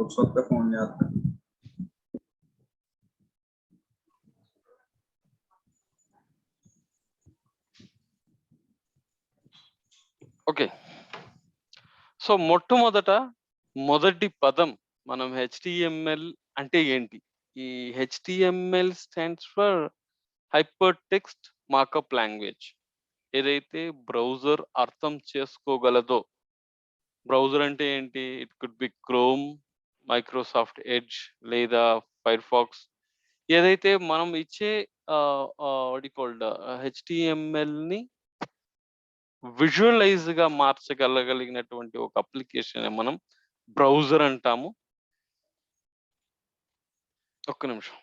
వస్తే ఫోన్ చేస్తాను. Okay. So మొదటి పదం మనం HTML అంటే ఏంటి? ఈ HTML stands for hyper text markup language. ఏదైతే బ్రౌజర్ అర్థం చేసుకోగలదో. బ్రౌజర్ అంటే ఏంటి? It could be chrome, Microsoft edge లేదా ఫైర్‌ఫాక్స్. ఏదైతే మనం ఇచ్చే వాట్ యూ కాల్డ్ HTMLని విజువలైజ్‌గా మార్చగలిగినటువంటి ఒక అప్లికేషనే మనం బ్రౌజర్ అంటాము. ఒక్క నిమిషం.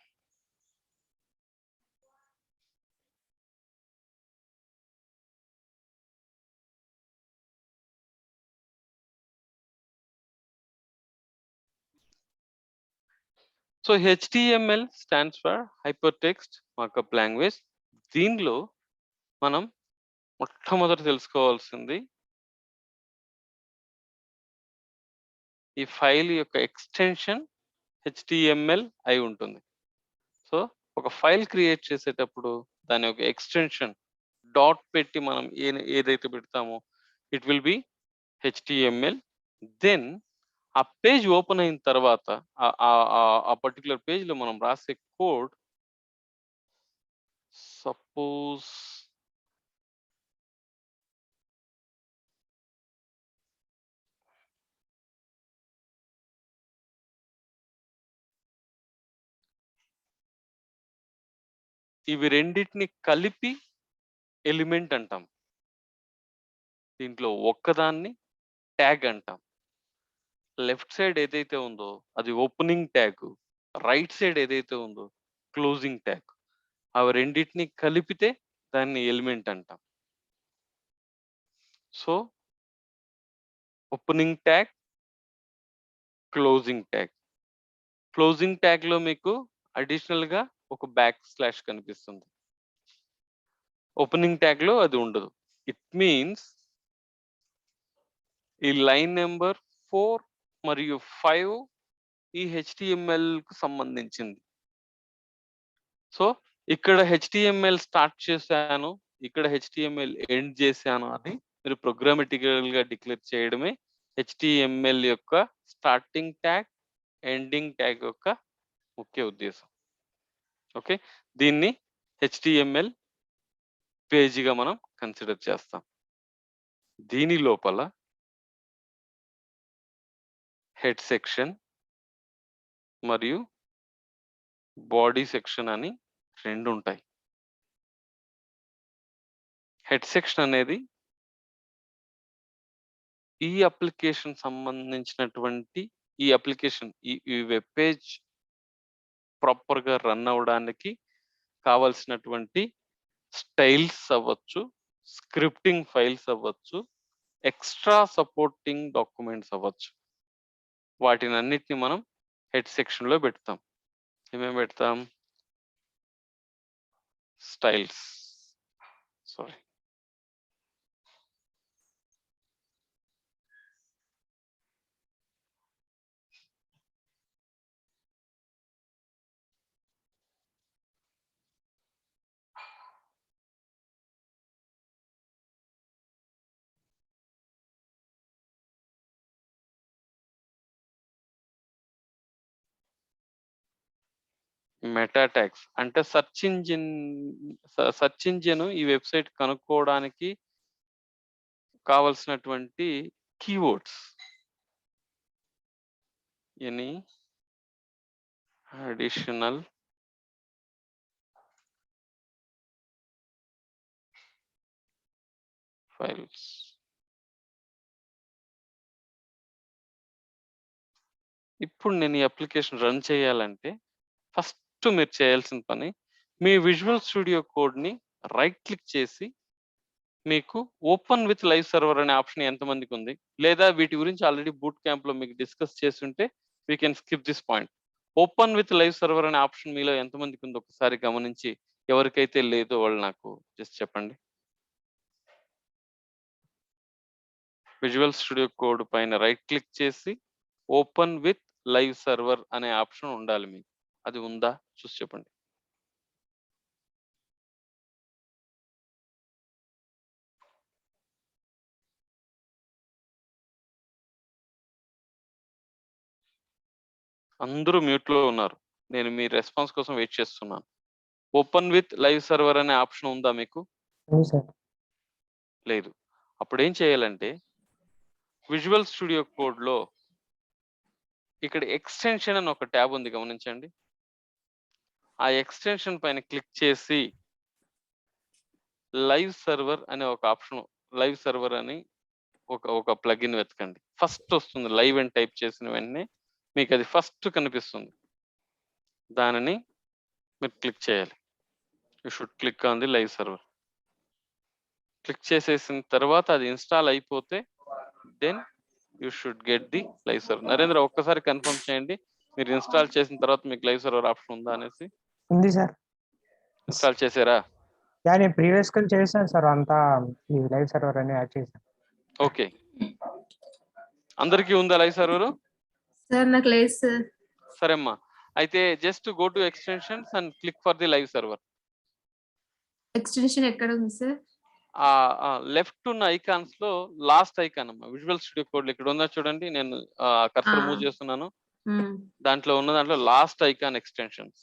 So HTML stands for hyper text markup language. దీనిలో మనం మొట్టమొదట తెలుసుకోవాల్సింది ఈ ఫైల్ యొక్క ఎక్స్‌టెన్షన్ HTML అయి ఉంటుంది. సో ఒక ఫైల్ క్రియేట్ చేసేటప్పుడు దాని యొక్క ఎక్స్‌టెన్షన్ డాట్ పెట్టి మనం ఏదైతే పెడతామో it will be HTML. Then ఆ పేజ్ ఓపెన్ అయిన తర్వాత ఆ పర్టిక్యులర్ పేజ్‌లో మనం రాసే కోడ్ సపోజ్ ఇవి రెండిటిని కలిపి ఎలిమెంట్ అంటాం. దీంట్లో ఒక్కదాన్ని ట్యాగ్ అంటాం. లెఫ్ట్ సైడ్ ఏదైతే ఉందో అది ఓపెనింగ్ ట్యాగ్. రైట్ సైడ్ ఏదైతే ఉందో క్లోజింగ్ ట్యాగ్. అవి రెండిటిని కలిపితే దాన్ని ఎలిమెంట్ అంటాం. So opening tag, closing tag. Closing ట్యాగ్‌లో మీకు అడిషనల్‌గా ఒక బ్యాక్ స్లాష్ కనిపిస్తుంది. ఓపెనింగ్ ట్యాగ్‌లో అది ఉండదు. ఇట్ మీన్స్ ఈ లైన్ నంబర్ 4 మరియు 5 ఈ HTMLకు సంబంధించింది. సో ఇక్కడ HTML స్టార్ట్ చేశాను, ఇక్కడ HTML ఎండ్ చేశాను అని మీరు ప్రోగ్రామాటికల్‌గా డిక్లేర్ చేయడమే HTML యొక్క స్టార్టింగ్ ట్యాగ్, ఎండింగ్ ట్యాగ్ యొక్క ముఖ్య ఉద్దేశం. ఓకే. దీన్ని HTML పేజీగా మనం కన్సిడర్ చేస్తాం. దీని లోపల హెడ్ సెక్షన్ మరియు బాడీ సెక్షన్ అని 2 ఉంటాయి. హెడ్ సెక్షన్ అనేది ఈ అప్లికేషన్ సంబంధించినటువంటి ఈ అప్లికేషన్ ఈ వెబ్ పేజ్ ప్రాపర్‌గా రన్ అవ్వడానికి కావాల్సినటువంటి స్టైల్స్ అవ్వచ్చు, స్క్రిప్టింగ్ ఫైల్స్ అవ్వచ్చు, ఎక్స్ట్రా సపోర్టింగ్ డాక్యుమెంట్స్ అవ్వచ్చు. వాటినన్నిటిని మనం హెడ్ సెక్షన్‌లో పెడతాం. ఏమేమి పెడతాం? స్టైల్స్. సారీ. మెటా ట్యాగ్స్ అంటే సెర్చ్ ఇంజిన్ ఈ వెబ్‌సైట్ కనుక్కోవడానికి కావాల్సినటువంటి కీవర్డ్స్. Any additional files. ఇప్పుడు నేను ఈ అప్లికేషన్ రన్ చేయాలంటే ఫస్ట్ మీరు చేయాల్సిన పని మీ విజువల్ స్టూడియో కోడ్‌ని రైట్ క్లిక్ చేసి మీకు ఓపెన్ విత్ లైవ్ సర్వర్ అనే ఆప్షన్ ఎంతమందికి ఉంది? లేదా వీటి గురించి ఆల్రెడీ బూట్ క్యాంప్‌లో మీకు డిస్కస్ చేసుంటే we can skip this point. Open with live server అనే ఆప్షన్ మీలో ఎంతమందికి ఉందో ఒకసారి గమనించి ఎవరికైతే లేదో వాళ్ళు నాకు జస్ట్ చెప్పండి. విజువల్ స్టూడియో కోడ్ పైన రైట్ క్లిక్ చేసి ఓపెన్ విత్ లైవ్ సర్వర్ అనే ఆప్షన్ ఉండాలి మీకు. అది ఉందా? చూసి చెప్పండి. అందరూ మ్యూట్‌లో ఉన్నారు. నేను మీ రెస్పాన్స్ కోసం వెయిట్ చేస్తున్నాను. ఓపెన్ విత్ లైవ్ సర్వర్ అనే ఆప్షన్ ఉందా మీకు? ఉంది సార్. లేదు. అప్పుడేం చేయాలంటే విజువల్ స్టూడియో కోడ్‌లో ఇక్కడ ఎక్స్‌టెన్షన్ అని ఒక ట్యాబ్ ఉంది గమనించండి. ఆ ఎక్స్‌టెన్షన్ పైన క్లిక్ చేసి లైవ్ సర్వర్ అనే ఒక ఆప్షన్, లైవ్ సర్వర్ అని ఒక ప్లగిన్ వెతకండి. ఫస్ట్ వస్తుంది. లైవ్ అని టైప్ చేసిన వెంటనే మీకు అది ఫస్ట్ కనిపిస్తుంది. దానిని మీరు క్లిక్ చేయాలి. You should click on the live server. Click చేసేసిన తర్వాత అది ఇన్‌స్టాల్ అయిపోతే then you should get the live server. Narendra ఒక్కసారి కన్ఫర్మ్ చేయండి. మీరు ఇన్‌స్టాల్ చేసిన తర్వాత మీకు లైవ్ సర్వర్ ఆప్షన్ ఉందా అనేసి. ఉంది సార్. ఇన్‌స్టాల్ చేసారా? నేను ప్రీవియస్‌గా చేశాను సార్ అంతా ఈ లైవ్ సర్వర్ అని యాడ్ చేశాను. ఓకే. అందరికీ ఉందా లైవ్ సర్వరు? సార్ నాకు లేదు సార్. సరే అమ్మా. అయితే just go to extensions and click for the live server. Extension ఎక్కడ ఉంది సార్? లెఫ్ట్ ఉన్న ఐకాన్స్‌లో లాస్ట్ ఐకాన్ అమ్మా. విజువల్ స్టూడియో కోడ్‌లో ఇక్కడ ఉందా చూడండి. నేను కర్సర్ మూవ్ చేస్తున్నాను. దాంట్లో ఉన్న దాంట్లో లాస్ట్ ఐకాన్ ఎక్స్‌టెన్షన్స్.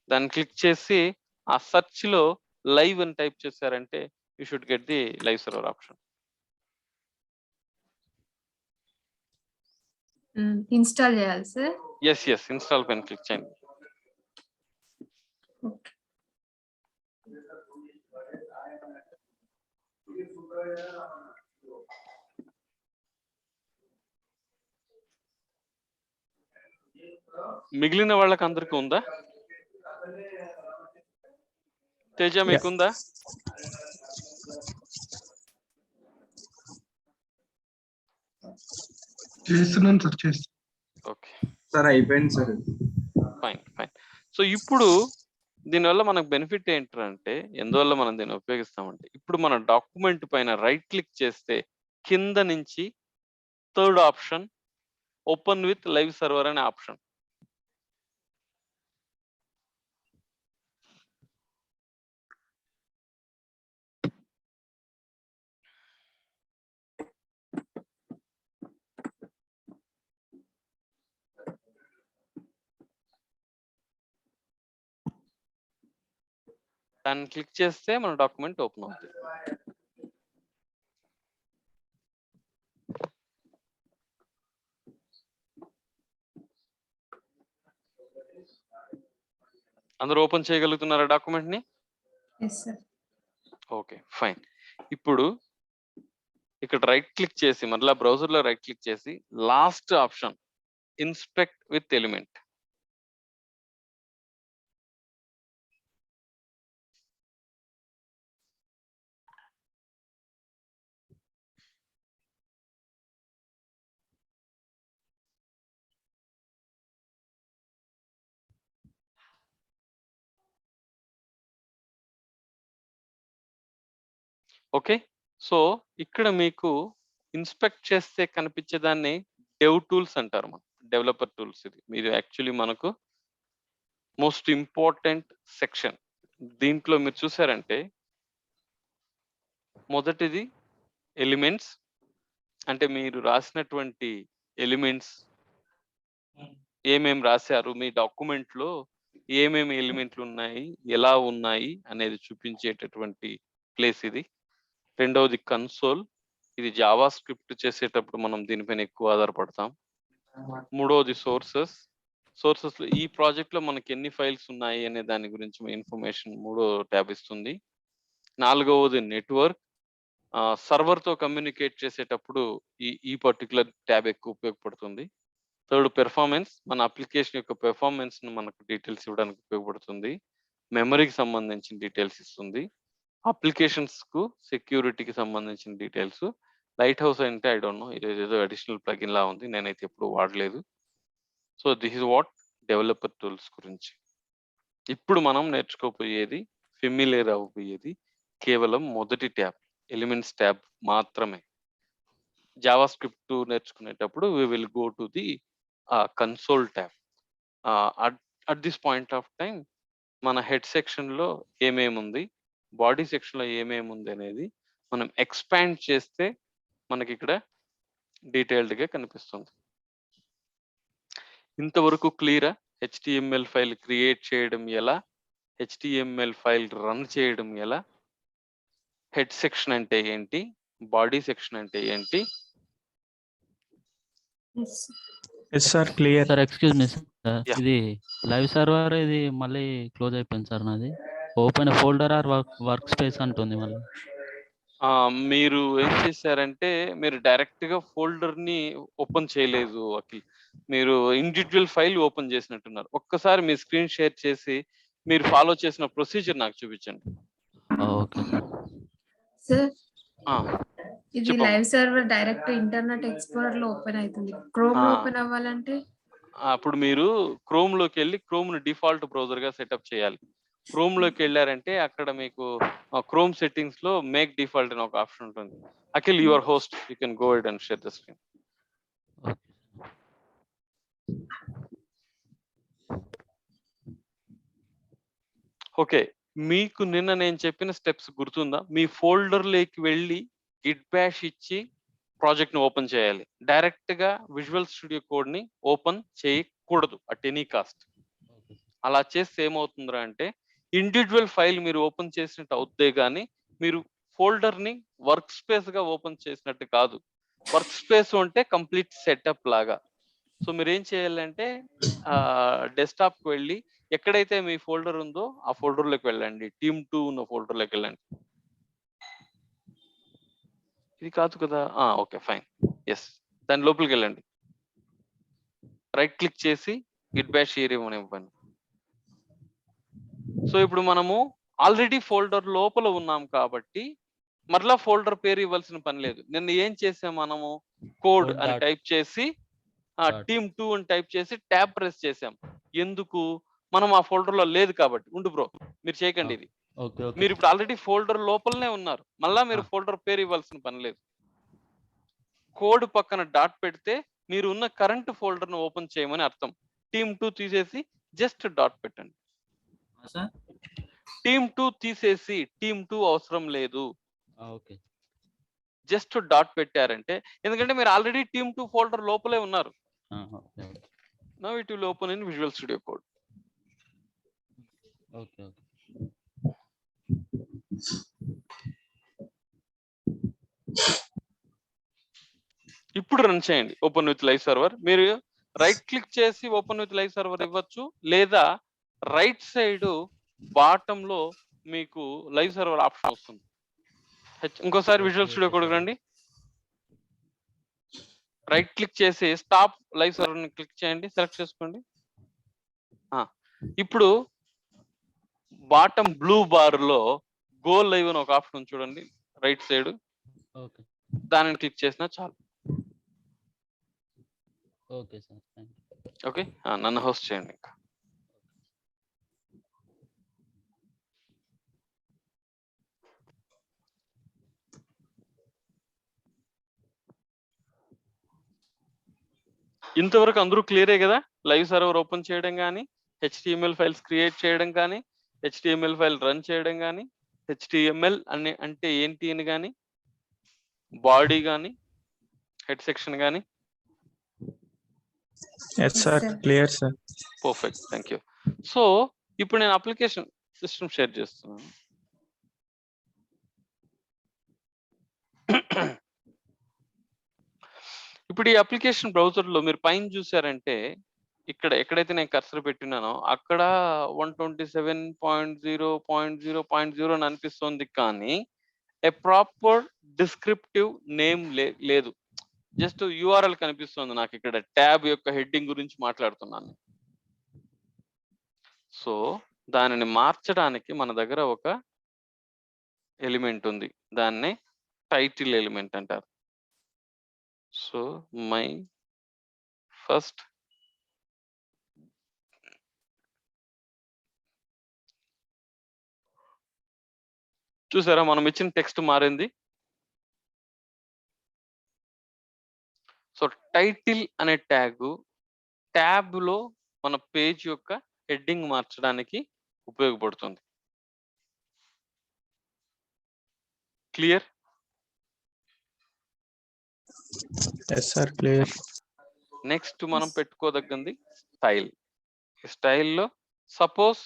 దాన్ని క్లిక్ చేసి ఆ సెర్చ్‌లో లైవ్ అని టైప్ చేశారంటే you should get the live server option. Install చేయాలి సార్? యెస్. ఇన్‌స్టాల్ పైన క్లిక్ చేయండి. ఓకే. మిగిలిన వాళ్ళకి అందరికీ ఉందా? తేజ మీకుందా? చేస్తున్నాను సార్. ఓకే. సార్ అయిపోయింది సార్. ఫైన్. సో ఇప్పుడు దీనివల్ల మనకు బెనిఫిట్ ఏంటంటే ఎందువల్ల మనం దీన్ని ఉపయోగిస్తామంటే ఇప్పుడు మన డాక్యుమెంట్ పైన రైట్ క్లిక్ చేస్తే కింద నుంచి third option open with live server అనే ఆప్షన్. దాన్ని క్లిక్ చేస్తే మన డాక్యుమెంట్ ఓపెన్ అవుతుంది. అందరూ ఓపెన్ చేయగలుగుతున్నారా డాక్యుమెంట్ ని? yes sir. Okay fine. ఇప్పుడు ఇక్కడ రైట్ క్లిక్ చేసి మళ్ళీ బ్రౌజర్ లో రైట్ క్లిక్ చేసి last option inspect with element. Okay. So ఇక్కడ మీకు ఇన్స్పెక్ట్ చేస్తే కనిపించేదాన్ని డెవ్ టూల్స్ అంటారు. మనం డెవలపర్ టూల్స్. ఇది మీరు యాక్చువల్లీ మనకు మోస్ట్ ఇంపార్టెంట్ సెక్షన్. దీంట్లో మీరు చూసారంటే మొదటిది ఎలిమెంట్స్, అంటే మీరు రాసినటువంటి ఎలిమెంట్స్ ఏమేమి రాశారు, మీ డాక్యుమెంట్ లో ఏమేమి ఎలిమెంట్లు ఉన్నాయి, ఎలా ఉన్నాయి అనేది చూపించేటటువంటి ప్లేస్ ఇది. రెండవది కన్సోల్. ఇది జావా స్క్రిప్ట్ చేసేటప్పుడు మనం దీనిపైన ఎక్కువ ఆధారపడతాం. మూడవది సోర్సెస్. సోర్సెస్ లో ఈ ప్రాజెక్ట్ లో మనకి ఎన్ని ఫైల్స్ ఉన్నాయి అనే దాని గురించి ఇన్ఫర్మేషన్ మూడో ట్యాబ్ ఇస్తుంది. నాలుగవది నెట్వర్క్. సర్వర్ తో కమ్యూనికేట్ చేసేటప్పుడు ఈ పర్టికులర్ ట్యాబ్ ఎక్కువ ఉపయోగపడుతుంది. Third performance. మన అప్లికేషన్ యొక్క పెర్ఫార్మెన్స్ ను మనకు డీటెయిల్స్ ఇవ్వడానికి ఉపయోగపడుతుంది. మెమరీకి సంబంధించిన డీటెయిల్స్ ఇస్తుంది. అప్లికేషన్స్ కు సెక్యూరిటీకి సంబంధించిన డీటెయిల్స్. లైట్ హౌస్ అంటే ఐ డోంట్ నో, ఇదేదో అడిషనల్ ప్లగిన్ లా ఉంది, నేనైతే ఎప్పుడు వాడలేదు. So this is what developer tools గురించి. ఇప్పుడు మనం నేర్చుకోపోయేది, ఫెమిలియర్ అవ్వబోయేది కేవలం మొదటి ట్యాబ్, ఎలిమెంట్స్ ట్యాబ్ మాత్రమే. జావా స్క్రిప్ట్ నేర్చుకునేటప్పుడు we will go to the console tab. At this point of time మన హెడ్ సెక్షన్లో ఏమేముంది, బాడీ సెక్షన్లో ఏమేముంది అనేది మనం ఎక్స్పాండ్ చేస్తే మనకి ఇక్కడ డీటెయిల్డ్గా కనిపిస్తుంది. ఇంతవరకు క్లియరా? హెచ్టిఎంఎల్ ఫైల్ క్రియేట్ చేయడం ఎలా, హెచ్టిఎంఎల్ ఫైల్ రన్ చేయడం ఎలా, హెడ్ సెక్షన్ అంటే ఏంటి, బాడీ సెక్షన్ అంటే ఏంటి? Yes yes sir, clear. Sir excuse me sir, Yeah. ఇది లైవ్ సర్వర్ ఇది మళ్ళీ క్లోజ్ అయిపోయింది సార్ నాది. Open folder or workspace అంటుంది మళ్ళీ. మీరు ఏం చేశారంటే మీరు డైరెక్ట్గా ఫోల్డర్ని ఓపెన్ చేయలేదు అఖిల్, మీరు ఇండివిజువల్ ఫైల్ ఓపెన్ చేసినట్టున్నారు. ఒక్కసారి మీ స్క్రీన్ షేర్ చేసి మీరు ఫాలో చేసిన ప్రొసీజర్ నాకు చూపించండి. Okay sir. సార్ ఆ, ఇది చెప్పమ్మా. Live server direct internet explorer లో ఓపెన్ అవుతుంది. క్రోమ్ లో ఆ. ఓపెన్ అవ్వాలంటే అప్పుడు మీరు క్రోమ్లోకి వెళ్ళి క్రోమ్ను డిఫాల్ట్ బ్రౌజర్గా సెటప్ చేయాలి. క్రోమ్లోకి వెళ్ళారంటే అక్కడ మీకు క్రోమ్ సెట్టింగ్స్లో మేక్ డిఫాల్ట్ అని ఒక ఆప్షన్ ఉంటుంది. Akhil your host, you can go ed and share the screen. Okay, మీకు నిన్న నేను చెప్పిన స్టెప్స్ గుర్తుందా? మీ ఫోల్డర్లోకి వెళ్ళి గిట్ బ్యాష్ ఇచ్చి ప్రాజెక్ట్ని ఓపెన్ చేయాలి. డైరెక్ట్గా విజువల్ స్టూడియో కోడ్ని ఓపెన్ చేయకూడదు అట్ ఎనీ కాస్ట్. అలా చేస్తే ఏమవుతుందిరా అంటే ఇండివిజువల్ ఫైల్ మీరు ఓపెన్ చేసినట్టు అవుతే కానీ మీరు ఫోల్డర్ని వర్క్ స్పేస్గా ఓపెన్ చేసినట్టు కాదు. వర్క్ స్పేస్ అంటే కంప్లీట్ సెటప్ లాగా. సో మీరు ఏం చేయాలంటే డెస్క్టాప్కి వెళ్ళి ఎక్కడైతే మీ ఫోల్డర్ ఉందో ఆ ఫోల్డర్లోకి వెళ్ళండి. Team2 ఉన్న ఫోల్డర్లోకి వెళ్ళండి. ఇది కాదు కదా? ఓకే ఫైన్, ఎస్, దాని లోపలికి వెళ్ళండి. రైట్ క్లిక్ చేసి గిట్ బ్యాష్ ఏరియా ఇవ్వండి. సో ఇప్పుడు మనము ఆల్రెడీ ఫోల్డర్ లోపల ఉన్నాం కాబట్టి మరలా ఫోల్డర్ పేరు ఇవ్వాల్సిన పని లేదు. నిన్న ఏం చేసాం మనము? కోడ్ అని టైప్ చేసి Team2 అని టైప్ చేసి ట్యాబ్ ప్రెస్ చేసాం. ఎందుకు? మనం ఆ ఫోల్డర్ లో లేదు కాబట్టి. ఉండు బ్రో, మీరు చేయకండి ఇది. మీరు ఇప్పుడు ఆల్రెడీ ఫోల్డర్ లోపలనే ఉన్నారు, మళ్ళా మీరు ఫోల్డర్ పేరు ఇవ్వాల్సిన పని లేదు. కోడ్ పక్కన డాట్ పెడితే మీరు ఉన్న కరెంట్ ఫోల్డర్ ను ఓపెన్ చేయమని అర్థం. Team2 తీసేసి జస్ట్ డాట్ పెట్టండి. Team2 తీసేసి Team2 అవసరం లేదు, జస్ట్ డాట్ పెట్టారంటే, ఎందుకంటే మీరు ఆల్రెడీ Team2 ఫోల్డర్ లోపలే ఉన్నారు. Now it will open in Visual Studio Code. Okay. ఇప్పుడు రన్ చేయండి ఓపెన్ విత్ లైవ్ సర్వర్. మీరు రైట్ క్లిక్ చేసి ఓపెన్ విత్ లైవ్ సర్వర్ ఇవ్వచ్చు, లేదా రైట్ సైడ్ బాటమ్ లో మీకు లైవ్ సర్వర్ ఆప్షన్ వస్తుంది. ఇంకోసారి విజువల్ స్టూడియో కోడ్ రండి, రైట్ క్లిక్ చేసి స్టాప్ లైవ్ సర్వర్ ని క్లిక్ చేయండి, సెలెక్ట్ చేసుకోండి. ఇప్పుడు బాటమ్ బ్లూ బార్ లో గో లైవ్ అని ఒక ఆప్షన్ చూడండి రైట్ సైడ్, దానిని క్లిక్ చేసినా చాలు. ఓకే, నన్ను హోస్ట్ చేయండి. ఇంకా ఇంతవరకు అందరూ క్లియరే కదా? లైవ్ సర్వర్ ఓపెన్ చేయడం కానీ, హెచ్టిఎంఎల్ ఫైల్స్ క్రియేట్ చేయడం కానీ, హెచ్టిఎంఎల్ ఫైల్ రన్ చేయడం కానీ, హెచ్టిఎంఎల్ అంటే ఏంటి అని కానీ, బాడీ కానీ, హెడ్ సెక్షన్ కానీ. Yes sir, clear sir. Perfect, thank you. So ఇప్పుడు నేను అప్లికేషన్ సిస్టమ్ షేర్ చేస్తున్నాను. ఇప్పుడు ఈ అప్లికేషన్ బ్రౌజర్ లో మీరు పైన చూసారంటే ఇక్కడ ఎక్కడైతే నేను కర్సర్ పెట్టినానో అక్కడ 127.0.0.0 అని అనిపిస్తుంది, కానీ ఏ ప్రాపర్ డిస్క్రిప్టివ్ నేమ్ లేదు. జస్ట్ యూఆర్ఎల్ కనిపిస్తుంది నాకు. ఇక్కడ ట్యాబ్ యొక్క హెడ్డింగ్ గురించి మాట్లాడుతున్నాను. సో దానిని మార్చడానికి మన దగ్గర ఒక ఎలిమెంట్ ఉంది, దాన్నే టైటిల్ ఎలిమెంట్ అంటారు. సో మై ఫస్ట్ చూసారా, మనం ఇచ్చిన టెక్స్ట్ మారింది. సో టైటిల్ అనే ట్యాబ్ లో మన పేజ్ యొక్క హెడ్డింగ్ మార్చడానికి ఉపయోగపడుతుంది. Clear? Yes sir, clear. Next మనం పెట్టుకోదగ్గంది స్టైల్. స్టైల్లో సపోజ్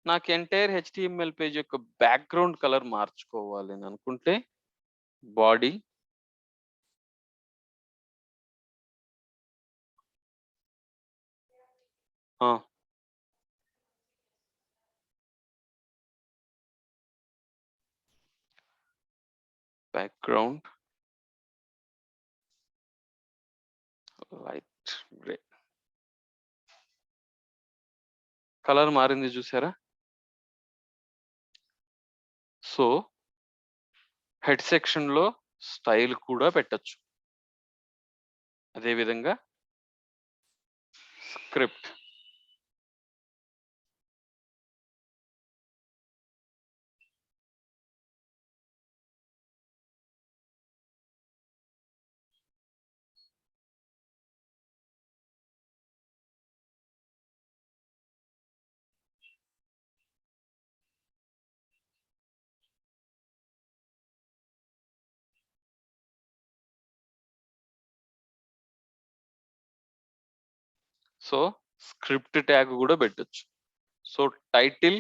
నాకు ఎంటైర్ HTML పేజ్ యొక్క బ్యాక్గ్రౌండ్ కలర్ మార్చుకోవాలి అని అనుకుంటే body, background light grey, colour మారింది చూసారా? సో హెడ్ సెక్షన్ లో స్టైల్ కూడా పెట్టచ్చు. అదేవిధంగా స్క్రిప్ట్, సో స్క్రిప్ట్ ట్యాగ్ కూడా పెట్టచ్చు. So title,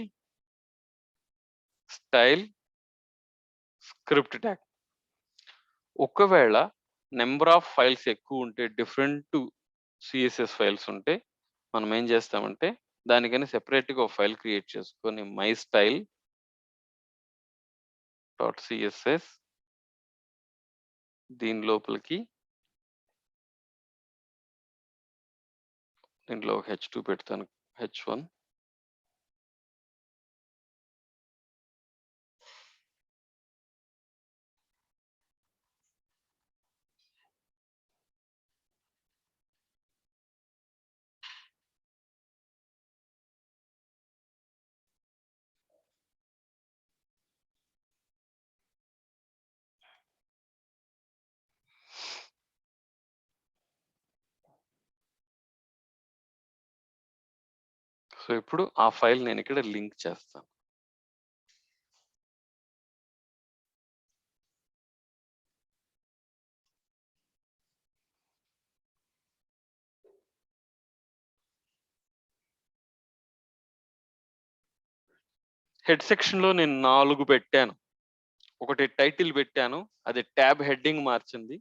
style, script tag. ఒకవేళ నెంబర్ ఆఫ్ ఫైల్స్ ఎక్కువ ఉంటే, డిఫరెంట్ CSS ఫైల్స్ ఉంటే మనం ఏం చేస్తామంటే దానికని సెపరేట్గా ఒక ఫైల్ క్రియేట్ చేసుకొని mystyle.css దీని లోపలికి దీంట్లో ఒక H2 పెడతాను, H1. సో ఇప్పుడు ఆ ఫైల్ నేను ఇక్కడ లింక్ చేస్తాను. హెడ్ సెక్షన్ లో నేను 4 పెట్టాను. ఒకటి టైటిల్ పెట్టాను, అది ట్యాబ్ హెడ్డింగ్ మార్చింది.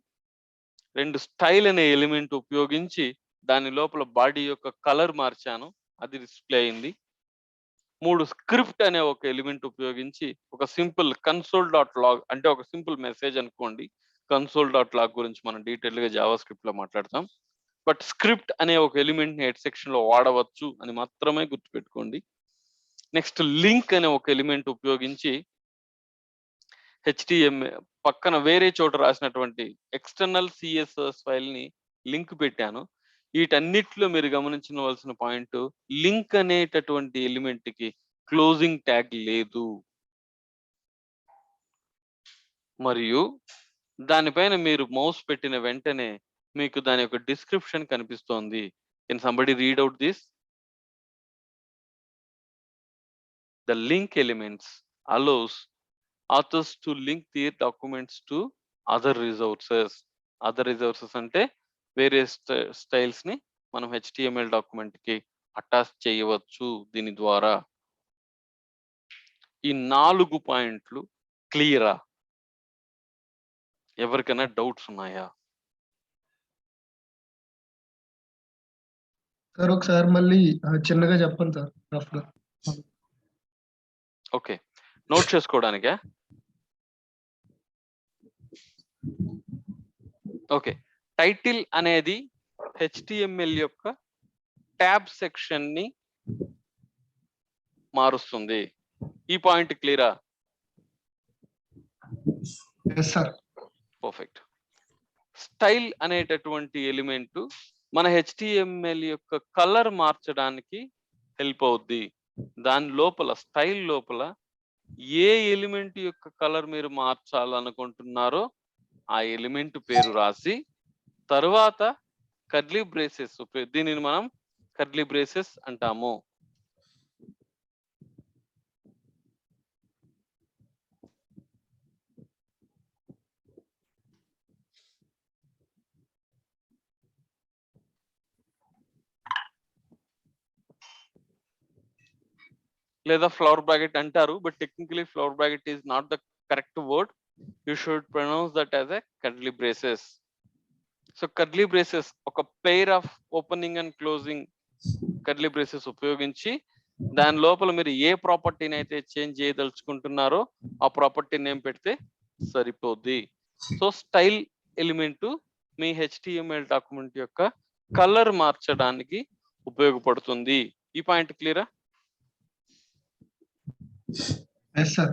2 స్టైల్ అనే ఎలిమెంట్ ఉపయోగించి దాని లోపల బాడీ యొక్క కలర్ మార్చాను, అది డిస్ప్లే అయింది. 3 స్క్రిప్ట్ అనే ఒక ఎలిమెంట్ ఉపయోగించి ఒక సింపుల్ console.log అంటే ఒక సింపుల్ మెసేజ్ అనుకోండి. console.log గురించి మనం డీటెయిల్ గా జావా స్క్రిప్ట్ లో మాట్లాడతాం. బట్ స్క్రిప్ట్ అనే ఒక ఎలిమెంట్ ని హెడ్ సెక్షన్ లో వాడవచ్చు అని మాత్రమే గుర్తుపెట్టుకోండి. నెక్స్ట్ లింక్ అనే ఒక ఎలిమెంట్ ఉపయోగించి HTML పక్కన వేరే చోట రాసినటువంటి ఎక్స్టర్నల్ CSS ఫైల్ ని లింక్ పెట్టాను. వీటన్నిటిలో మీరు గమనించవలసిన పాయింట్, లింక్ అనేటటువంటి ఎలిమెంట్ కి క్లోజింగ్ ట్యాగ్ లేదు, మరియు దానిపైన మీరు మౌస్ పెట్టిన వెంటనే మీకు దాని యొక్క డిస్క్రిప్షన్ కనిపిస్తోంది. Can somebody read out this? The link elements allows authors to link their documents to other resources. Other resources అంటే వేరే స్టైల్స్ ని మనం HTML డాక్యుమెంట్ కి అటాచ్ చేయవచ్చు దీని ద్వారా. ఈ 4 పాయింట్లు క్లియరా? ఎవరికైనా డౌట్స్ ఉన్నాయా? సార్ ఒకసారి మళ్ళీ చిన్నగా చెప్పండి సార్, రఫ్ గా. ఓకే, నోట్ చేసుకోవడానికా? ఓకే, టైటిల్ అనేది HTML యొక్క ట్యాబ్ సెక్షన్ ని మారుస్తుంది. ఈ పాయింట్ క్లియరా? Yes sir. పర్ఫెక్ట్. స్టైల్ అనేటటువంటి ఎలిమెంట్ మన HTML యొక్క కలర్ మార్చడానికి హెల్ప్ అవుద్ది. దాని లోపల స్టైల్ లోపల ఏ ఎలిమెంట్ యొక్క కలర్ మీరు మార్చాలనుకుంటున్నారో ఆ ఎలిమెంట్ పేరు రాసి తరువాత కర్లీ బ్రేసెస్ దీనిని మనం కర్లీ బ్రేసెస్ అంటాము. లేదా ఫ్లవర్ బ్రాకెట్ అంటారు, but technically flower bracket is not the correct word. You should pronounce that as a curly braces. So curly braces ఒక pair of opening and closing curly braces ఉపయోగించి దాని లోపల మీరు ఏ ప్రాపర్టీని అయితే చేంజ్ చేయదలుచుకుంటున్నారో ఆ ప్రాపర్టీ నేమ్ పెడితే సరిపోద్ది. సో స్టైల్ ఎలిమెంట్ మీ హెచ్టిఎంఎల్ డాక్యుమెంట్ యొక్క కలర్ మార్చడానికి ఉపయోగపడుతుంది. ఈ పాయింట్ క్లియరా? Yes sir.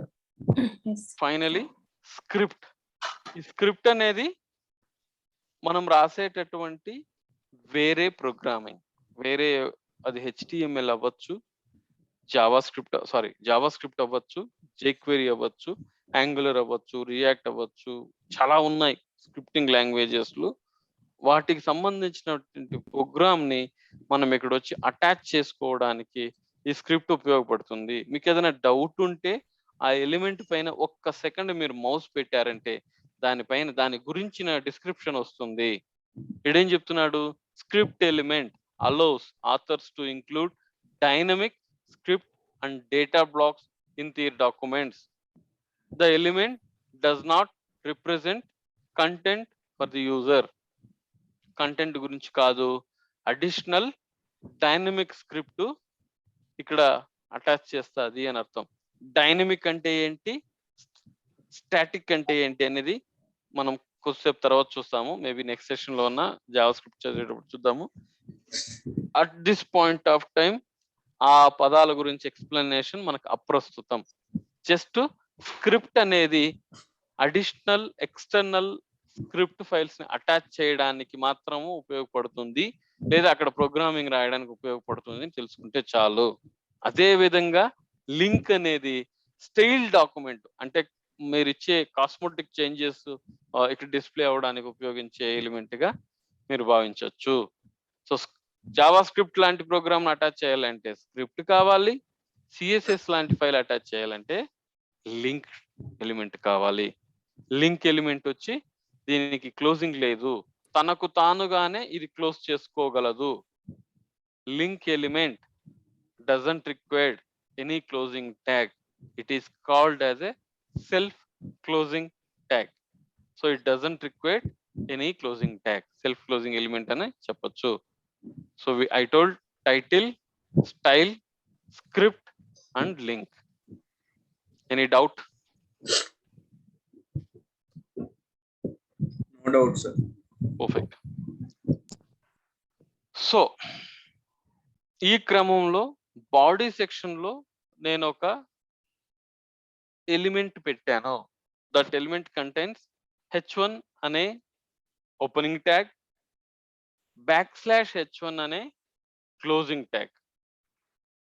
Finally script. ఈ స్క్రిప్ట్ అనేది మనం రాసేటటువంటి వేరే ప్రోగ్రామింగ్, వేరే అది హెచ్టిఎంఎల్ అవ్వచ్చు, జావా స్క్రిప్ట్ అవ్వచ్చు, జేక్వెరీ అవ్వచ్చు, యాంగులర్ అవ్వచ్చు, రియాక్ట్ అవ్వచ్చు, చాలా ఉన్నాయి స్క్రిప్టింగ్ లాంగ్వేజెస్ లో. వాటికి సంబంధించినటువంటి ప్రోగ్రామ్ ని మనం ఇక్కడ వచ్చి అటాచ్ చేసుకోవడానికి ఈ స్క్రిప్ట్ ఉపయోగపడుతుంది. మీకు ఏదైనా డౌట్ ఉంటే ఆ ఎలిమెంట్ పైన ఒక్క సెకండ్ మీరు మౌస్ పెట్టారంటే దానిపైన దాని గురించిన డిస్క్రిప్షన్ వస్తుంది. ఇడేం చెప్తున్నాడు? Script element allows authors to include dynamic script and data blocks in their documents. The element does not represent content for the user. Content గురించి కాదు, అడిషనల్ డైనమిక్ స్క్రిప్ట్ ఇక్కడ అటాచ్ చేస్తుంది అని అర్థం. డైనమిక్ అంటే ఏంటి, స్టాటిక్ అంటే ఏంటి అనేది మనం కొద్దిసేపు తర్వాత చూస్తాము. మేబీ నెక్స్ట్ సెషన్ లో ఉన్న జావా స్క్రిప్ట్ చదివేటప్పుడు చూద్దాము. At this point of time ఆ పదాల గురించి ఎక్స్ప్లెనేషన్ మనకు అప్రస్తుతం. జస్ట్ స్క్రిప్ట్ అనేది అడిషనల్ ఎక్స్టర్నల్ స్క్రిప్ట్ ఫైల్స్ ని అటాచ్ చేయడానికి మాత్రము ఉపయోగపడుతుంది, లేదా అక్కడ ప్రోగ్రామింగ్ రాయడానికి ఉపయోగపడుతుంది అని తెలుసుకుంటే చాలు. అదే విధంగా లింక్ అనేది స్టైల్ డాక్యుమెంట్, అంటే మీరు ఇచ్చే కాస్మెటిక్ చేంజెస్ ఇక్కడ డిస్ప్లే అవడానికి ఉపయోగించే ఎలిమెంట్ గా మీరు భావించవచ్చు. సో జావా స్క్రిప్ట్ లాంటి ప్రోగ్రామ్ అటాచ్ చేయాలంటే స్క్రిప్ట్ కావాలి, సిఎస్ఎస్ లాంటి ఫైల్ అటాచ్ చేయాలంటే లింక్ ఎలిమెంట్ కావాలి. లింక్ ఎలిమెంట్ వచ్చి దీనికి క్లోజింగ్ లేదు, తనకు తానుగానే ఇది క్లోజ్ చేసుకోగలదు. Link element doesn't required any closing tag. It is called as a self closing tag. So it doesn't required any closing tag, self closing element అని చెప్పొచ్చు. So I told title, style, script and link. Any doubt? No doubt, sir. Perfect. So ఈ క్రమంలో body section లో నేను ఒక element పెట్టాను. That element contains h1 అనే opening tag, /h1 అనే క్లోజింగ్ ట్యాగ్.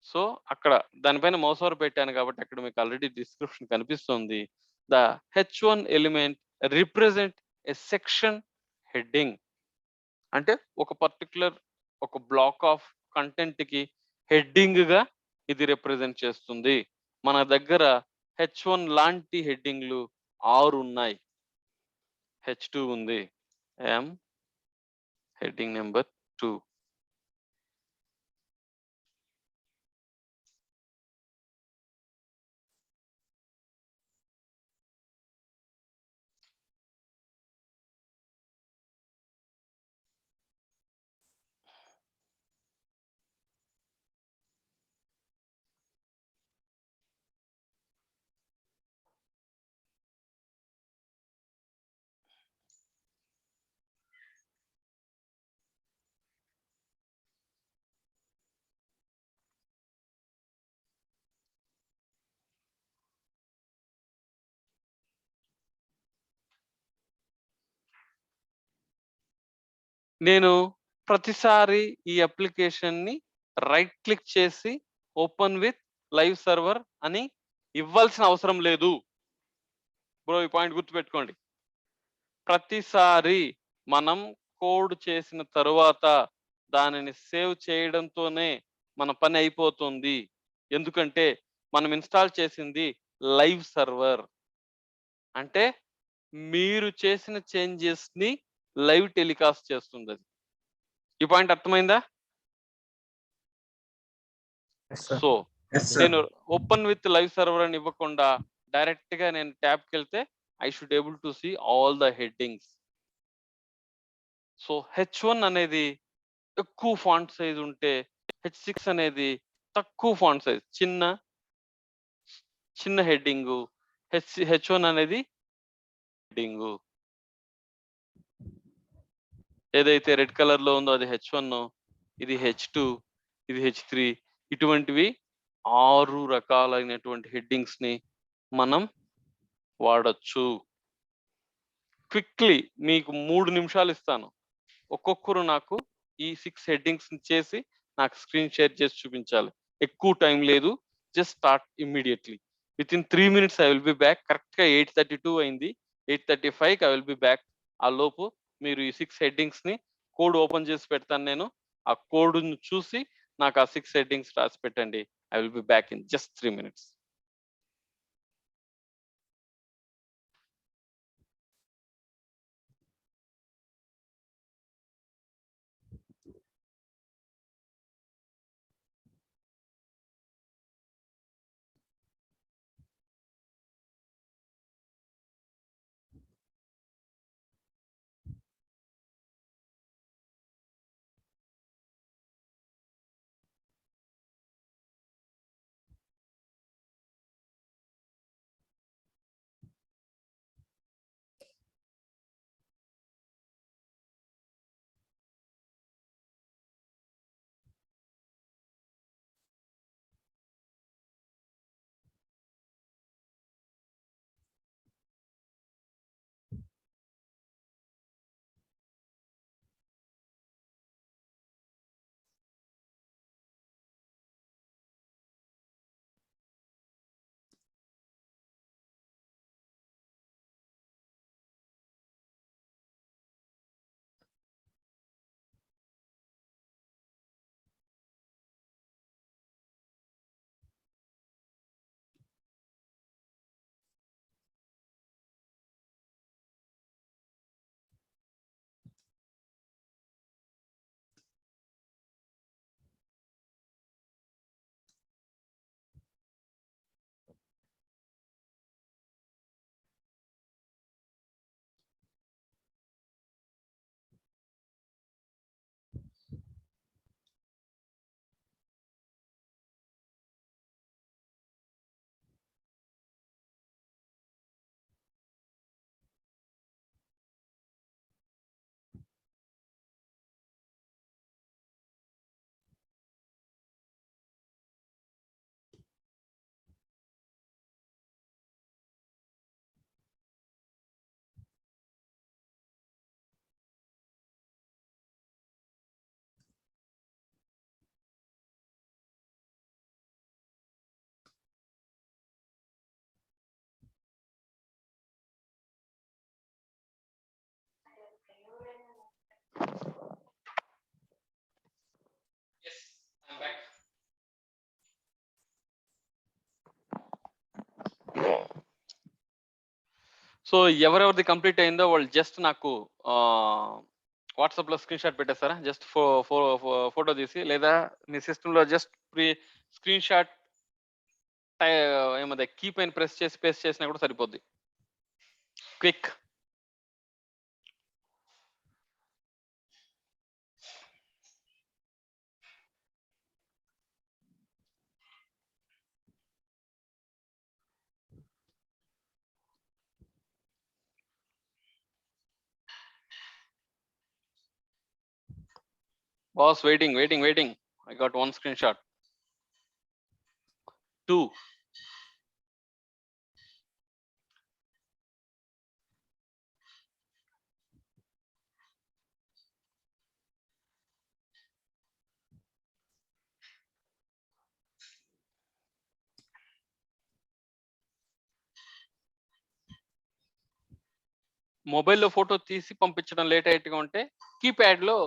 సో అక్కడ దానిపైన మౌసవర్ పెట్టాను కాబట్టి అక్కడ మీకు ఆల్రెడీ డిస్క్రిప్షన్ కనిపిస్తుంది. The h1 element represent a section heading. అంటే ఒక పర్టికులర్ ఒక బ్లాక్ ఆఫ్ కంటెంట్ కి హెడ్డింగ్ గా ఇది రిప్రజెంట్ చేస్తుంది. మన దగ్గర h1 లాంటి హెడ్డింగ్లు 6 ఉన్నాయి. h2 ఉంది, హెడ్డింగ్ నెంబర్ 2. నేను ప్రతిసారి ఈ అప్లికేషన్ ని రైట్ క్లిక్ చేసి ఓపెన్ విత్ లైవ్ సర్వర్ అని ఇవ్వాల్సిన అవసరం లేదు. బ్రో ఈ పాయింట్ గుర్తుపెట్టుకోండి. ప్రతిసారి మనం కోడ్ చేసిన తరువాత దానిని సేవ్ చేయడంతోనే మన పని అయిపోతుంది. ఎందుకంటే మనం ఇన్స్టాల్ చేసింది లైవ్ సర్వర్. అంటే మీరు చేసిన చేంజెస్ ని లైవ్ టెలికాస్ట్ చేస్తుంది అది. ఈ పాయింట్ అర్థమైందా? Yes, sir. So Yes, sir. నేను ఓపెన్ విత్ లైవ్ సర్వర్ అని ఇవ్వకుండా డైరెక్ట్ గా నేను ట్యాబ్కి వెళ్తే I should able to see all the headings. So H1 అనేది ఎక్కువ ఫాంట్ సైజ్ ఉంటే H6 అనేది తక్కువ ఫాంట్ సైజ్, చిన్న హెడ్డింగ్. H1 అనేది హెడ్డింగ్ ఏదైతే రెడ్ కలర్ లో ఉందో అది H1, ఇది H2, ఇది H3. ఇటువంటివి 6 రకాలైనటువంటి హెడ్డింగ్స్ ని మనం వాడచ్చు. క్విక్లీ మీకు 3 నిమిషాలు ఇస్తాను. ఒక్కొక్కరు నాకు ఈ 6 హెడ్డింగ్స్ చేసి నాకు స్క్రీన్ షేర్ చేసి చూపించాలి. ఎక్కువ టైం లేదు. Just start immediately. With in 3 minutes I will be back. Correct గా 8:32 అయింది. 8:35 ఐ విల్ బి బ్యాక్. ఆ లోపు మీరు ఈ 6 హెడ్డింగ్స్ ని కోడ్ ఓపెన్ చేసి పెడతాను నేను. ఆ కోడ్ ను చూసి నాకు ఆ 6 హెడ్డింగ్స్ రాసి పెట్టండి. I will be back in just 3 minutes. Yes, I'm back. So ఎవరెవరిది కంప్లీట్ అయిందో వాళ్ళు జస్ట్ నాకు వాట్సాప్ లో స్క్రీన్ షాట్ పెట్టేస్తారా? జస్ట్ ఫోటో తీసి, లేదా మీ సిస్టమ్ లో జస్ట్ స్క్రీన్ షాట్ ఏమదే కీ పైన ప్రెస్ చేసి పేస్ట్ చేసినా కూడా సరిపోద్ది. Quick. Boss, waiting. I got one screenshot. 2. మొబైల్లో ఫోటో తీసి పంపించడం లేట్ అయ్యేట్టుగా ఉంటే కీప్యాడ్లో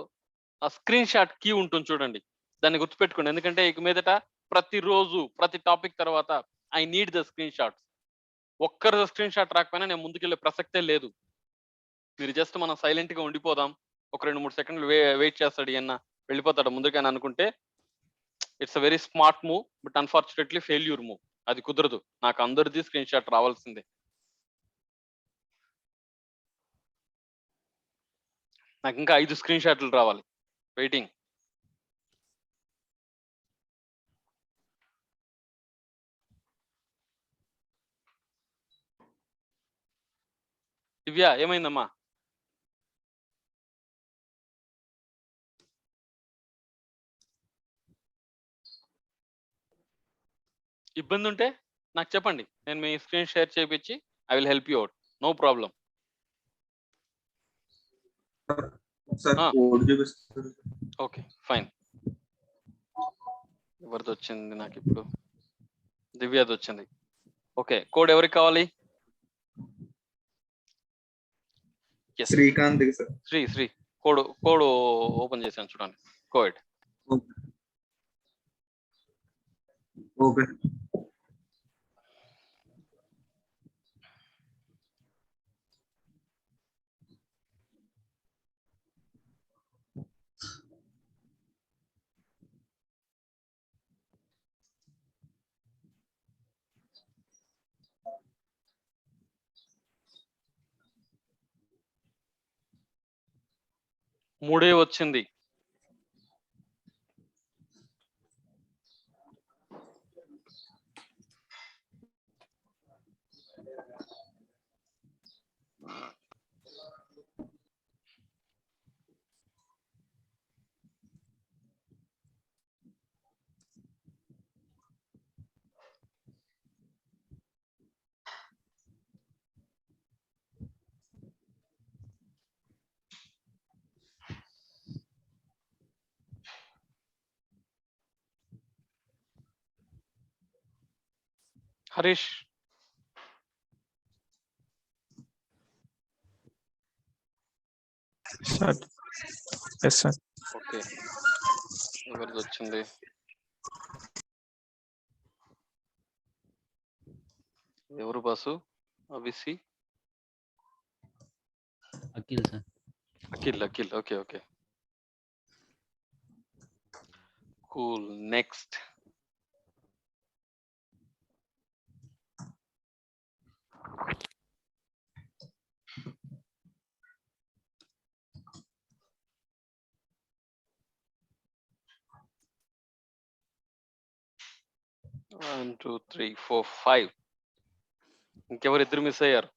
ఆ స్క్రీన్ షాట్ కీ ఉంటుంది చూడండి, దాన్ని గుర్తుపెట్టుకోండి. ఎందుకంటే ఇక మీదట ప్రతిరోజు ప్రతి టాపిక్ తర్వాత I need the screen shots. ఒక్కరు స్క్రీన్ షాట్ రాకపోయినా నేను ముందుకెళ్ళే ప్రసక్తే లేదు. మీరు జస్ట్ మనం సైలెంట్గా ఉండిపోదాం, ఒక 2-3 సెకండ్లు వెయిట్ చేస్తాడు ఈయన వెళ్ళిపోతాడు ముందుకని అనుకుంటే it's a very smart move, but unfortunately failure move. అది కుదరదు. నాకు అందరిది స్క్రీన్ షాట్ రావాల్సిందే. నాకు ఇంకా 5 స్క్రీన్ షాట్లు రావాలి, వెయిటింగ్. దివ్య ఏమైందమ్మా? ఇబ్బంది ఉంటే నాకు చెప్పండి, నేను మీ స్క్రీన్ షేర్ చేయించి I will help you out, no problem. Okay fine. ఎవరిది వచ్చింది నాకు ఇప్పుడు? దివ్యది వచ్చింది. ఓకే, కోడ్ ఎవరికి కావాలి? Srikanth sir. Sri code open చేశాను చూడండి. Code okay. మూడే వచ్చింది. Harish sir. Yes sir. Okay, ఎవరిది వచ్చింది? ఎవరు బాసు? అవిసి Akhil sir. Akhil okay okay cool. Next one two three four 5. ఇంకెవరిద్దరు మిస్ అయ్యారు?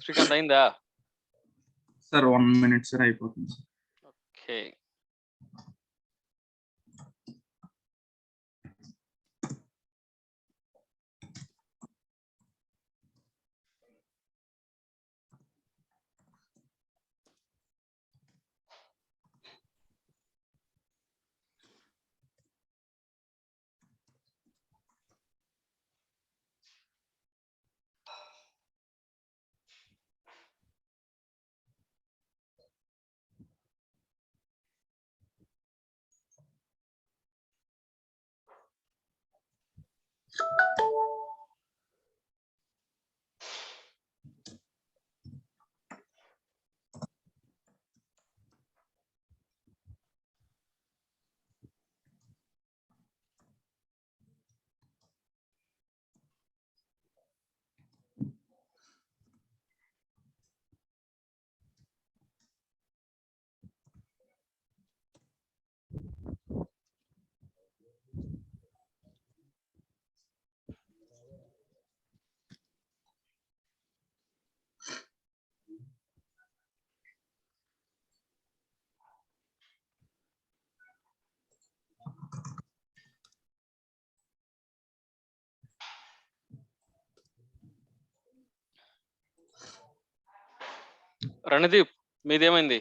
శ్రీకాంత్ అయిందా? సార్ 1 minute సార్ అయిపోతుంది సార్. ఓకే, రణదీప్ మీదేమైంది?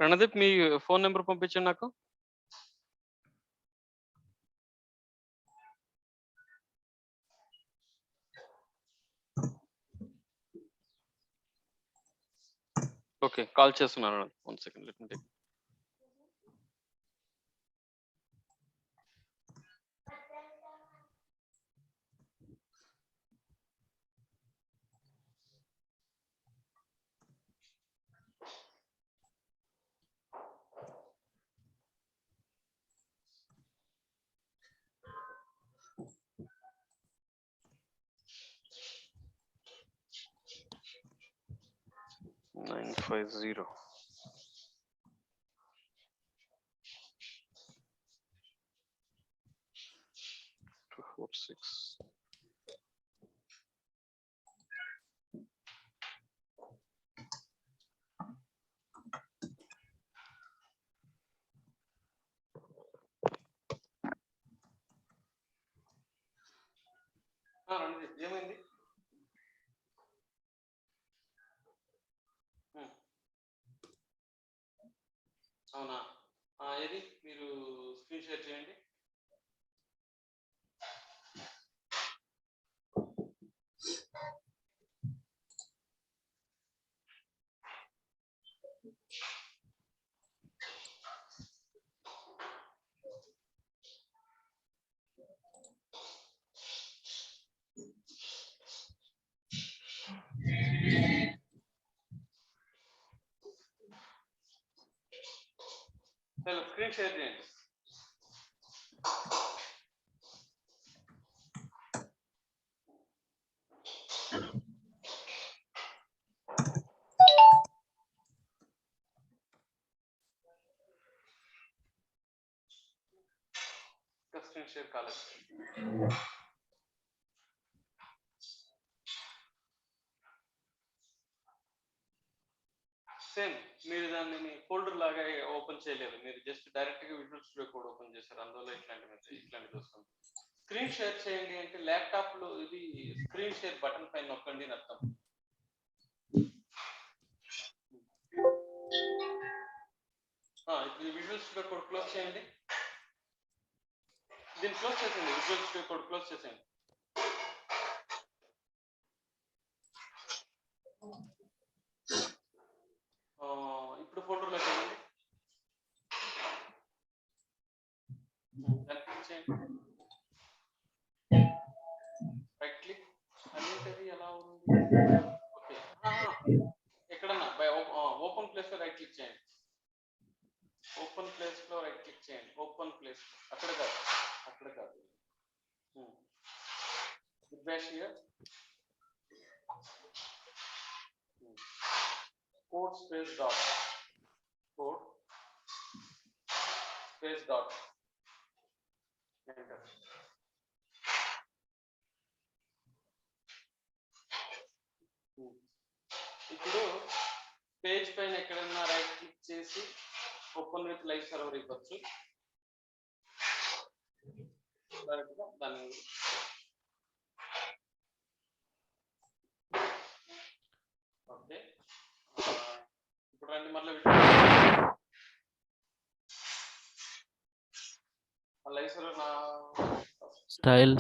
రణదీప్ మీ ఫోన్ నెంబర్ పంపించండి నాకు. ఓకే, కాల్ చేస్తున్నాను. 1 second, let me take. Nine 50 246. Randeep ఏమైంది? అవునా? ఏది మీరు స్క్రీన్ షేర్ చేయండి. స్క్రీన్ షేర్ చేయండి. స్క్రీన్ షేర్ కాలేదు. సేమ్ మీరు దాన్ని ఫోల్డర్ లాగా ఓపెన్ చేయలేదు, మీరు జస్ట్ డైరెక్ట్ గా విజువల్ స్టూడియో కోడ్ ఓపెన్ చేశారు. అందులో ఇట్లాంటివి వస్తుంది. స్క్రీన్ షేర్ చేయండి అంటే ల్యాప్టాప్ లో ఇది స్క్రీన్ షేర్ బటన్ పైన నొక్కండి అని అర్థం. ఇప్పుడు విజువల్ స్టూడియో కోడ్ క్లోజ్ చేయండి. దీన్ని క్లోజ్ చేసేయండి. విజువల్ స్టూడియో కోడ్ క్లోజ్ చేసేయండి. ఇప్పుడు ఫోల్డర్లో చేయండి. రైట్ క్లిక్ అనేది ఎలా ఉంది? ఓకే, ఎక్కడన్నా ఓపెన్ ప్లేస్ లో రైట్ క్లిక్ చేయండి. ఓపెన్ ప్లేస్ లో రైట్ క్లిక్ చేయండి. ఓపెన్ ప్లేస్ అక్కడ కాదు. bash here. Code space dot. Code space dot. Enter. ఇప్పుడు పేజ్ పైన ఎక్కడన్నా రైట్ క్లిక్ చేసి ఓపెన్ విత్ లైవ్ సర్వర్ ఇవ్వచ్చు. దాన్ని ఓకే, ఇప్పుడు రండి మళ్ళీ లైవ్ సర్వర్ నా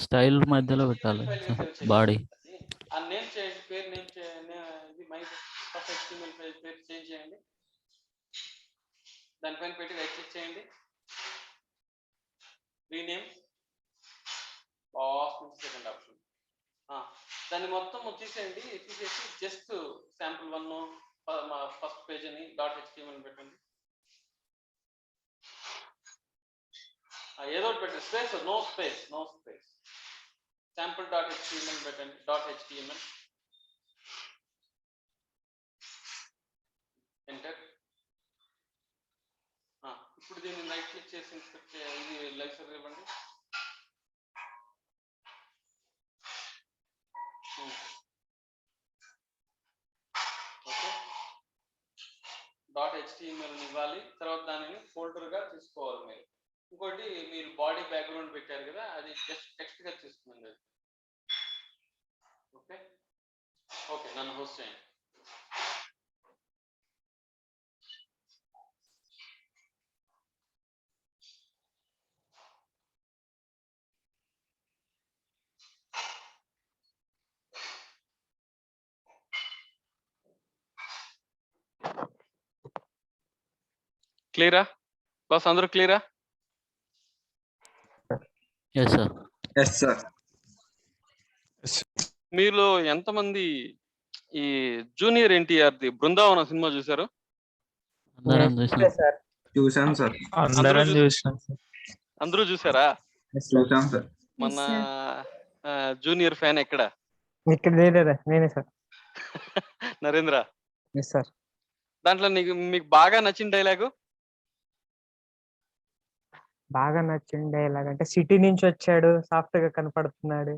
స్టైల్ మధ్యలో పెట్టాలి బాడీ. ఆ నేమ్ చేయండి, పేరు నేమ్ చేయండి. ఇది మై HTML పేరు చేంజ్ చేయండి. దానిపైన పెట్టి రైట్ క్లిక్ చేయండి. Rename second option. దాన్ని మొత్తం తీసేయండి. తీసేసి జస్ట్ శాంపుల్ 1 మా ఫస్ట్ పేజ్ అని .html పెట్టండి. ఏదో ఒకటి పెట్టండి, space, no space, no space. sample.html పెట్టండి, .html ఎంటర్. ఇప్పుడు దీన్ని రైట్ క్లిక్ చేసి ఇన్స్పెక్ట్ ఇది లైవ్ సర్వర్ ఇవ్వండి. ఓకే, .html ఇవ్వాలి. తర్వాత దానిని ఫోల్డర్ గా తీసుకోవాలి మీరు. ఇంకోటి మీరు బాడీ బ్యాక్గ్రౌండ్ పెట్టారు కదా, అది జస్ట్ టెక్స్ట్ గా తీసుకుంది అది. ఓకే ఓకే, నన్ను హోస్ట్ చేయండి. క్లియరా బాస్, అందరూ క్లియరా? Yes sir. Yes sir. మీలో ఎంతమంది ఈ జూనియర్ ఎన్టీఆర్ ది బృందావనం సినిమా చూసారు? అందరం చూసాం. సార్ చూసాను సార్. అందరం చూసినాం సార్. అందరూ చూసారా? చూసాను సార్. మన Yes, జూనియర్ ఫ్యాన్ ఎక్కడ? ఇక్కడ నేనే సార్. Narendra, yes sir. దాంట్లో మీకు బాగా నచ్చిన డైలాగు? బాగా నచ్చింది ఎలాగంటే సిటీ నుంచి వచ్చాడు, సాఫ్ట్ గా కనపడుతున్నాడు,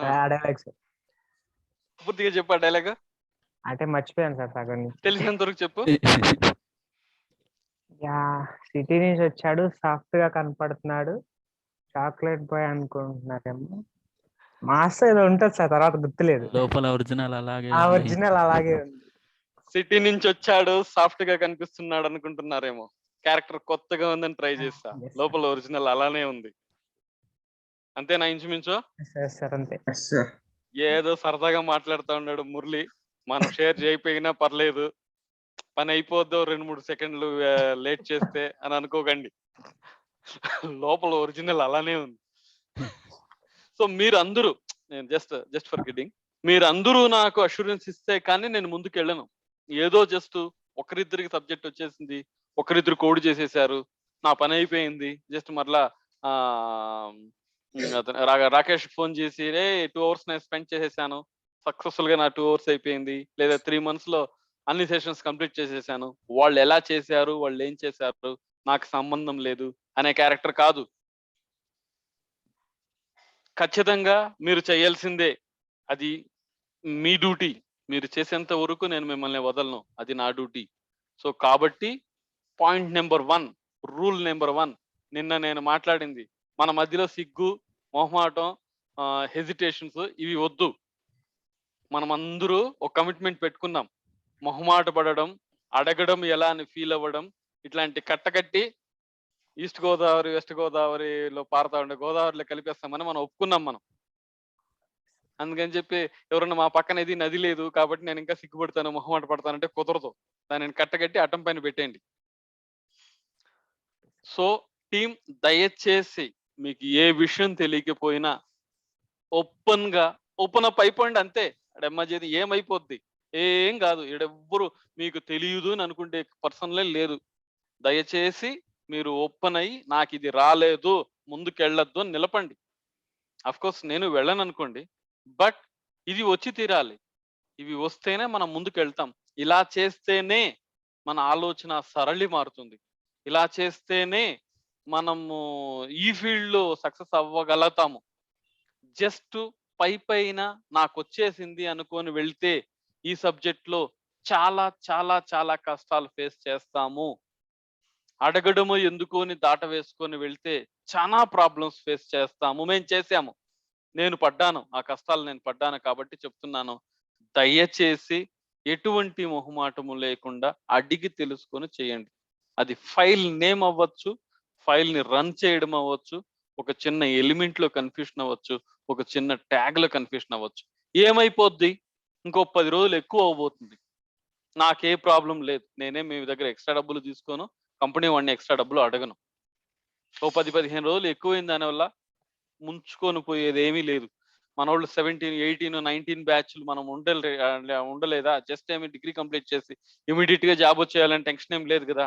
ఆ డైలాగ్ సార్. పూర్తిగా చెప్పా డైలాగ్. అంటే మర్చిపోయాను సార్ సగం నుంచి. తెలిసినంత వరకు చెప్పు. యా, సిటీ నుంచి వచ్చాడు, సాఫ్ట్ గా కనపడుతున్నాడు, చాక్లెట్ బాయ్ అనుకుంటున్నారేమో, మాస్ ఏదో ఉంటుంది సార్, తర్వాత గుర్తులేదు. లోపల ఒరిజినల్ అలాగే ఆ ఉంది. ఒరిజినల్ అలాగే ఉంది. సిటీ నుంచి వచ్చాడు, సాఫ్ట్ గా కనిపిస్తున్నాడు అనుకుంటున్నారేమో, క్యారెక్టర్ కొత్తగా ఉందని ట్రై చేస్తా, Yes, sir. లోపల ఒరిజినల్ అలానే ఉంది. అంతేనా ఇంచుమించు? ఎస్ సార్ అంతే. Yes sir. ఏదో సరదాగా మాట్లాడుతూ ఉన్నాడు మురళి, మనం షేర్ చేయకపోయినా పర్లేదు, పని అయిపోద్దో 2-3 సెకండ్లు లేట్ చేస్తే అని అనుకోకండి, లోపల ఒరిజినల్ అలానే ఉంది. సో మీరు అందరూ, నేను జస్ట్ ఫర్ కిడ్డింగ్, మీరు అందరూ నాకు అష్యూరెన్స్ ఇస్తే కానీ నేను ముందుకు వెళ్ళను. ఏదో జస్ట్ ఒకరిద్దరికి సబ్జెక్ట్ వచ్చేసింది, ఒకరిద్దరు కోడ్ చేసేసారు, నా పని అయిపోయింది, జస్ట్ మరలా రాకేష్ ఫోన్ చేసి రే 2 hours నేను స్పెండ్ చేసేసాను, సక్సెస్ఫుల్ గా నా 2 hours అయిపోయింది, లేదా 3 months లో అన్ని సెషన్స్ కంప్లీట్ చేసేసాను, వాళ్ళు ఎలా చేశారు, వాళ్ళు ఏం చేశారు, నాకు సంబంధం లేదు అనే క్యారెక్టర్ కాదు. ఖచ్చితంగా మీరు చేయాల్సిందే, అది మీ డ్యూటీ. మీరు చేసేంత వరకు నేను మిమ్మల్ని వదలను, అది నా డ్యూటీ. సో కాబట్టి పాయింట్ నెంబర్ 1, రూల్ నెంబర్ 1, నిన్న నేను మాట్లాడింది, మన మధ్యలో సిగ్గు, మొహమాటం, హెజిటేషన్స్ ఇవి వద్దు. మనం అందరూ ఒక కమిట్మెంట్ పెట్టుకుందాం. మొహమాట పడడం, అడగడం ఎలా అని ఫీల్ అవ్వడం, ఇట్లాంటి కట్టకట్టి ఈస్ట్ గోదావరి వెస్ట్ గోదావరిలో పారుతా ఉండే గోదావరిలో కలిపేస్తామని మనం ఒప్పుకున్నాం మనం. అందుకని చెప్పి ఎవరన్నా మా పక్కన ఇది నది లేదు కాబట్టి నేను ఇంకా సిగ్గుపడతాను, మొహమాట పడతానంటే కుదరదు. దానిని కట్టకట్టి అటం పైన పెట్టండి. సో టీం, దయచేసి మీకు ఏ విషయం తెలియకపోయినా ఓపెన్ అప్ అయిపోండి అంతే. అడమ్మజేది ఏమైపోద్ది, ఏం కాదు. ఈడెవ్వరు మీకు తెలియదు అని అనుకుంటే పర్సన్లే లేదు. దయచేసి మీరు ఓపెన్ అయ్యి నాకు ఇది రాలేదు, ముందుకెళ్ళొద్దు అని నిలపండి. అఫ్ కోర్స్ నేను వెళ్ళను అనుకోండి, బట్ ఇది వచ్చి తీరాలి. ఇవి వస్తేనే మనం ముందుకు వెళ్తాం. ఇలా చేస్తేనే మన ఆలోచన సరళి మారుతుంది. ఇలా చేస్తేనే మనము ఈ ఫీల్డ్ లో సక్సెస్ అవ్వగలుగుతాము. జస్ట్ పైన నాకు వచ్చేసింది అనుకొని వెళ్తే ఈ సబ్జెక్ట్ లో చాలా చాలా చాలా కష్టాలు ఫేస్ చేస్తాము. అడగడము ఎందుకొని దాట వేసుకొని వెళ్తే చాలా ప్రాబ్లమ్స్ ఫేస్ చేస్తాము. మేము చేసాము, నేను పడ్డాను, ఆ కష్టాలు నేను పడ్డాను కాబట్టి చెప్తున్నాను. దయచేసి ఎటువంటి మొహమాటము లేకుండా అడిగి తెలుసుకొని చేయండి. అది ఫైల్ నేమ్ అవ్వచ్చు, ఫైల్ ని రన్ చేయడం అవ్వచ్చు, ఒక చిన్న ఎలిమెంట్ లో కన్ఫ్యూషన్ అవ్వచ్చు, ఒక చిన్న ట్యాగ్ లో కన్ఫ్యూషన్ అవ్వచ్చు. ఏమైపోద్ది, ఇంకో 10 రోజులు ఎక్కువ అవబోతుంది. నాకే ప్రాబ్లం లేదు, నేనే మీ దగ్గర ఎక్స్ట్రా డబ్బులు తీసుకోను, కంపెనీ వాడిని ఎక్స్ట్రా డబ్బులు అడగను. ఓ 10-15 రోజులు ఎక్కువైంది దానివల్ల ముంచుకొని పోయేది ఏమీ లేదు. మన వాళ్ళు 17, 18, 19 బ్యాచ్లు మనం ఉండలేదా? జస్ట్ ఏమి డిగ్రీ కంప్లీట్ చేసి ఇమీడియట్ గా జాబ్ వచ్చేయాలని టెన్షన్ ఏం లేదు కదా.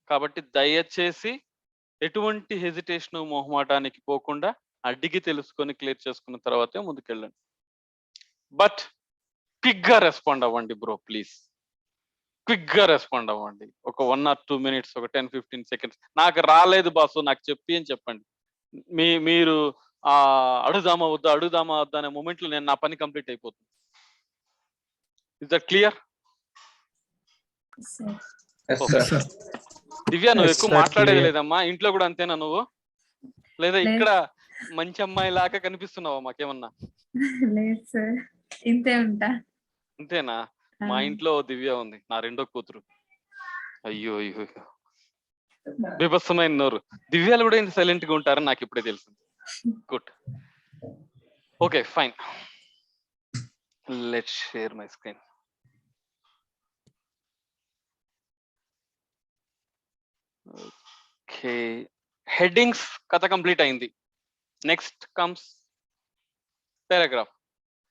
కాబట్టి దయచేసి ఎటువంటి హెజిటేషన్ మొహమాటానికి పోకుండా అడిగి తెలుసుకొని క్లియర్ చేసుకున్న తర్వాతే ముందుకెళ్ళండి. బట్ క్విక్ గా రెస్పాండ్ అవ్వండి బ్రో, ప్లీజ్ క్విక్ గా రెస్పాండ్ అవ్వండి. ఒక 1 or 2 minutes, ఒక 10-15 seconds. నాకు రాలేదు బాసు, నాకు చెప్పి అని చెప్పండి. మీరు అడుగుదామా వద్దా అనే మూమెంట్ లో నేను నా పని కంప్లీట్ అయిపోతుంది. Is that clear? దివ్య, నువ్వు ఎక్కువ మాట్లాడేది లేదమ్మా. ఇంట్లో కూడా అంతేనా నువ్వు? లేదా ఇక్కడ మంచి అమ్మాయి లాగా కనిపిస్తున్నావా మాకేమన్నా? లేదు సార్, ఇంతే ఉంటా. అంతేనా? మా ఇంట్లో దివ్య ఉంది, నా రెండో కూతురు. అయ్యో అయ్యో, బీభత్సమైన నోరు. దివ్యాలు కూడా ఇంత సైలెంట్ గా ఉంటారని నాకు ఇప్పుడే తెలిసింది. Good, okay, fine. Let's share my screen. Okay, headings కథ కంప్లీట్ అయింది. Next comes paragraph.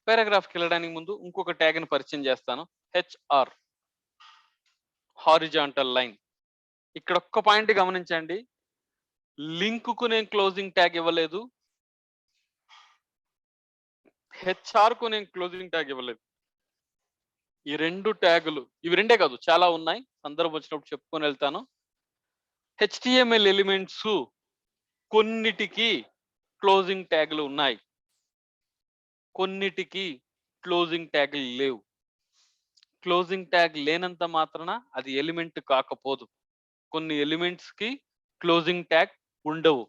పారాగ్రాఫ్కి వెళ్ళడానికి ముందు ఇంకొక ట్యాగ్ ని పరిచయం చేస్తాను. HR, horizontal line. ఇక్కడ ఒక్క పాయింట్ గమనించండి, లింక్ కు నేను క్లోజింగ్ ట్యాగ్ ఇవ్వలేదు, HR కు నేను క్లోజింగ్ ట్యాగ్ ఇవ్వలేదు. ఈ రెండు ట్యాగులు, ఇవి రెండే కాదు చాలా ఉన్నాయి, సందర్భం వచ్చినప్పుడు చెప్పుకొని వెళ్తాను. HTML ఎలిమెంట్స్ కొన్నిటికి క్లోజింగ్ ట్యాగులు ఉన్నాయి, కొన్నిటికి క్లోజింగ్ ట్యాగులు లేవు. క్లోజింగ్ ట్యాగ్ లేనంత మాత్రాన అది ఎలిమెంట్ కాకపోదు. కొన్ని ఎలిమెంట్స్ కి క్లోజింగ్ ట్యాగ్ ఉండవు.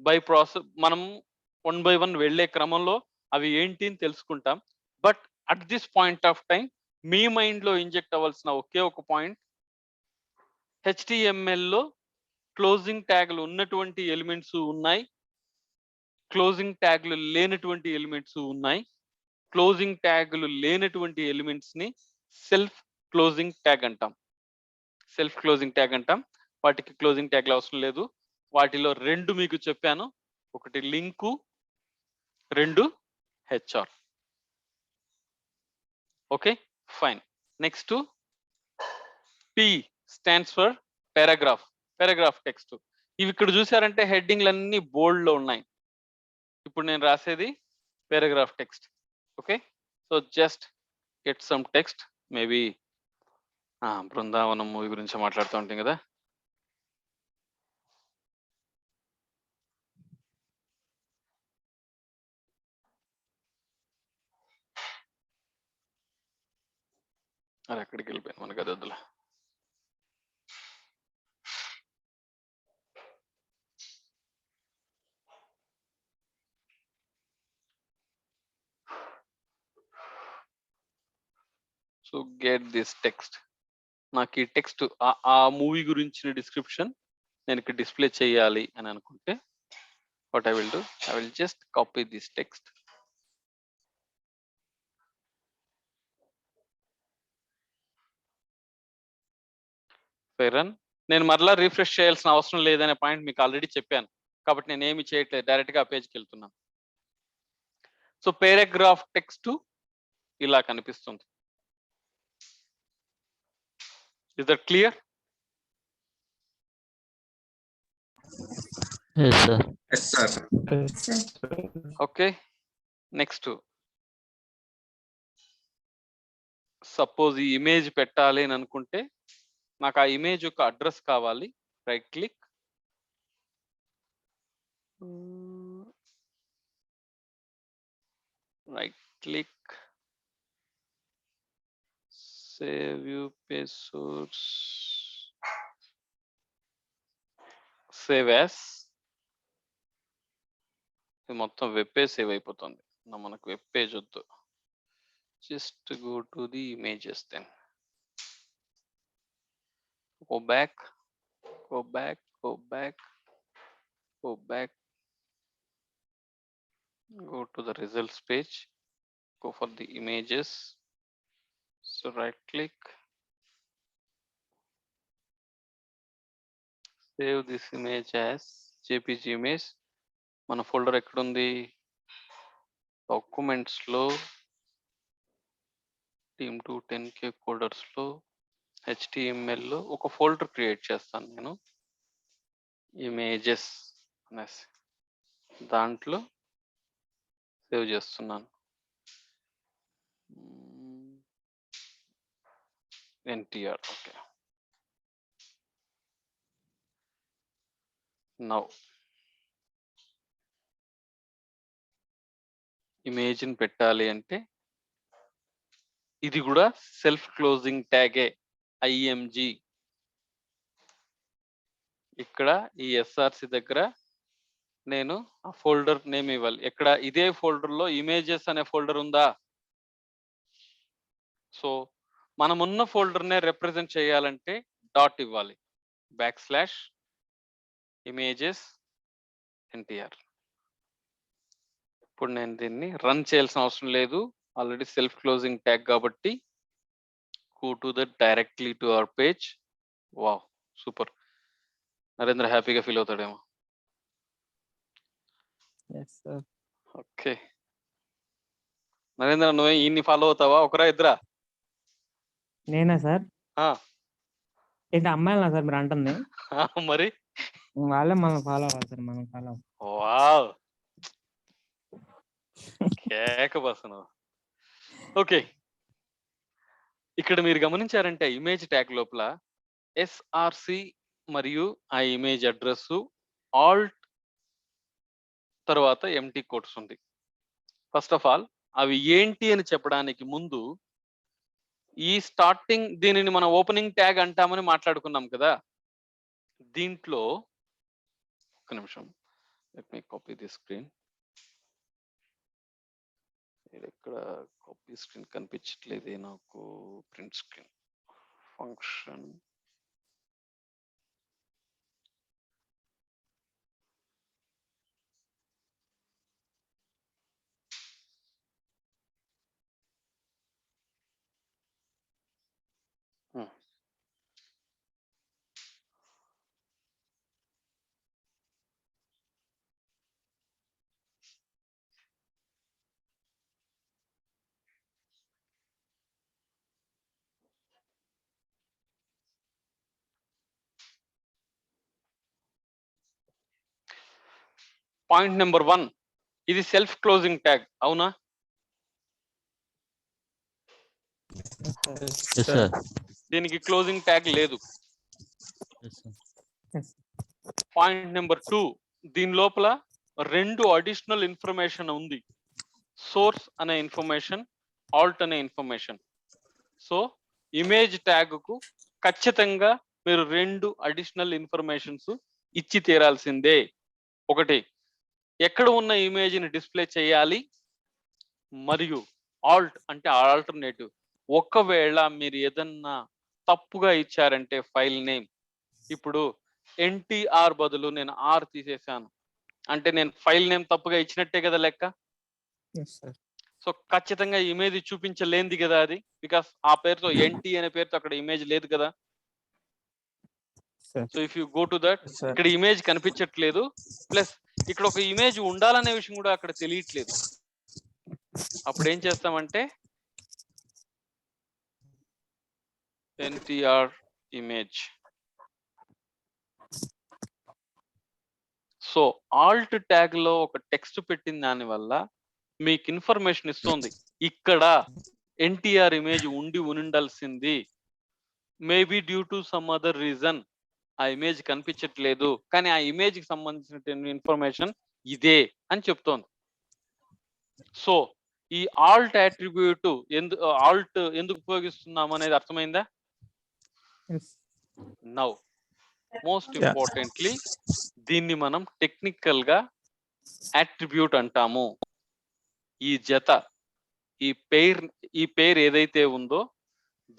బై ప్రాసెస్ మనం 1 by 1 వెళ్ళే క్రమంలో అవి ఏంటి అని తెలుసుకుంటాం. But at this point of time me mind లో ఇంజెక్ట్ అవ్వాల్సిన ఒకే ఒక పాయింట్, HTML లో క్లోజింగ్ ట్యాగ్లు ఉన్నటువంటి ఎలిమెంట్స్ ఉన్నాయి, క్లోజింగ్ ట్యాగ్లు లేనటువంటి ఎలిమెంట్స్ ఉన్నాయి. క్లోజింగ్ ట్యాగ్లు లేనటువంటి ఎలిమెంట్స్ ని సెల్ఫ్ క్లోజింగ్ ట్యాగ్ అంటాం. సెల్ఫ్ క్లోజింగ్ ట్యాగ్ అంటాం. వాటికి క్లోజింగ్ ట్యాగ్లు అవసరం లేదు. వాటిలో రెండు మీకు చెప్పాను, ఒకటి లింకు, రెండు HR. Okay, fine. Next P stands for paragraph, paragraph text. ఇవి ఇక్కడ చూసారంటే హెడ్డింగ్లు అన్ని బోల్డ్ లో ఉన్నాయి. ఇప్పుడు నేను రాసేది paragraph text. Okay, so just get some text. Maybe Brindavanam movie గురించి మాట్లాడుతూ ఉంటాం కదా. అది ఎక్కడికి వెళ్ళిపోయాను, మనకు అది వద్దులే. So get this text. నాకు ఈ టెక్స్ట్ ఆ మూవీ గురించిన డిస్క్రిప్షన్ నేను ఇక్కడ డిస్ప్లే చేయాలి అని అనుకుంటే what I will do, I will just copy this text. Run. నేను మరలా రిఫ్రెష్ చేయాల్సిన అవసరం లేదనే పాయింట్ మీకు ఆల్రెడీ చెప్పాను, కాబట్టి నేను ఏమి చేయట్లేదు, డైరెక్ట్ గా ఆ పేజ్కి వెళ్తున్నాను. సో పారాగ్రాఫ్ టెక్స్ట్ ఇలా కనిపిస్తుంది. Is that clear? Yes, sir. Yes, sir. Okay, next suppose ఈ ఇమేజ్ పెట్టాలి అని అనుకుంటే నాకు ఆ ఇమేజ్ యొక్క అడ్రస్ కావాలి. Right click, save you page source, save as. ఇది మొత్తం వెబ్ పేజ్ సేవ్ అయిపోతుంది, మనకు వెబ్ పేజ్ వద్దు. Just go to the images, then go back, go back, go back, go back, go to the results page, go for the images. So right click, save this image as JPG image. మన folder ఎక్కడుంది? Documents లో team 2 10K folders లో HTML లో ఒక folder create చేస్తాను నేను. Images అనేసి దాంట్లో సేవ్ చేస్తున్నాను. ఎన్టీఆర్. ఓకే, నౌ ఇమేజ్ని పెట్టాలి అంటే ఇది కూడా సెల్ఫ్ క్లోజింగ్ ట్యాగే ఐఎంజి. ఇక్కడ ఈ ఎస్ఆర్సి దగ్గర నేను ఆ ఫోల్డర్ నేమ్ ఇవ్వాలి. ఎక్కడ ఇదే ఫోల్డర్లో ఇమేజెస్ అనే ఫోల్డర్ ఉందా? సో మనం ఉన్న ఫోల్డర్నే రిప్రజెంట్ చేయాలంటే డాట్ ఇవ్వాలి, /images ఎన్టీఆర్. ఇప్పుడు నేను దీన్ని రన్ చేయాల్సిన అవసరం లేదు, ఆల్రెడీ సెల్ఫ్ క్లోజింగ్ ట్యాగ్ కాబట్టి go to the directly to our page. Wow, super. Narendra హ్యాపీగా ఫీల్ అవుతాడేమో. Yes sir. ఓకే నరేంద్ర, నువ్వే ఈయన్ని ఫాలో అవుతావా? ఒకరా ఇద్దరా? నేనా సార్? ఆ, ఏంటి అమ్మాయిలా సార్ మీరు అంటుంది? మరి వాళ్ళే మనం ఫాలో అవ్వాలి సార్, మనం ఫాలో. వావ్, కేక బసను. ఓకే, ఇక్కడ మీరు గమనించారంటే ఇమేజ్ ట్యాగ్ లోపల ఎస్ఆర్సి మరియు ఆ ఇమేజ్ అడ్రస్ ఆల్ట్ తర్వాత ఎంటీ కోట్స్ ఉంది. ఫస్ట్ ఆఫ్ ఆల్ అవి ఏంటి అని చెప్పడానికి ముందు ఈ స్టార్టింగ్ దీనిని మనం ఓపెనింగ్ ట్యాగ్ అంటామని మాట్లాడుకున్నాం కదా. దీంట్లో ఒక నిమిషం, let me copy the screen. ఇక్కడ కాపీ స్క్రీన్ కనిపించట్లేదు నాకు. Print screen function. Point number 1, ఇది సెల్ఫ్ క్లోజింగ్ ట్యాగ్, అవునా? Yes sir. దీనికి క్లోజింగ్ ట్యాగ్ లేదు. Yes sir. పాయింట్ నెంబర్ 2, దీని లోపల 2 అడిషనల్ ఇన్ఫర్మేషన్ ఉంది, సోర్స్ అనే ఇన్ఫర్మేషన్, ఆల్ట్ అనే ఇన్ఫర్మేషన్. సో ఇమేజ్ ట్యాగ్ కు ఖచ్చితంగా మీరు 2 అడిషనల్ ఇన్ఫర్మేషన్స్ ఇచ్చి తీరాల్సిందే. ఒకటి, ఎక్కడ ఉన్న ఇమేజ్ ని డిస్ప్లే చేయాలి, మరియు ఆల్ట్ అంటే ఆల్టర్నేటివ్. ఒకవేళ మీరు ఏదన్నా తప్పుగా ఇచ్చారంటే ఫైల్ నేమ్, ఇప్పుడు ఎన్టీఆర్ బదులు నేను ఆర్ తీసేసాను అంటే నేను ఫైల్ నేమ్ తప్పుగా ఇచ్చినట్టే కదా లెక్క. సో ఖచ్చితంగా ఇమేజ్ చూపించలేంది కదా అది, బికాస్ ఆ పేరుతో ఎన్టీ అనే పేరుతో అక్కడ ఇమేజ్ లేదు కదా. So if you go to that, ఇక్కడ ఇమేజ్ కనిపించట్లేదు, ప్లస్ ఇక్కడ ఒక ఇమేజ్ ఉండాలనే విషయం కూడా అక్కడ తెలియట్లేదు. అప్పుడు ఏం చేస్తామంటే NTR image. So Alt tag లో ఒక టెక్స్ట్ పెట్టిన దాని వల్ల మీకు ఇన్ఫర్మేషన్ ఇస్తుంది, ఇక్కడ ఎన్టీఆర్ ఇమేజ్ ఉండాల్సింది, maybe due to some other reason ఆ ఇమేజ్ కనిపించట్లేదు, కానీ ఆ ఇమేజ్ కి సంబంధించిన ఇన్ఫర్మేషన్ ఇదే అని చెప్తోంది. సో ఈ ఆల్ట్ అట్రిబ్యూట్ ఆల్ట్ ఎందుకు ఉపయోగిస్తున్నాం అనేది అర్థమైందా? నౌ మోస్ట్ ఇంపార్టెంట్లీ దీన్ని మనం టెక్నికల్ గా అట్రిబ్యూట్ అంటాము. ఈ జత, ఈ పేర్ ఏదైతే ఉందో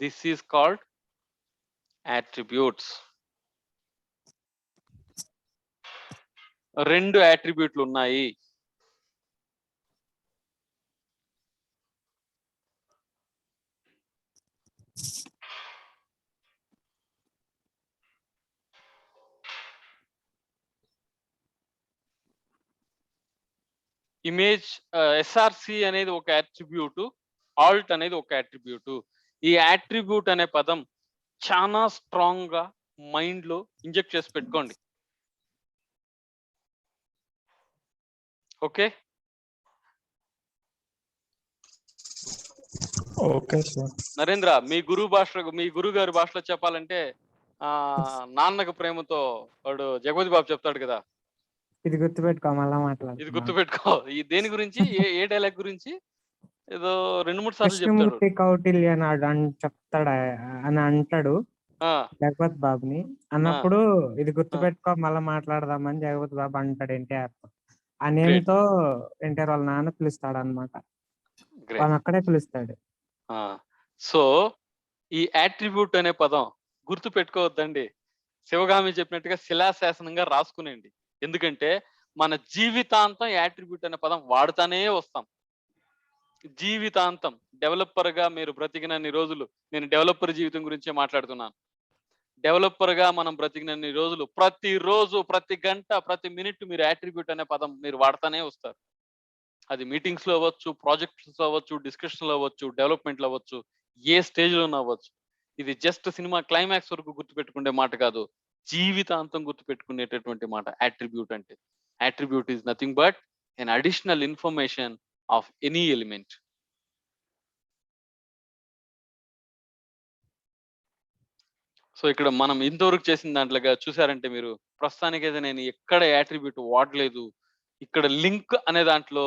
దిస్ ఈస్ కాల్డ్ అట్రిబ్యూట్స్. 2 అట్రిబ్యూట్లు ఉన్నాయి. ఇమేజ్ ఎస్ఆర్సి అనేది ఒక అట్రిబ్యూట్, ఆల్ట్ అనేది ఒక అట్రిబ్యూట్. ఈ అట్రిబ్యూట్ అనే పదం చాలా స్ట్రాంగ్ గా మైండ్ లో ఇంజెక్ట్ చేసి పెట్టుకోండి. ఓకే. Okay sir. నరేంద్ర, మీ గురువు గారి భాషలో చెప్పాలంటే నాన్నకు ప్రేమతో వాడు జగపతి బాబు చెప్తాడు కదా, ఇది గుర్తుపెట్టుకో, మళ్ళా ఇది మాట్లాడుతున్నాను. గుర్తుపెట్టుకో. ఈ దేని గురించి, ఏ డైలాగ్ గురించి ఏదో 2-3 సార్లు చెప్తాడు. కృష్ణమూర్తి కౌటిల్య నాడు అని చెప్తాడు అని అంటాడు ఆ, జగపతి బాబుని. అన్నప్పుడు ఇది గుర్తుపెట్టుకో, మళ్ళా మాట్లాడదామని జగపతి బాబు అంటాడు ఎన్టీఆర్ తో. ఆ నేమ్ Great. తో ఎన్టీఆర్ వాళ్ళ నాన్న పిలుస్తాడు అనమాట. great. వాళ్ళని అక్కడే పిలుస్తాడు. సో ఈ యాట్రిబ్యూట్ అనే పదం గుర్తు పెట్టుకోవద్దండి. శివగామి చెప్పినట్టుగా శిలాశాసనంగా రాసుకునేయండి. ఎందుకంటే మన జీవితాంతం యాట్రిబ్యూట్ అనే పదం వాడుతానే వస్తాం. జీవితాంతం డెవలపర్ గా మీరు బ్రతికినన్ని రోజులు, నేను డెవలపర్ జీవితం గురించే మాట్లాడుతున్నాను. డెవలపర్ గా మనం బ్రతికినన్ని రోజులు ప్రతిరోజు, ప్రతి గంట, ప్రతి మినిట్ మీరు యాట్రిబ్యూట్ అనే పదం మీరు వాడుతానే వస్తారు. అది మీటింగ్స్ లో అవ్వచ్చు, ప్రాజెక్ట్స్ లో అవ్వచ్చు, డిస్కషన్ లో అవ్వచ్చు, డెవలప్మెంట్ లో అవ్వచ్చు, ఏ స్టేజ్ లో అవ్వచ్చు. ఇది జస్ట్ సినిమా క్లైమాక్స్ వరకు గుర్తుపెట్టుకునే మాట కాదు, జీవితాంతం గుర్తుపెట్టుకునేటటువంటి మాట యాట్రిబ్యూట్ అంటే. Attribute is nothing but N additional information of any element. So ఇక్కడ మనం ఇంతవరకు చేసిన దాంట్లోగా చూసారంటే మీరు, ప్రస్తుతానికైతే నేను ఎక్కడ యాట్రిబ్యూట్ వాడలేదు. ఇక్కడ లింక్ అనే దాంట్లో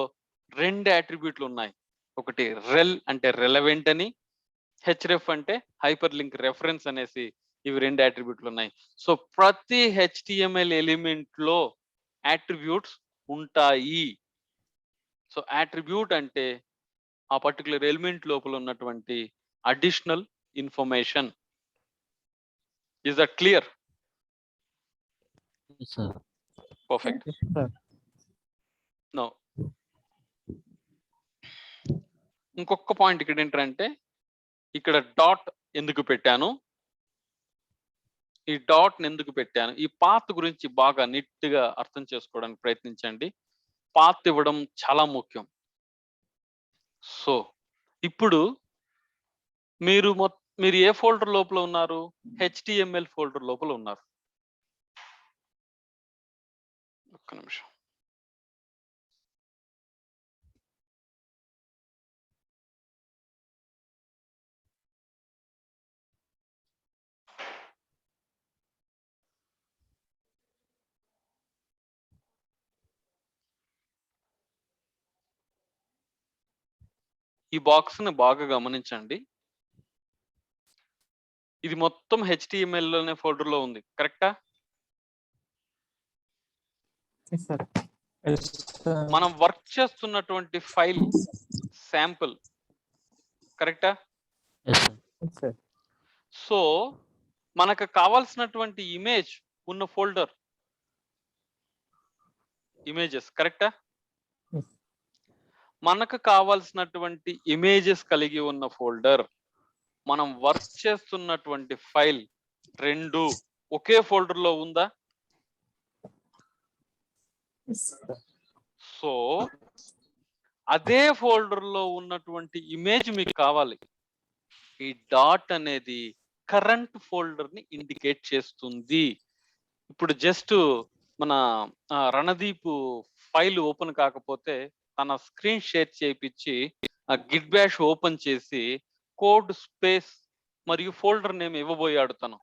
2 యాట్రిబ్యూట్లు ఉన్నాయి. ఒకటి రెల్ అంటే రెలవెంట్ అని, హెచ్రెఫ్ అంటే హైపర్ లింక్ రెఫరెన్స్ అనేసి, ఇవి 2 యాట్రిబ్యూట్లు ఉన్నాయి. సో ప్రతి HTML ఎలిమెంట్ లో యాట్రిబ్యూట్స్ ఉంటాయి. సో యాట్రిబ్యూట్ అంటే ఆ పర్టికులర్ ఎలిమెంట్ లోపల ఉన్నటువంటి additional information. Is that clear? Sir. Perfect. No ఇంకొక పాయింట్ ఇక్కడ ఏంటంటే, ఇక్కడ డాట్ ఎందుకు పెట్టాను, ఈ డాట్ ఎందుకు పెట్టాను, ఈ పాత్ గురించి బాగా నీట్ గా అర్థం చేసుకోవడానికి ప్రయత్నించండి. పాత్ ఇవ్వడం చాలా ముఖ్యం. సో ఇప్పుడు మీరు ఏ ఫోల్డర్ లోపల ఉన్నారు? HTML ఫోల్డర్ లోపల ఉన్నారు. ఒక్క నిమిషం. ఈ బాక్స్ ని బాగా గమనించండి. ఇది మొత్తం HTML లోనే ఫోల్డర్ లో ఉంది, కరెక్టా? మనం వర్క్ చేస్తున్నటువంటి ఫైల్ శాంపుల్, కరెక్టా? సో మనకు కావాల్సినటువంటి ఇమేజ్ ఉన్న ఫోల్డర్ ఇమేజెస్, కరెక్టా? మనకు కావాల్సినటువంటి ఇమేజెస్ కలిగి ఉన్న ఫోల్డర్, మనం వర్క్ చేస్తున్నటువంటి ఫైల్ 2 ఒకే ఫోల్డర్ లో ఉందా? సో అదే ఫోల్డర్ లో ఉన్నటువంటి ఇమేజ్ మీకు కావాలి. ఈ డాట్ అనేది కరెంట్ ఫోల్డర్ ని ఇండికేట్ చేస్తుంది. ఇప్పుడు జస్ట్ మన రణదీప్ ఫైల్ ఓపెన్ కాకపోతే తన స్క్రీన్ షేర్ చేయించి గిట్ బ్యాష్ ఓపెన్ చేసి కోడ్ స్పేస్ మరియు ఫోల్డర్ నేమ్ ఇవ్వబోయాడు తను.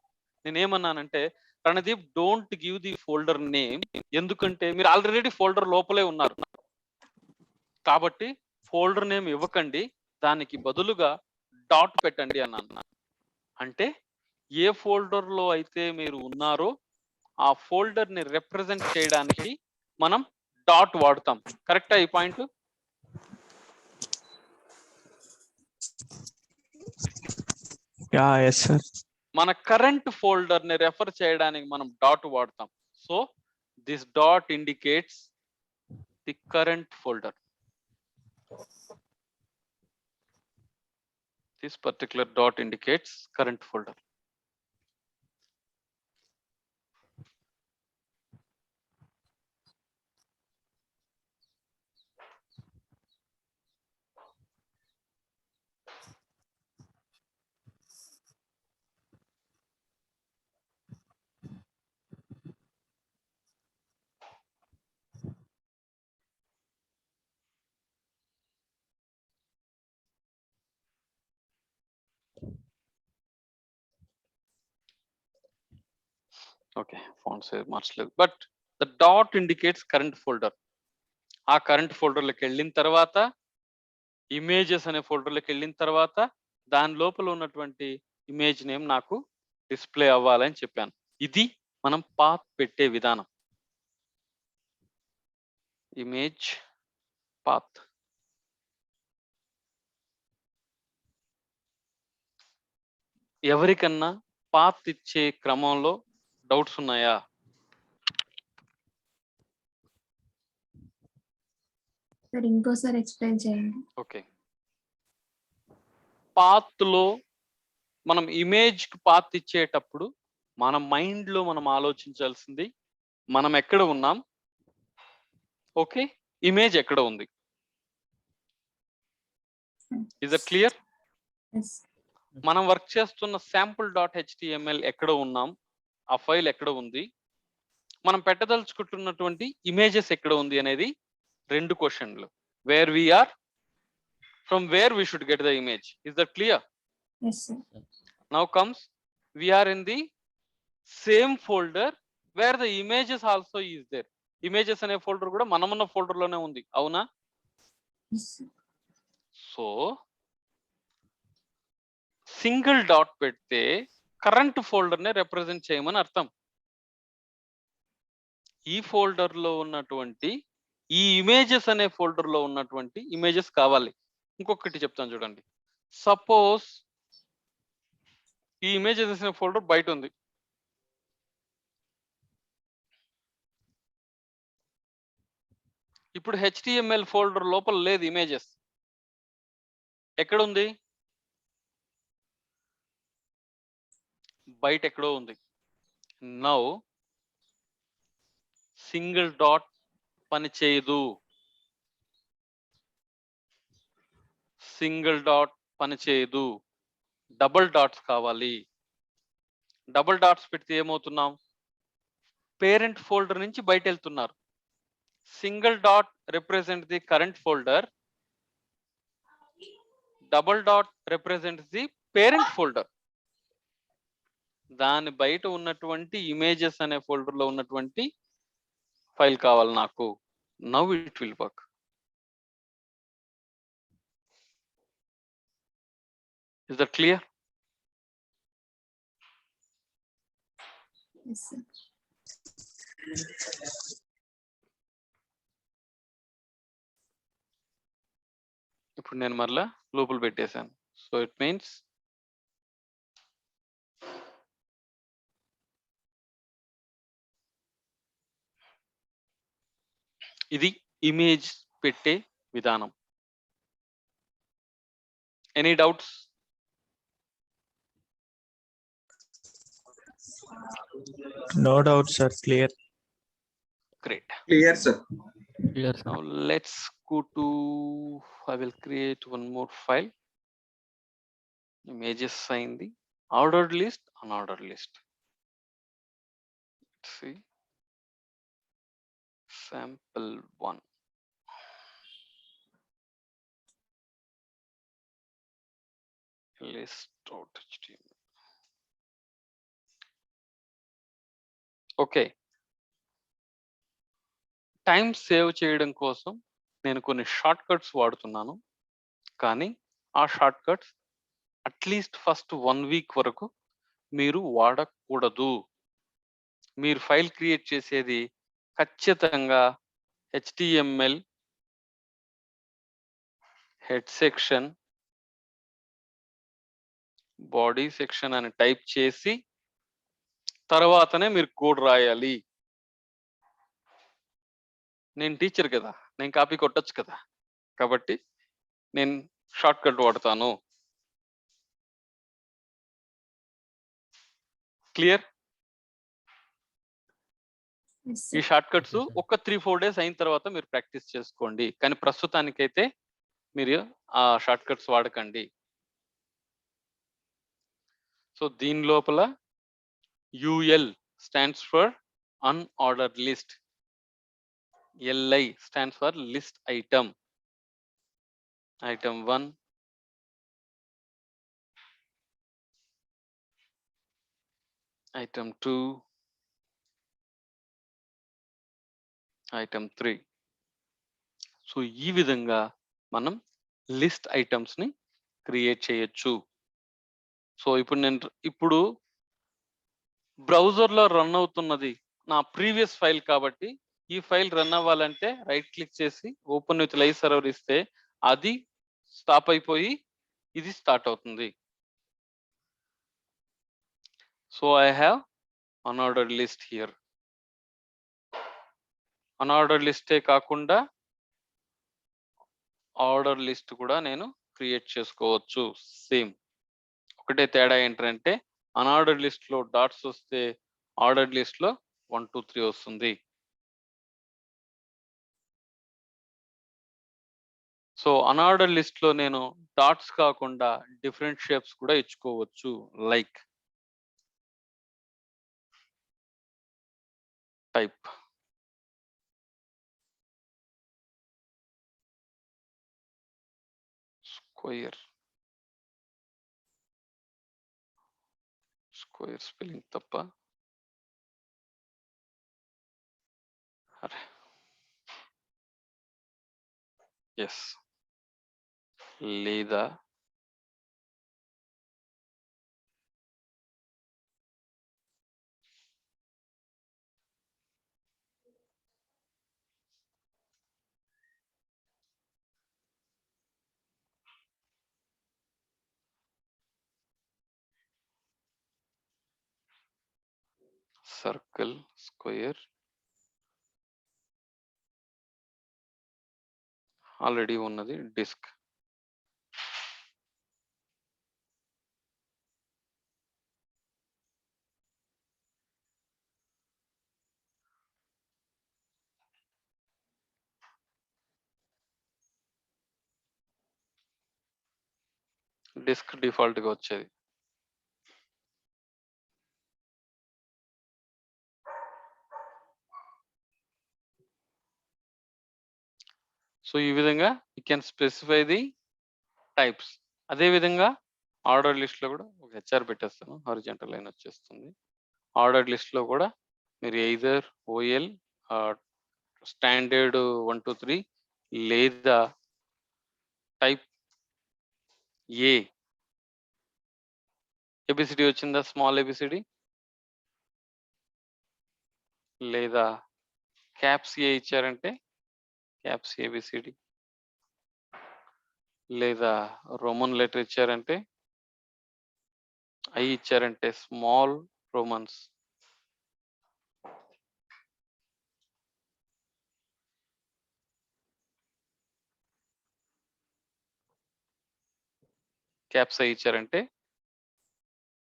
నేనేమన్నానంటే, Randeep don't give the folder name, ఎందుకంటే మీరు ఆల్రెడీ ఫోల్డర్ లోపలే ఉన్నారు కాబట్టి ఫోల్డర్ నేమ్ ఇవ్వకండి, దానికి బదులుగా డాట్ పెట్టండి అన్నాను. అంటే ఏ ఫోల్డర్ లో అయితే మీరు ఉన్నారో ఆ ఫోల్డర్ ని రిప్రజెంట్ చేయడానికి మనం డాట్ వాడతాం. కరెక్టా ఈ పాయింట్? మన కరెంట్ ఫోల్డర్ ని రెఫర్ చేయడానికి మనం డాట్ వాడతాం. So this dot indicates the current folder. This particular dot indicates current folder. Okay, font size మార్చలేదు, but the dot indicates current folder. ఆ కరెంట్ ఫోల్డర్లోకి వెళ్ళిన తర్వాత, ఇమేజెస్ అనే ఫోల్డర్లోకి వెళ్ళిన తర్వాత, దాని లోపల ఉన్నటువంటి ఇమేజ్ నేమ్ నాకు డిస్ప్లే అవ్వాలని చెప్పాను. ఇది మనం పాత్ పెట్టే విధానం. Image path. ఎవరికన్నా పాత్ ఇచ్చే క్రమంలో డౌట్స్ ఉన్నాయా? సార్ ఇంకోసారి ఎక్స్ప్లెయిన్ చేయండి. ఓకే, పాత్ లో మనం ఇమేజ్ కి పాత్ ఇచ్చేటప్పుడు మన మైండ్ లో మనం ఆలోచించాల్సింది, మనం ఎక్కడ ఉన్నాం, ఓకే, ఇమేజ్ ఎక్కడ ఉంది. Is that clear? ఎస్. మనం వర్క్ చేస్తున్న sample.html ఎక్కడ ఉన్నాం, ఆ ఫైల్ ఎక్కడ ఉంది, మనం పెట్టదలుచుకుంటున్నటువంటి ఇమేజెస్ ఎక్కడ ఉంది అనేది 2 క్వశ్చన్లు. Where we're, from where we should get the image. Is that clear? Yes sir. Now comes, we are in the same folder where the images also is there. Images అనే folder కూడా మనమున్న folder లోనే ఉంది, అవునా? Yes sir. So single dot పెడితే current folder నే represent చేయమని అర్థం. ఈ ఫోల్డర్ లో ఉన్నటువంటి ఈ ఇమేజెస్ అనే ఫోల్డర్ లో ఉన్నటువంటి ఇమేజెస్ కావాలి. ఇంకొకటి చెప్తాను చూడండి. సపోజ్ ఈ ఇమేజెస్ అనే ఫోల్డర్ బయట ఉంది. ఇప్పుడు HTML ఫోల్డర్ లోపల లేదు ఇమేజెస్. ఎక్కడ ఉంది? బయట ఎక్కడో ఉంది. నౌ సింగిల్ డాట్ పని చేయదు, సింగిల్ డాట్ పని చేయదు, డబుల్ డాట్స్ కావాలి. డబుల్ డాట్స్ పెడితే ఏమవుతున్నాం? పేరెంట్ ఫోల్డర్ నుంచి బయట వెళ్తున్నారు. Single dot represent the current folder, double dot represents the parent folder. దాని బయట ఉన్నటువంటి ఇమేజెస్ అనే ఫోల్డర్ లో ఉన్నటువంటి ఫైల్ కావాలి నాకు. Now it will work. Is that clear? Yes sir. ఇప్పుడు నేను మరలా లోపల పెట్టేశాను. సో ఇట్ మీన్స్ ఇది ఇమేజ్ పెట్టే విధానం. Any doubts? No doubt, sir. Clear. Great. Clear, sir. Clear, sir. Now let's go to, I will create one more file. Images అయింది. Ordered list, unordered list. Let's see. Sample1. List.html. Okay, time save చేయడం కోసం నేను కొన్ని short cuts వాడుతున్నాను. కానీ ఆ short cuts at least first 1 week వరకు మీరు వాడకూడదు. మీరు ఫైల్ క్రియేట్ చేసేది ఖచ్చితంగా HTML head section, body section అని టైప్ చేసి తర్వాతనే మీరు కోడ్ రాయాలి. నేను టీచర్ కదా, నేను కాపీ కొట్టచ్చు కదా, కాబట్టి నేను షార్ట్ కట్ వాడతాను. క్లియర్? ఎస్ ఈ sir. Short cuts Okay, sir. ఒక 3-4 డేస్ అయిన తర్వాత మీరు ప్రాక్టీస్ చేసుకోండి. కానీ ప్రస్తుతానికైతే మీరు ఆ షార్ట్ కట్స్ వాడకండి. సో దీని లోపల UL stands for unordered list, LI stands for list item. Item 1, item 2, item 3. So ఈ విధంగా మనం లిస్ట్ ఐటమ్స్ ని క్రియేట్ చేయొచ్చు. సో ఇప్పుడు బ్రౌజర్ లో రన్ అవుతున్నది నా ప్రీవియస్ ఫైల్ కాబట్టి ఈ ఫైల్ రన్ అవ్వాలంటే రైట్ క్లిక్ చేసి ఓపెన్ విత్ లైవ్ సర్వర్ ఇస్తే అది స్టాప్ అయిపోయి ఇది స్టార్ట్ అవుతుంది. So I have unordered list here. Unordered లిస్టే కాకుండా ఆర్డర్ లిస్ట్ కూడా నేను క్రియేట్ చేసుకోవచ్చు. సేమ్ ఒకటే తేడా ఏంటంటే అన్ఆర్డర్డ్ లిస్ట్ లో డాట్స్ వస్తే ఆర్డర్డ్ లిస్ట్ లో 1 2 3 వస్తుంది. సో అన్ఆర్డర్డ్ లిస్ట్ లో నేను డాట్స్ కాకుండా డిఫరెంట్ షేప్స్ కూడా ఇచ్చుకోవచ్చు. లైక్ టైప్, స్క్వేర్ స్పెల్లింగ్ తప్ప, అరే ఎస్, లేదా సర్కిల్, స్క్వేర్, ఆల్రెడీ ఉన్నది డిస్క్. డిస్క్ డిఫాల్ట్ గా వచ్చేది. సో ఈ విధంగా you can specify the types. అదే విధంగా ఆర్డర్ లిస్ట్ లో కూడా ఒక హెచ్ఆర్ పెట్టేస్తాను, హారిజాంటల్ లైన్ వచ్చేస్తుంది. ఆర్డర్ లిస్ట్ లో కూడా మీరు ఎయిదర్ ఓఎల్ స్టాండర్డ్ 1 2 3 లేదా టైప్ ఏ ఏబిసిడి వచ్చిందా, స్మాల్ ఏబిసిడి, లేదా క్యాప్స్ ఏ ఇచ్చారంటే క్యాప్స్ ఏబిసిడి, లేదా రోమన్ లెటర్ ఇచ్చారంటే ఐ ఇచ్చారంటే స్మాల్ రోమన్స్, క్యాప్స్ ఐ ఇచ్చారంటే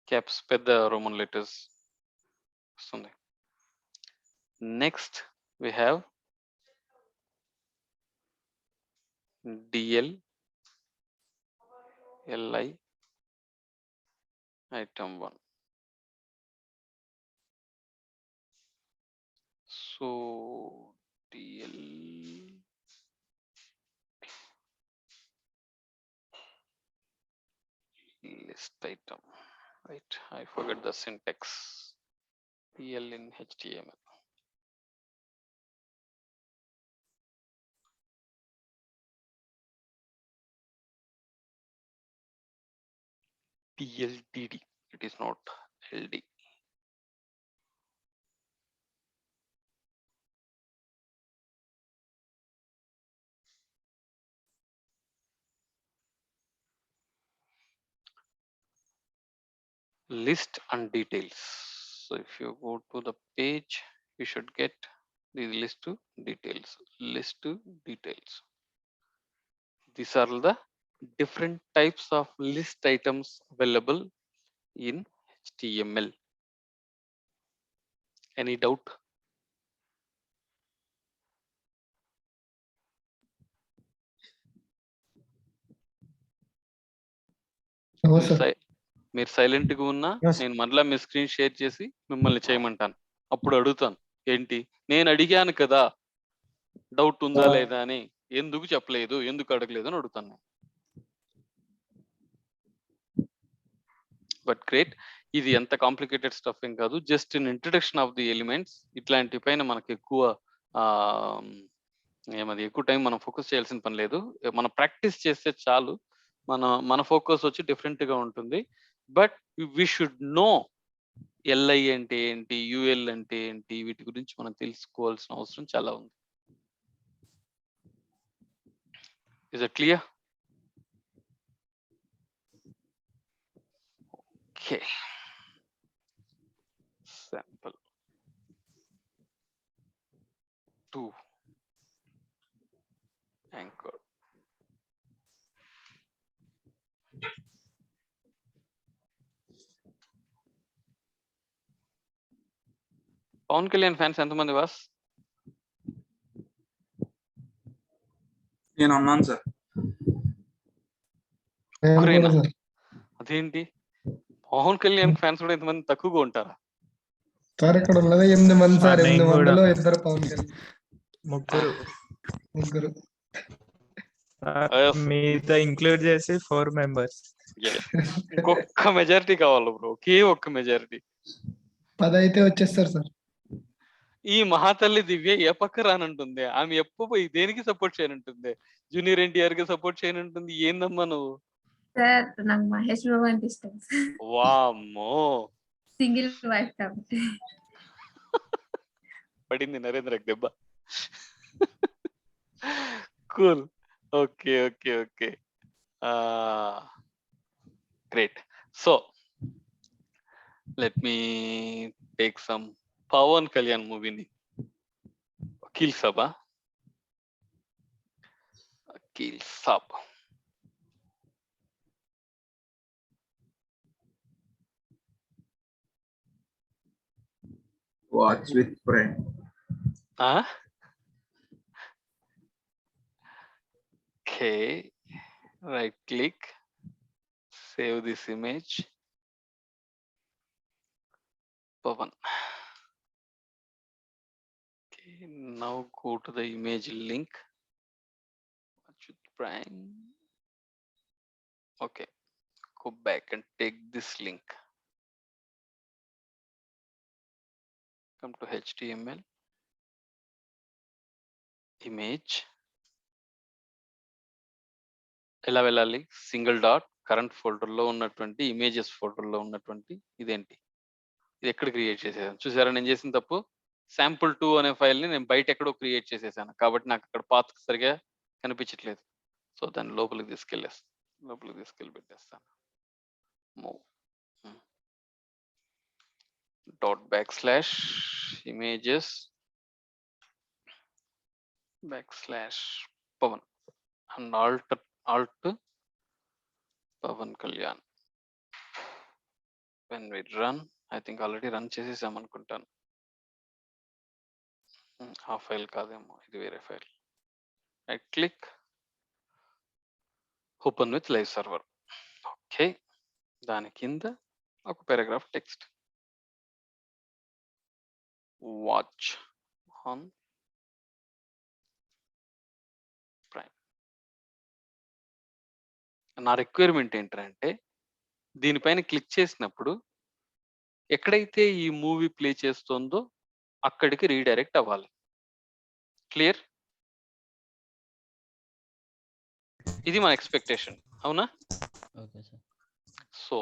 క్యాప్స్ పెద్ద రోమన్ లెటర్స్ వస్తుంది. Next we have DL LI item 1. So DL list item, right? I forget the syntax. DL in HTML. DLDD, it is not LD. List and details. So if you go to the page, you should get the list to details. List to details. These are the different types of list items available in HTML. Any doubt? No, sir. మీరు silent గా ఉన్నా Yes. నేను మరలా మీ screen share చేసి మిమ్మల్ని చేయమంటాను. అప్పుడు అడుగుతాను, ఏంటి నేను అడిగాను కదా డౌట్ ఉందా లేదా అని, ఎందుకు చెప్పలేదు, ఎందుకు అడగలేదు అని అడుగుతాను. బట్ గ్రేట్, ఇది ఎంత కాంప్లికేటెడ్ స్టఫ్ ఏం కాదు, just in introduction of the elements. ఇట్లాంటి పైన మనకు ఎక్కువ ఏమది ఎక్కువ టైం మనం ఫోకస్ చేయాల్సిన పని లేదు. మనం ప్రాక్టీస్ చేస్తే చాలు. మన ఫోకస్ వచ్చి డిఫరెంట్‌గా ఉంటుంది. But we should know LI అంటే ఏంటి? యూఎల్ అంటే ఏంటి? వీటి గురించి మనం తెలుసుకోవాల్సిన అవసరం చాలా ఉంది. Is it clear? Okay. Sample 2 anchor. Pawan Kalyan fans ఎంతమంది బాస్? నేను అన్నాను సార్. నేను కూడా ముగ్గురేనా? సార్. అదేంటి? పవన్ కళ్యాణ్ ఫ్యాన్స్ కూడా ఇంతమంది తక్కువగా ఉంటారా? సార్ ఇక్కడ ఉన్నది 8 మంది సార్. నేను 8 కూడా. మందిలో 2 పవన్ కళ్యాణ్, ముగ్గురు 3. Yes. మీతో ఇంక్లూడ్ చేసి 4 మెంబర్స్. ఇంకొక మెజారిటీ కావాలి బ్రో. ఒకే ఒక్క మెజారిటీ. 10 అయితే వచ్చేస్తారు సార్. ఈ మహాతల్లి దివ్య ఏ పక్క రానంటుంది. ఆమె ఎప్పుడు దేనికి సపోర్ట్ చేయనంటుంది. జూనియర్ ఎన్టీఆర్ కి సపోర్ట్ చేయనంటుంది. ఏందమ్మా నువ్వు? సార్ నాకు మహేష్ బాబు అంటే ఇష్టం. వామ్మో, సింగిల్ వైఫ్ కాబట్టి. పడింది నరేంద్రకి దెబ్బ. Cool. Okay okay okay. Great. So let me take some Pavan Kalyan మూవీని. వకీల్ సాబా? Vakeel Saab. Watch with friend. Okay, right click, save this image. Pavan. Okay, now go to the image link. Watch with Prime. Okay, go back and take this link. Come to HTML. Image. ఎలా వెళ్ళాలి? Single dot current ఫోల్డర్లో ఉన్నటువంటి images ఫోల్డర్లో ఉన్నటువంటి ఇదేంటి, ఇది ఎక్కడ create చేసేసాను చూసారా? నేను చేసిన తప్పు. sample2 అనే ఫైల్ని నేను బయట ఎక్కడో క్రియేట్ చేసేసాను కాబట్టి నాకు అక్కడ పాత్ సరిగా కనిపించట్లేదు. సో దాన్ని లోపలికి తీసుకెళ్ళి పెట్టేస్తాను. Move ./images /Pavan and alt Pavan Kalyan. When we run, I think already run చేసేసాం అనుకుంటాను. ఆ ఫైల్ కాదేమో, ఇది వేరే file. Right click, open with live server. Okay, దాని కింద ఒక paragraph text. Watch on prime. నా రిక్వైర్మెంట్ ఏంటంటే దీనిపైన క్లిక్ చేసినప్పుడు ఎక్కడైతే ఈ మూవీ ప్లే చేస్తుందో అక్కడికి రీడైరెక్ట్ అవ్వాలి. క్లియర్? ఇది మన ఎక్స్పెక్టేషన్, అవునా? Okay sir. సో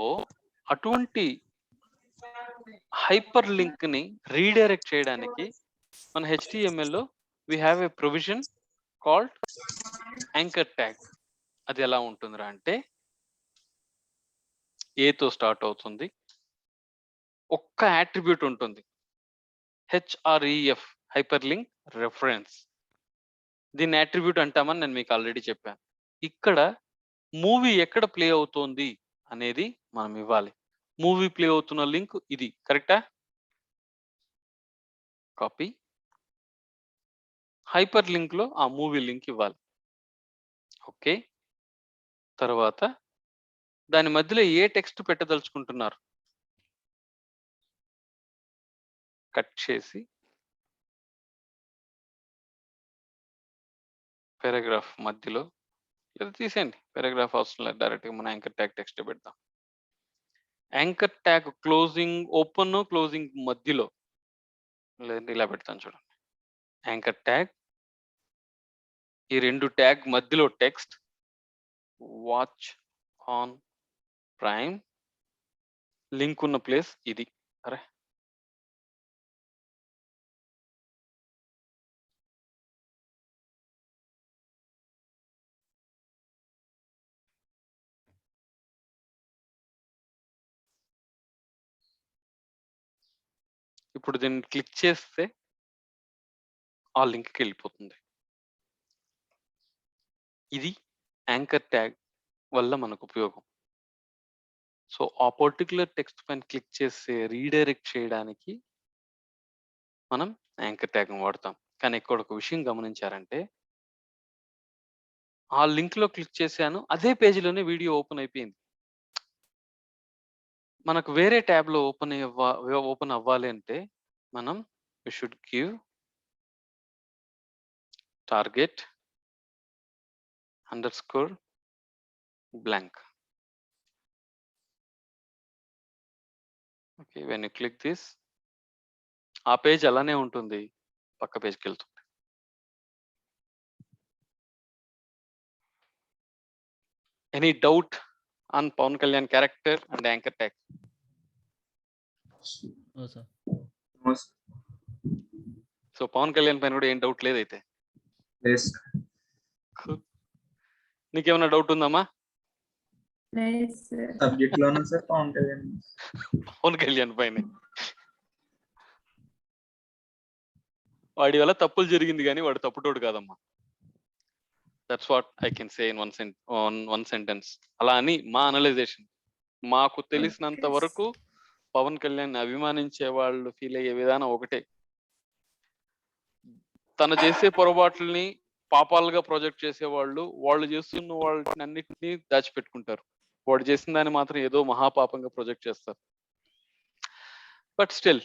అటువంటి హైపర్ లింక్ ని రీడైరెక్ట్ చేయడానికి మన HTML లో we have a provision called anchor tag. అది ఎలా ఉంటుందిరా అంటే ఏతో స్టార్ట్ అవుతుంది, ఒక్క యాట్రిబ్యూట్ ఉంటుంది, HREF, హైపర్ లింక్ రెఫరెన్స్. దీన్ని యాట్రిబ్యూట్ అంటామని నేను మీకు ఆల్రెడీ చెప్పాను. ఇక్కడ మూవీ ఎక్కడ ప్లే అవుతోంది అనేది మనం ఇవ్వాలి. మూవీ ప్లే అవుతున్న లింక్ ఇది, కరెక్టా? కాపీ, హైపర్ లింక్ లో ఆ మూవీ లింక్ ఇవ్వాలి. ఓకే, తర్వాత దాని మధ్యలో ఏ టెక్స్ట్ పెట్టదలుచుకుంటున్నారు కట్ చేసి పారాగ్రాఫ్ మధ్యలో, లేదా తీసేయండి, పారాగ్రాఫ్ అవసరం లేదు, డైరెక్ట్గా మనం యాంకర్ ట్యాగ్ టెక్స్ట్ పెడదాం. Anchor tag closing, open closing మధ్యలో, లేదంటే ఇలా పెడతాను చూడండి. యాంకర్ ట్యాగ్, ఈ 2 ట్యాగ్ మధ్యలో text watch on prime, link ఉన్న ప్లేస్ ఇది. అరే ఇప్పుడు దీన్ని క్లిక్ చేస్తే ఆ లింక్కి వెళ్ళిపోతుంది. ఇది యాంకర్ ట్యాగ్ వల్ల మనకు ఉపయోగం. సో ఆ పర్టికులర్ టెక్స్ట్ పైన క్లిక్ చేస్తే రీడైరెక్ట్ చేయడానికి మనం యాంకర్ ట్యాగ్ వాడతాం. కానీ ఇక్కడ ఒక విషయం గమనించారంటే, ఆ లింక్ లో క్లిక్ చేశాను, అదే పేజీలోనే వీడియో ఓపెన్ అయిపోయింది. మనకు వేరే ట్యాబ్ లో ఓపెన్ అవ్వాలి అంటే మనం we should give target underscore blank. Okay, when you click this, ఆ పేజ్ అలానే ఉంటుంది, పక్క పేజ్కి వెళ్తుంది. Any doubt on Pawan Kalyan character and anchor tag? ఓ సార్. సో పవన్ కళ్యాణ్ పైన కూడా ఏం డౌట్ లేదైతే? నీకేమైనా డౌట్ ఉందమ్మా? సబ్జెక్ట్ లోనే సార్ పవన్ కళ్యాణ్. పవన్ కళ్యాణ్ పైన వాడి వల్ల తప్పులు జరిగింది కానీ వాడు తప్పుటోడు కాదమ్మా. That's what I can say in one sentence. అలా అని మా అనలైజేషన్. మాకు తెలిసినంత వరకు పవన్ కళ్యాణ్ అభిమానించే వాళ్ళు ఫీల్ అయ్యే విధానం ఒకటే, తను చేసే పొరపాట్లని పాపాలుగా ప్రొజెక్ట్ చేసేవాళ్ళు, వాళ్ళు చేస్తున్న వాటిని అన్నిటినీ దాచిపెట్టుకుంటారు. వాడు చేసిన దాన్ని మాత్రం ఏదో మహాపాపంగా ప్రొజెక్ట్ చేస్తారు. But still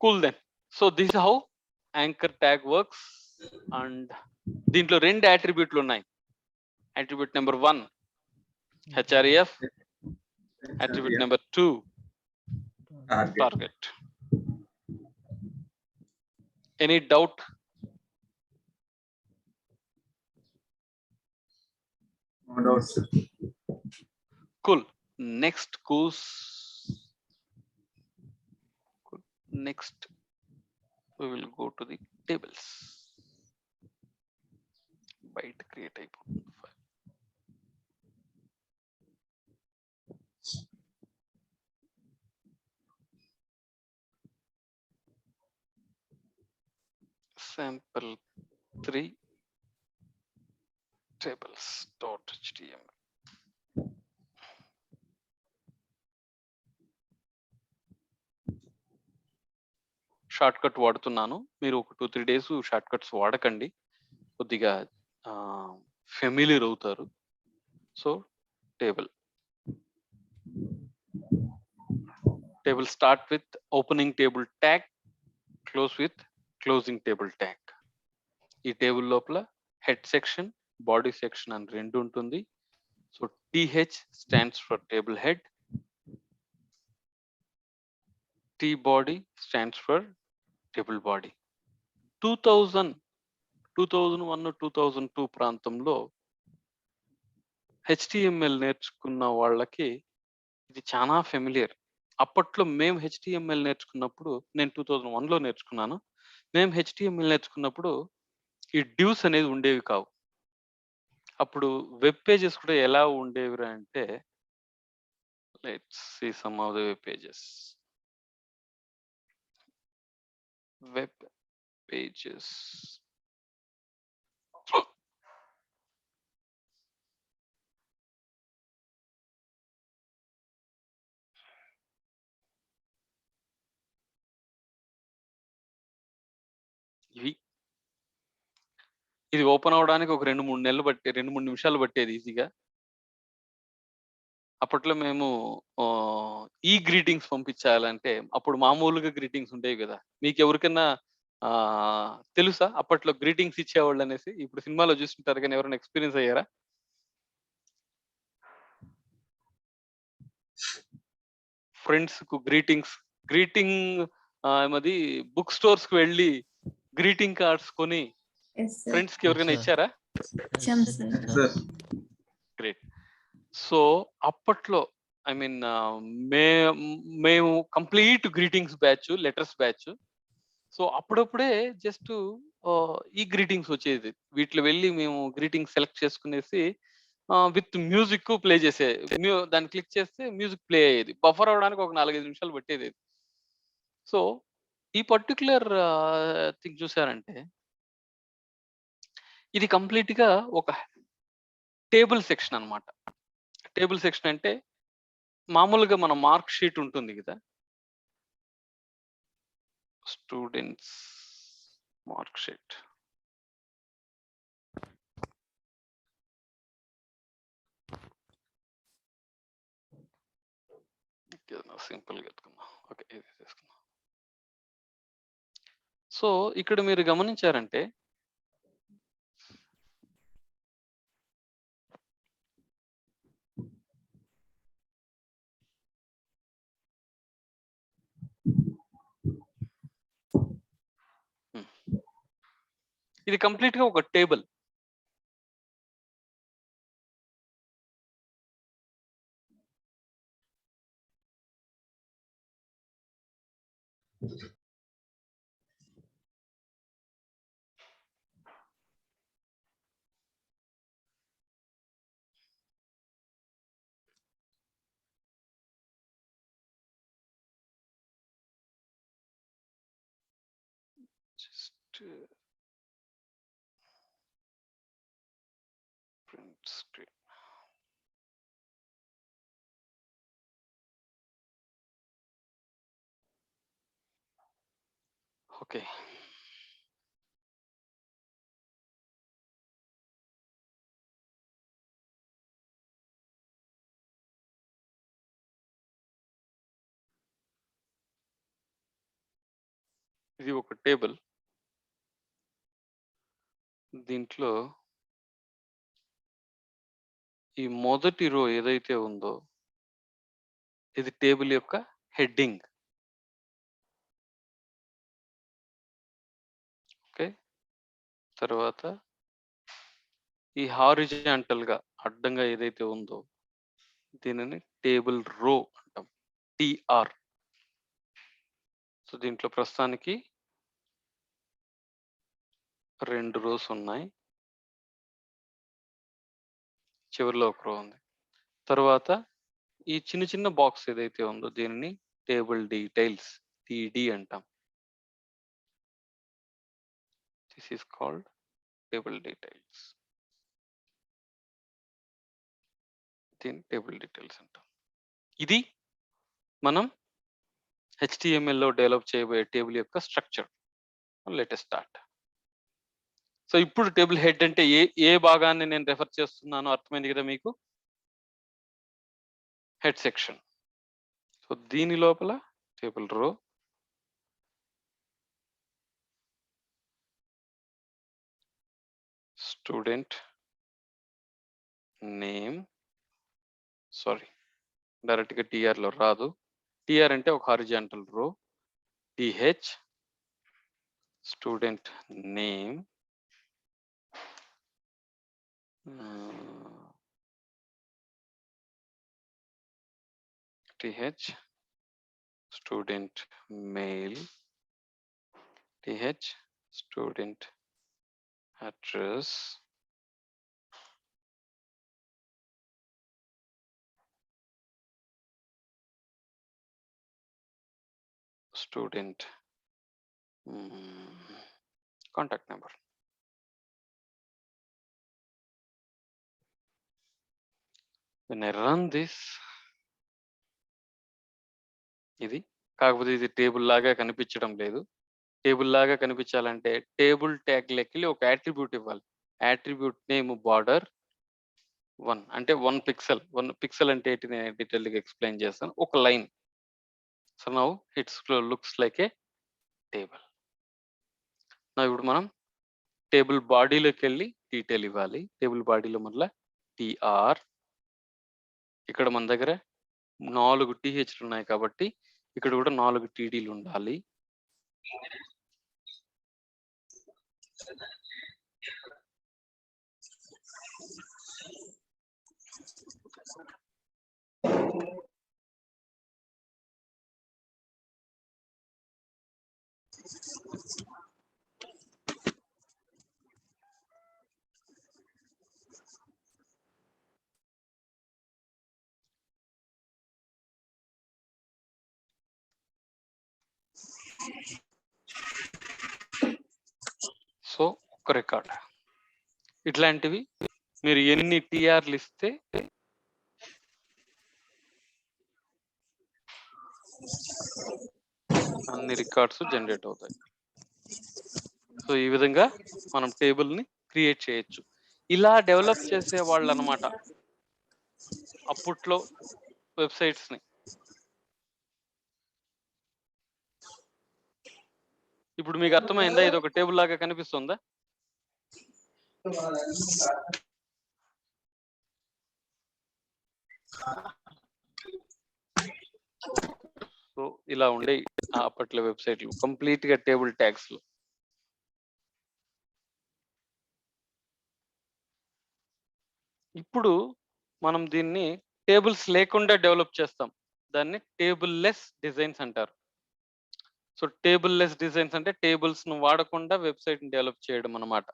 cool then. So this how anchor tag works. And దీంట్లో 2 అట్రిబ్యూట్లు ఉన్నాయి. Attribute number 1 HREF, attribute number 2 target. Any doubt? No doubt, sir. Cool. Next course. Cool. Next we will go to the tables. Byte create అయిపోతుంది file. Sample 3 tables.html. Short cut వాడుతున్నాను. మీరు ఒక 2-3 days short cuts వాడకండి, కొద్దిగా familiar అవుతారు. So table start with opening table tag, close with closing table tag. ఈ table లోపల head section, body section అని 2 ఉంటుంది. So TH stands for table head, T body stands for table body. 2001, 2002 ప్రాంతంలో HTML నేర్చుకున్న వాళ్ళకి ఇది చాలా ఫెమిలియర్. అప్పట్లో మేము HTML నేర్చుకున్నప్పుడు, నేను 2001లో నేర్చుకున్నాను. మేము HTML నేర్చుకున్నప్పుడు ఈ డ్యూస్ అనేది ఉండేవి కావు. అప్పుడు వెబ్ పేజెస్ కూడా ఎలా ఉండేవి అంటే, let's see some of the web pages. Web pages. ఇది ఓపెన్ అవడానికి ఒక 2-3 నెలలు బట్టి 2-3 నిమిషాలు పట్టేది ఈజీగా. అప్పట్లో మేము ఈ గ్రీటింగ్స్ పంపించాలంటే అప్పుడు మామూలుగా గ్రీటింగ్స్ ఉండేవి కదా. మీకు ఎవరికైనా తెలుసా అప్పట్లో గ్రీటింగ్స్ ఇచ్చేవాళ్ళు అనేసి? ఇప్పుడు సినిమాలో చూస్తుంటారు కానీ ఎవరైనా ఎక్స్పీరియన్స్ అయ్యారా? ఫ్రెండ్స్ కు గ్రీటింగ్ ఏమది బుక్ స్టోర్స్ కి వెళ్ళి గ్రీటింగ్ కార్డ్స్ కొని ఎస్ సార్ ఫ్రెండ్స్ కి ఎవరికైనా sir. ఇచ్చారా? ఇచ్చాం సార్. Sir great. సో అప్పట్లో ఐ మీన్ మేము complete greetings batch, letters batch. So అప్పుడప్పుడే జస్ట్ ఈ గ్రీటింగ్స్ వచ్చేది. వీటిలో వెళ్ళి మేము గ్రీటింగ్స్ సెలెక్ట్ చేసుకునేసి విత్ మ్యూజిక్ ప్లే చేసే, దాన్ని క్లిక్ చేస్తే మ్యూజిక్ ప్లే అయ్యేది. బఫర్ అవడానికి ఒక 4-5 నిమిషాలు పట్టేది. సో ఈ పర్టికులర్ థింగ్ చూసారంటే ఇది కంప్లీట్ గా ఒక టేబుల్ సెక్షన్ అన్నమాట. టేబుల్ సెక్షన్ అంటే మామూలుగా మన మార్క్ షీట్ ఉంటుంది కదా, స్టూడెంట్స్ మార్క్ షీట్. సింపుల్ గా ఎత్తుకుందాం. ఓకే, ఇది తీసుకుందాం. సో ఇక్కడ మీరు గమనించారంటే ఇది కంప్లీట్ గా ఒక table. Just print screen. Okay, ఇది ఒక టేబుల్. దీంట్లో ఈ మొదటి రో ఏదైతే ఉందో ఇది టేబుల్ యొక్క హెడ్డింగ్. ఓకే, తర్వాత ఈ హారిజాంటల్ గా అడ్డంగా ఏదైతే ఉందో దీనిని టేబుల్ రో అంటాం, టిఆర్. సో దీంట్లో ప్రస్తుతానికి 2 రోస్ ఉన్నాయి, చివరిలో ఒక రో ఉంది. తర్వాత ఈ చిన్న చిన్న బాక్స్ ఏదైతే ఉందో దీనిని టేబుల్ డీటెయిల్స్, టిడి అంటాం. This is called table details. దీని టేబుల్ డీటెయిల్స్ అంటాం. ఇది మనం HTML లో డెవలప్ చేయబోయే టేబుల్ యొక్క స్ట్రక్చర్. Latest start. సో ఇప్పుడు టేబుల్ హెడ్ అంటే ఏ భాగాన్ని నేను రెఫర్ చేస్తున్నానో అర్థమైంది కదా మీకు? Head section. సో దీని లోపల టేబుల్ రో, స్టూడెంట్ నేమ్, సారీ డైరెక్ట్ గా టిఆర్ లో రాదు. టిఆర్ అంటే ఒక హారిజాంటల్ రో, T H student name, T H student mail, T H student address, student contact number. When I run this, ఇది కాకపోతే ఇది టేబుల్ లాగా కనిపించడం లేదు. టేబుల్ లాగా కనిపించాలంటే టేబుల్ ట్యాగ్ లెక్కలి ఒక యాట్రిబ్యూట్ ఇవ్వాలి. యాట్రిబ్యూట్ నేమ్ బార్డర్ 1 అంటే 1 పిక్సెల్. 1 పిక్సెల్ అంటే ఏంటి నేను డీటెయిల్ గా ఎక్స్ప్లెయిన్ చేస్తాను. ఒక line. So now it's looks like A table. ఇప్పుడు మనం టేబుల్ బాడీలోకి వెళ్ళి డీటెయిల్ ఇవ్వాలి. టేబుల్ బాడీలో మళ్ళీ టిఆర్, ఇక్కడ మన దగ్గర 4 టీహెచ్లు ఉన్నాయి కాబట్టి ఇక్కడ కూడా 4 టీడీలు ఉండాలి. సో ఒక రికార్డ్ ఇట్లాంటివి మీరు ఎన్ని టీఆర్లు ఇస్తే అన్ని రికార్డ్స్ జనరేట్ అవుతాయి. సో ఈ విధంగా మనం టేబుల్ ని క్రియేట్ చేయొచ్చు. ఇలా డెవలప్ చేసే వాళ్ళు అనమాట అప్పట్లో వెబ్సైట్స్ ని. ఇప్పుడు మీకు అర్థమైందా? ఇది ఒక టేబుల్ లాగా కనిపిస్తుందా? సో ఇలా ఉండే అప్పట్లో వెబ్సైట్లు కంప్లీట్ గా టేబుల్ ట్యాగ్స్ లో. ఇప్పుడు మనం దీన్ని టేబుల్స్ లేకుండా డెవలప్ చేస్తాం. దాన్ని టేబుల్ లెస్ డిజైన్స్ అంటారు. సో టేబుల్ లెస్ డిజైన్స్ అంటే టేబుల్స్ ను వాడకుండా వెబ్సైట్ ని డెవలప్ చేయడం అన్నమాట.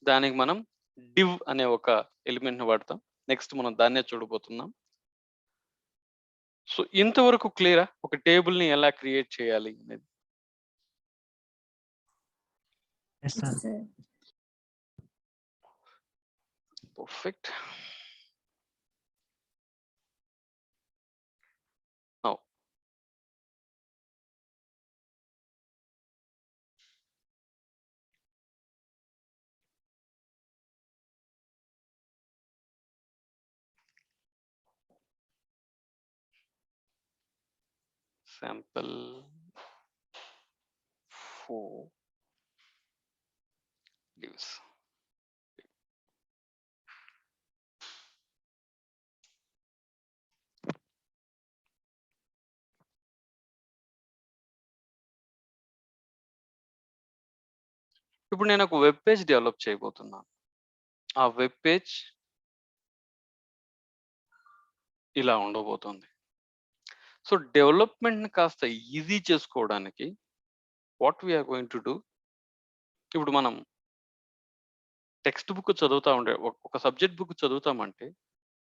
దానికి మనం డివ్ అనే ఒక ఎలిమెంట్ ని వాడతాం. నెక్స్ట్ మనం దాన్నే చూడబోతున్నాం. సో ఇంతవరకు క్లియరా ఒక టేబుల్ ని ఎలా క్రియేట్ చేయాలి అనేది? Yes, sir. Sir. Perfect. Now, sample 4 divs. ఇప్పుడు నేను ఒక వెబ్ పేజ్ డెవలప్ చేయబోతున్నాను. ఆ వెబ్ పేజ్ ఇలా ఉండబోతుంది. సో డెవలప్మెంట్ ని కాస్త ఈజీ చేసుకోవడానికి what we're going to do, ఇప్పుడు మనం టెక్స్ట్ బుక్ చదువుతా ఉండే ఒక సబ్జెక్ట్ బుక్ చదువుతామంటే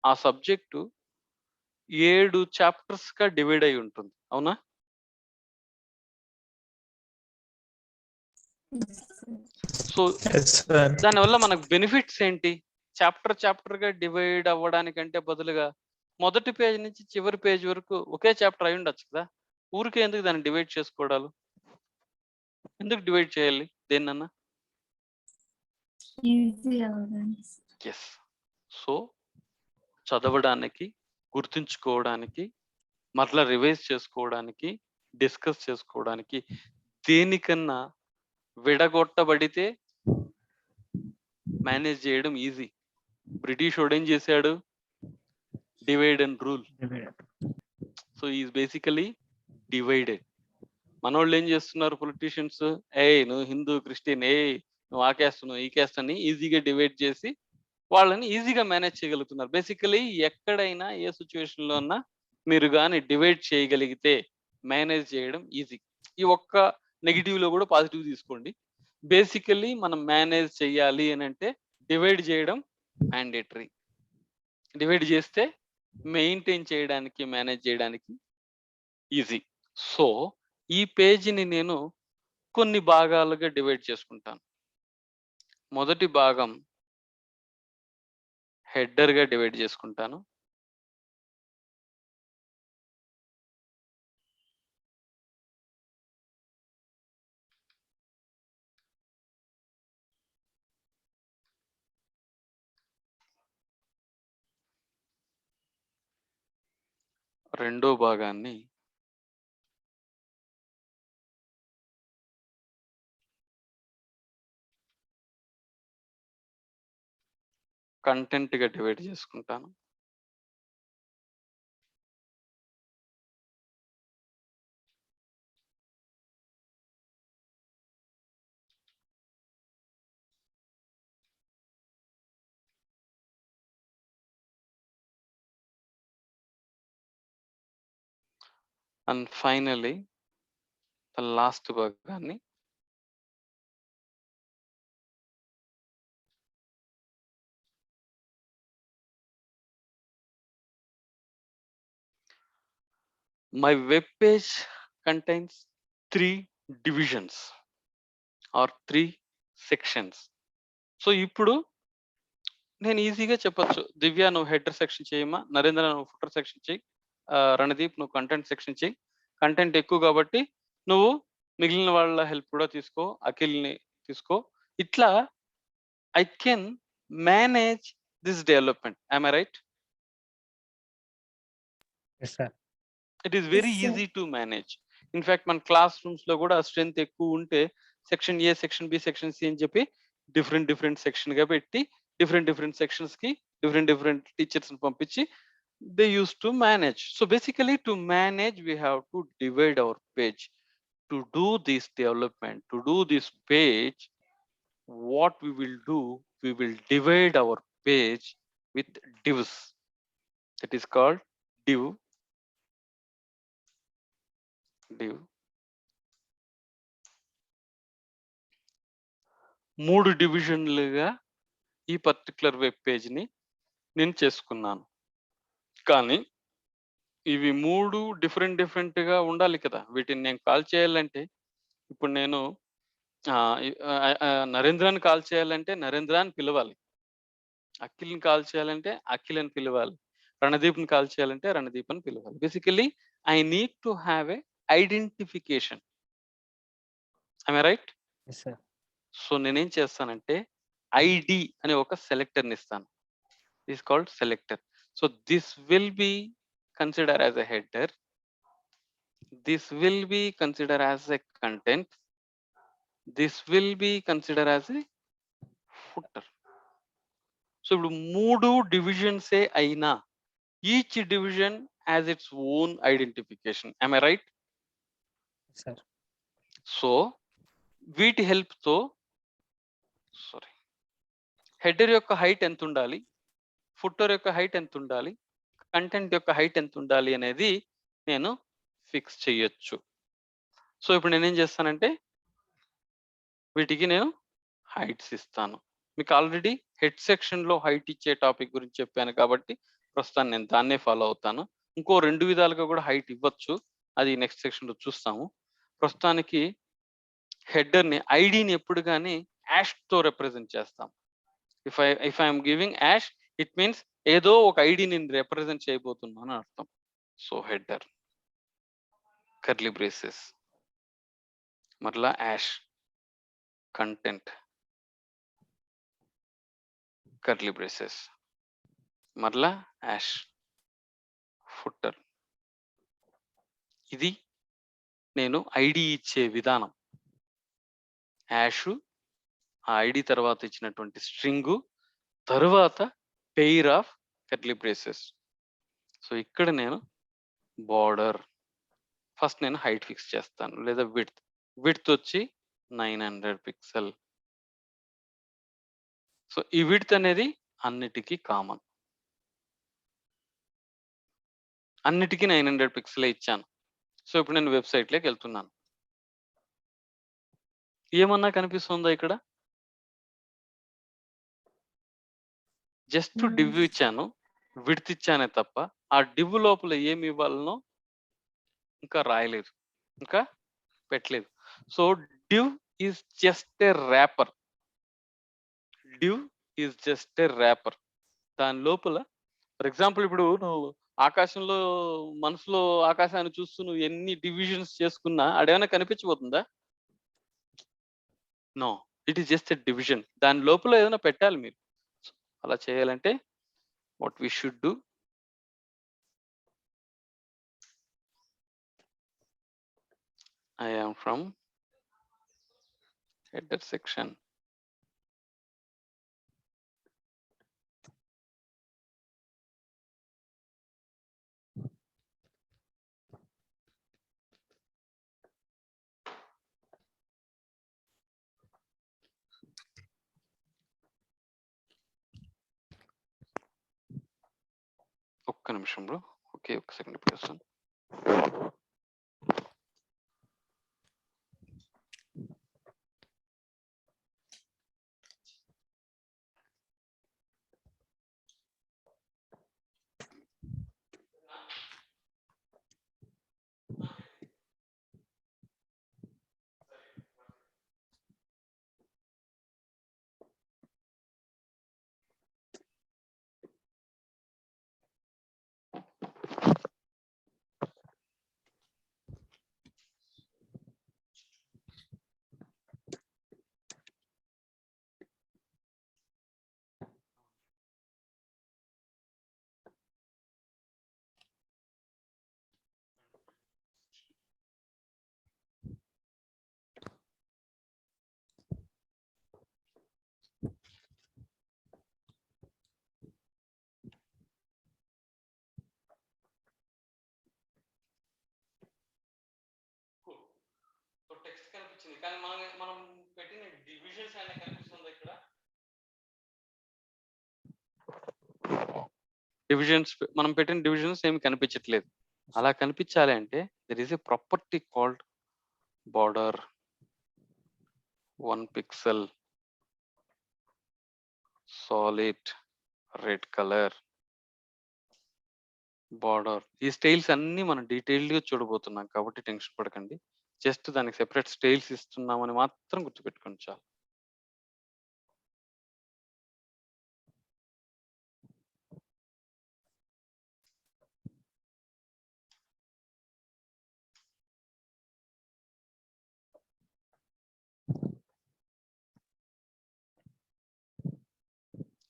ఆ సబ్జెక్టు 7 చాప్టర్స్ గా డివైడ్ అయి ఉంటుంది. అవునా? So Yes, sir. దానివల్ల మనకు బెనిఫిట్స్ ఏంటి? చాప్టర్ గా డివైడ్ అవ్వడానికంటే బదులుగా మొదటి పేజ్ నుంచి చివరి పేజ్ వరకు ఒకే చాప్టర్ అయి ఉండొచ్చు కదా. ఊరికే ఎందుకు దాన్ని డివైడ్ చేసుకోవడాలు? ఎందుకు డివైడ్ చేయాలి దేన్నన్నా? Easy అవ్వడానికి. ఎస్. సో చదవడానికి, గుర్తుంచుకోవడానికి, మరలా రివైజ్ చేసుకోవడానికి, డిస్కస్ చేసుకోవడానికి, దేనికన్నా విడగొట్టబడితే మేనేజ్ చేయడం ఈజీ. బ్రిటిష్ వాడు ఏం చేశాడు? Divide and rule. So is basically divided. మనోళ్ళు ఏం చేస్తున్నారు పొలిటీషియన్స్? నువ్వు హిందూ, క్రిస్టియన్, నువ్వు ఆ క్యాస్ట్, నువ్వు ఈ క్యాస్ట్ అని ఈజీగా డివైడ్ చేసి వాళ్ళని ఈజీగా మేనేజ్ చేయగలుగుతున్నారు. బేసికలీ ఎక్కడైనా ఏ సిచ్యువేషన్ లో అన్నా మీరు కానీ డివైడ్ చేయగలిగితే మేనేజ్ చేయడం ఈజీ. ఈ ఒక్క నెగిటివ్ లో కూడా పాజిటివ్ తీసుకోండి. బేసికలీ మనం మేనేజ్ చేయాలి అని అంటే డివైడ్ చేయడం మ్యాండేటరీ. డివైడ్ చేస్తే మెయింటైన్ చేయడానికి, మేనేజ్ చేయడానికి ఈజీ. సో ఈ పేజీని నేను కొన్ని భాగాలుగా డివైడ్ చేసుకుంటాను. మొదటి భాగం హెడర్ గా డివైడ్ చేసుకుంటాను. రెండో భాగాన్ని కంటెంట్ గా డివైడ్ చేసుకుంటాను. అండ్ ఫైనలీ ద లాస్ట్ భాగాన్ని my web page contains 3 divisions or 3 sections. So ఇప్పుడు నేను ఈజీగా చెప్పొచ్చు, దివ్య నువ్వు హెడర్ సెక్షన్ చేయమా, నరేంద్ర నువ్వు ఫుటర్ సెక్షన్ చేయి, రణదీప్ నువ్వు కంటెంట్ సెక్షన్ చేయి. కంటెంట్ ఎక్కువ కాబట్టి నువ్వు మిగిలిన వాళ్ళ హెల్ప్ కూడా తీసుకో, అఖిల్ని తీసుకో. ఇట్లా I can manage this development. I right? Yes sir. It is very Yes, sir. Easy to manage. In fact మన క్లాస్ రూమ్స్ లో కూడా స్ట్రెంత్ ఎక్కువ ఉంటే section A, section B, section C అని చెప్పి డిఫరెంట్ సెక్షన్ గా పెట్టి డిఫరెంట్ సెక్షన్స్ కి డిఫరెంట్ టీచర్స్ పంపించి they used to manage. So basically to manage we have to divide our page. To do this development, to do this page, what we will do, we will divide our page with divs. That is called div. మూడు డివిజన్లుగా ఈ particular web page ని నేను చేసుకున్నాను. కానీ ఇవి మూడు different గా ఉండాలి కదా. వీటిని నేను కాల్ చేయాలంటే ఇప్పుడు నేను నరేంద్రాన్ని కాల్ చేయాలంటే నరేంద్ర అని పిలవాలి, అఖిల్ని కాల్ చేయాలంటే అఖిల్ అని పిలవాలి, రణదీప్ని కాల్ చేయాలంటే రణదీప్ అని పిలవాలి. Basically I need to have a identification. I right? Yes sir. So నేనేం చేస్తానంటే ఐడి అనే ఒక సెలెక్టర్ని ఇస్తాను. This called selector. So this will be consider as a header, this will be consider as a content, this will be consider as a footer. So ఇప్పుడు మూడు డివిజన్సే అయినా each division as its own identification. I right? Sir. So వీటి help తో header యొక్క height ఎంత ఉండాలి, footer యొక్క హైట్ ఎంత ఉండాలి, కంటెంట్ యొక్క హైట్ ఎంత ఉండాలి అనేది నేను ఫిక్స్ చేయొచ్చు. సో ఇప్పుడు నేనేం చేస్తానంటే వీటికి నేను హైట్స్ ఇస్తాను. మీకు ఆల్రెడీ హెడ్ సెక్షన్ లో హైట్ ఇచ్చే టాపిక్ గురించి చెప్పాను కాబట్టి ప్రస్తుతాన్ని నేను దాన్నే ఫాలో అవుతాను. ఇంకో 2 విధాలుగా కూడా హైట్ ఇవ్వచ్చు, అది నెక్స్ట్ సెక్షన్ లో చూస్తాము. ప్రస్తుతానికి హెడర్ ని ఐడిని ఎప్పుడు కానీ యాష్ తో రిప్రజెంట్ చేస్తాం. If I'm giving hash, it means ఏదో ఒక ఐడి నేను రిప్రజెంట్ చేయబోతున్నాను అని అర్థం. సో హెడర్ కర్లీ బ్రేసెస్, మరలా యాష్, కంటెంట్ కర్లీ బ్రేసెస్, మరలా యాష్, ఫుటర్. ఇది నేను ఐడి ఇచ్చే విధానం. యాష్, ఆ ఐడి తర్వాత ఇచ్చినటువంటి స్ట్రింగ్, తరువాత pair of curly braces. So ఇక్కడ నేను బార్డర్, ఫస్ట్ నేను హైట్ ఫిక్స్ చేస్తాను, లేదా విడ్త్ వచ్చి 900 పిక్సెల్. సో ఈ విడ్త్ అనేది అన్నిటికీ కామన్, అన్నిటికీ 900 పిక్సెల్ ఇచ్చాను. సో ఇప్పుడు నేను వెబ్సైట్లోకి వెళ్తున్నాను. ఏమన్నా కనిపిస్తుందా ఇక్కడ? జస్ట్ డివ్ ఇచ్చాను, విడ్త్ ఇచ్చానే తప్ప ఆ డివ్ లోపల ఏమి ఇవ్వాలనో ఇంకా రాయలేదు, ఇంకా పెట్టలేదు. So div is just a wrapper. Div is just a wrapper. దాని లోపల ఫర్ ఎగ్జాంపుల్ ఇప్పుడు నువ్వు ఆకాశంలో మనసులో ఆకాశాన్ని చూస్తూ నువ్వు ఎన్ని డివిజన్స్ చేసుకున్నా అడేమైనా కనిపించబోతుందా? No, it is just a division. దాని లోపల ఏదైనా పెట్టాలి మీరు. అలా చేయాలంటే what we should do, I am from header section. ఒక్క నిమిషం బ్రో, ఓకే ఒక్క సెకండ్ ఇప్పుడు వస్తాను. కానీ మనం పెట్టిన డివిజన్స్ అయినా కనిపిస్తుంది ఇక్కడ. డివిజన్స్ మనం పెట్టిన డివిజన్స్ ఏమి కనిపించట్లేదు. అలా కనిపించాలి అంటే there is a property called border 1 pixel solid red color border. ఈ స్టైల్స్ అన్ని మనం డీటెయిల్డ్ గా చూడబోతున్నాం కాబట్టి టెన్షన్ పడకండి. జస్ట్ దానికి సెపరేట్ స్టైల్స్ ఇస్తున్నామని మాత్రం గుర్తుపెట్టుకోండి చాలు.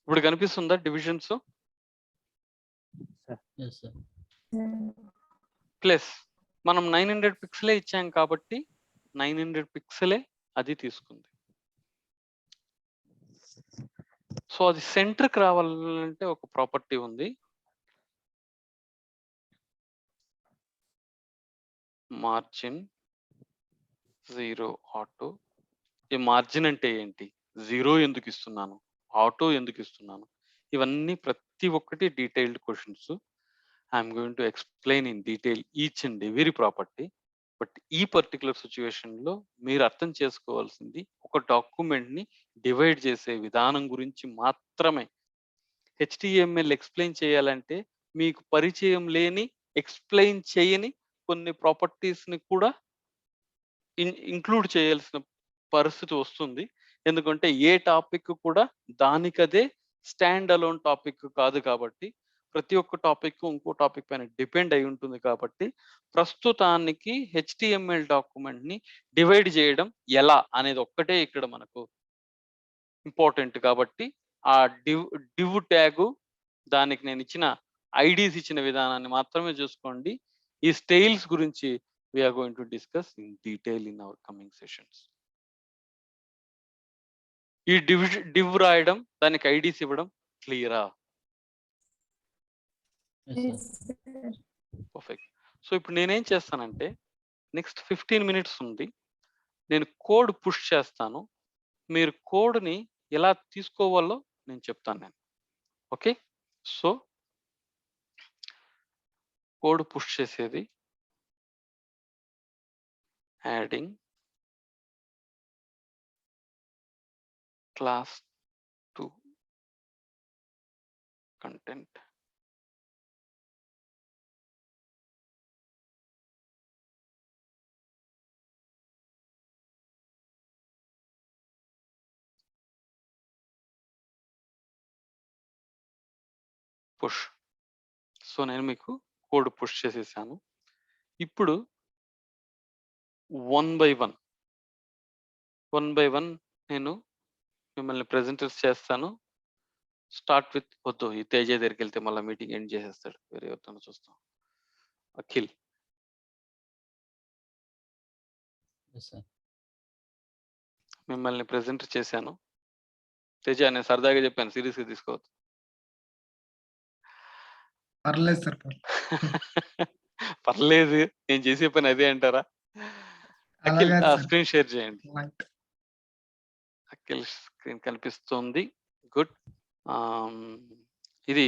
ఇప్పుడు కనిపిస్తుందా డివిజన్స్? Yes sir. ప్లస్ మనం 900 పిక్సెలే ఇచ్చాం కాబట్టి 900 పిక్సెలే అది తీసుకుంది. సో అది సెంటర్కి రావాలంటే ఒక ప్రాపర్టీ ఉంది, మార్జిన్ 0 ఆటో. ఈ మార్జిన్ అంటే ఏంటి, 0 ఎందుకు ఇస్తున్నాను, ఆటో ఎందుకు ఇస్తున్నాను, ఇవన్నీ ప్రతి ఒక్కటి detailed questions. I'm going to explain in detail each and every property. But ఈ పర్టికులర్ సిచ్యువేషన్ లో మీరు అర్థం చేసుకోవాల్సింది ఒక డాక్యుమెంట్ ని డివైడ్ చేసే విధానం గురించి మాత్రమే. HTML ఎక్స్ప్లెయిన్ చేయాలంటే మీకు పరిచయం లేని, ఎక్స్ప్లెయిన్ చేయని కొన్ని ప్రాపర్టీస్ ని కూడా ఇంక్లూడ్ చేయాల్సిన పరిస్థితి వస్తుంది. ఎందుకంటే ఏ టాపిక్ కూడా దానికదే స్టాండ్ అలోన్ టాపిక్ కాదు కాబట్టి, ప్రతి ఒక్క టాపిక్ ఇంకో టాపిక్ పైన డిపెండ్ అయి ఉంటుంది కాబట్టి, ప్రస్తుతానికి HTML డాక్యుమెంట్ ని డివైడ్ చేయడం ఎలా అనేది ఒక్కటే ఇక్కడ మనకు ఇంపార్టెంట్. కాబట్టి ఆ డివ్ ట్యాగ్, దానికి నేను ఇచ్చిన ఐడీస్ ఇచ్చిన విధానాన్ని మాత్రమే చూసుకోండి. ఈ స్టైల్స్ గురించి we are going to discuss in detail in our coming sessions. ఈ div రాయడం, దానికి ఐడీస్ ఇవ్వడం క్లియరా? పర్ఫెక్ట్. సో ఇప్పుడు నేనేం చేస్తానంటే నెక్స్ట్ 15 minutes ఉంది, నేను కోడ్ పుష్ చేస్తాను. మీరు కోడ్ని ఎలా తీసుకోవాలో నేను చెప్తాను నేను. ఓకే, సో కోడ్ పుష్ చేసేది adding class to content, push. So నేను మీకు కోడ్ పుష్ చేసేసాను. ఇప్పుడు వన్ బై వన్ నేను మిమ్మల్ని ప్రెజెంటర్స్ చేస్తాను. స్టార్ట్ విత్, వద్దు ఈ తేజ దగ్గరికి వెళ్తే మళ్ళీ మీటింగ్ ఎండ్ చేసేస్తాడు, వేరే ఎవరితో చూస్తాం. Akhil, yes sir. మిమ్మల్ని ప్రెజెంట్ చేశాను. తేజ నేను సరదాగా చెప్పాను, సీరియస్గా తీసుకోవద్దు. పర్లేదు సార్. పర్లేదు, నేను చేసే పని అదే అంటారా? అఖిల్ అలాగే సార్. స్క్రీన్ షేర్ చేయండి. Right. అఖిల్ స్క్రీన్ కనిపిస్తుంది. గుడ్. ఇది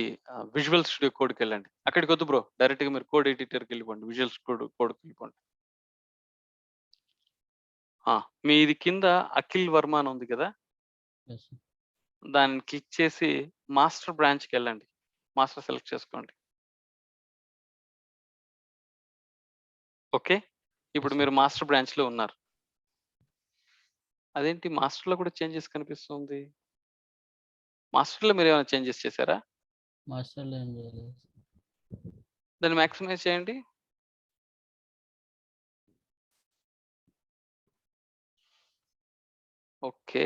విజువల్ స్టూడియో కోడ్కి వెళ్ళండి. అక్కడికి వద్దు బ్రో, డైరెక్ట్ గా మీరు కోడ్ ఎడిటర్కి వెళ్ళిపోండి, విజువల్స్ కోడ్కి వెళ్ళిపోండి. మీది కింద అఖిల్ వర్మ అని ఉంది కదా, ఎస్ సార్. దాన్ని క్లిక్ చేసి మాస్టర్ బ్రాంచ్కి వెళ్ళండి, మాస్టర్ సెలెక్ట్ చేసుకోండి. ఓకే, ఇప్పుడు మీరు మాస్టర్ బ్రాంచ్ లో ఉన్నారు. అదేంటి మాస్టర్ లో కూడా చేంజెస్ కనిపిస్తుంది? మాస్టర్ లో మీరు ఏమైనా చేంజెస్ చేశారా? మాస్టర్లో ఏం చేయలేదు. దాన్ని మ్యాక్సిమైజ్ చేయండి. ఓకే,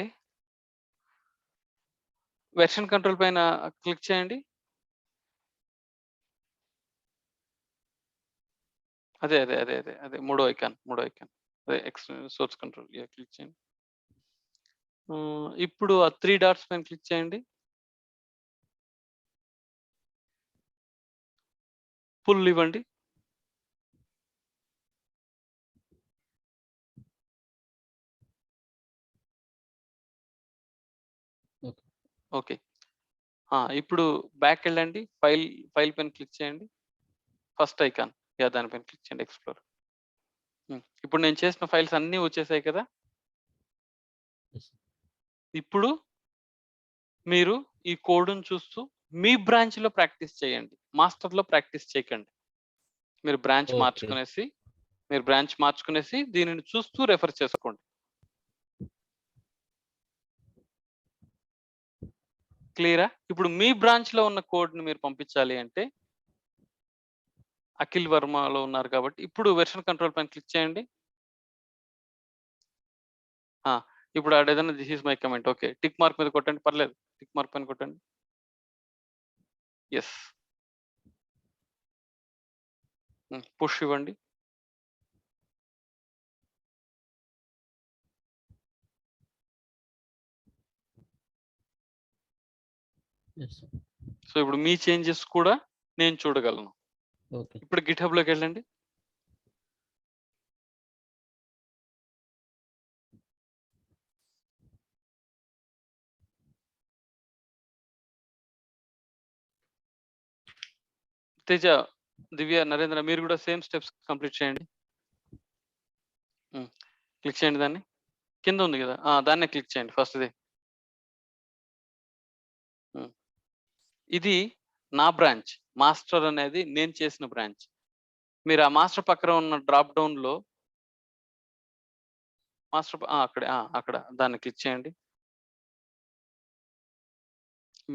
వెర్షన్ కంట్రోల్ పైన క్లిక్ చేయండి. అదే అదే అదే అదే అదే మూడో ఐకాన్ అదే సోర్స్ కంట్రోల్ క్లిక్ చేయండి. ఇప్పుడు ఆ 3 డాట్స్ పైన క్లిక్ చేయండి. పుల్ ఇవ్వండి. ఓకే. ఇప్పుడు బ్యాక్ వెళ్ళండి. ఫైల్ పైన క్లిక్ చేయండి. ఫస్ట్ ఐకాన్ దానిపైన క్లిక్ చేయండి, ఎక్స్ప్లోర్. ఇప్పుడు నేను చేసిన ఫైల్స్ అన్నీ వచ్చేసాయి కదా. Yes. ఇప్పుడు మీరు ఈ కోడ్ని చూస్తూ మీ బ్రాంచ్లో ప్రాక్టీస్ చేయండి, మాస్టర్లో ప్రాక్టీస్ చేయకండి. మీరు బ్రాంచ్ Okay. మార్చుకునేసి దీనిని చూస్తూ రెఫర్ చేసుకోండి. క్లియరా? ఇప్పుడు మీ బ్రాంచ్లో ఉన్న కోడ్ని మీరు పంపించాలి అంటే అఖిల్ వర్మలో ఉన్నారు కాబట్టి ఇప్పుడు వెర్షన్ కంట్రోల్ పైన క్లిక్ చేయండి. ఇప్పుడు ఏదైనా this is my comment, okay, tick mark మీద కొట్టండి, పర్లేదు, టిక్ మార్క్ పైన కొట్టండి. ఎస్, పుష్ ఇవ్వండి. Yes, sir. సో ఇప్పుడు మీ చేంజెస్ కూడా నేను చూడగలను. Okay. ఇప్పుడు గిట్హబ్ లోకి వెళ్ళండి. తేజ, దివ్య, నరేంద్ర మీరు కూడా సేమ్ స్టెప్స్ కంప్లీట్ చేయండి. క్లిక్ చేయండి, దాన్ని కింద ఉంది కదా, దాన్నే క్లిక్ చేయండి ఫస్ట్. ఇది నా బ్రాంచ్, మాస్టర్ అనేది నేను చేసిన బ్రాంచ్. మీరు ఆ మాస్టర్ పక్కన ఉన్న డ్రాప్ డౌన్ లో మాస్టర్ అక్కడ దాన్ని క్లిక్ చేయండి.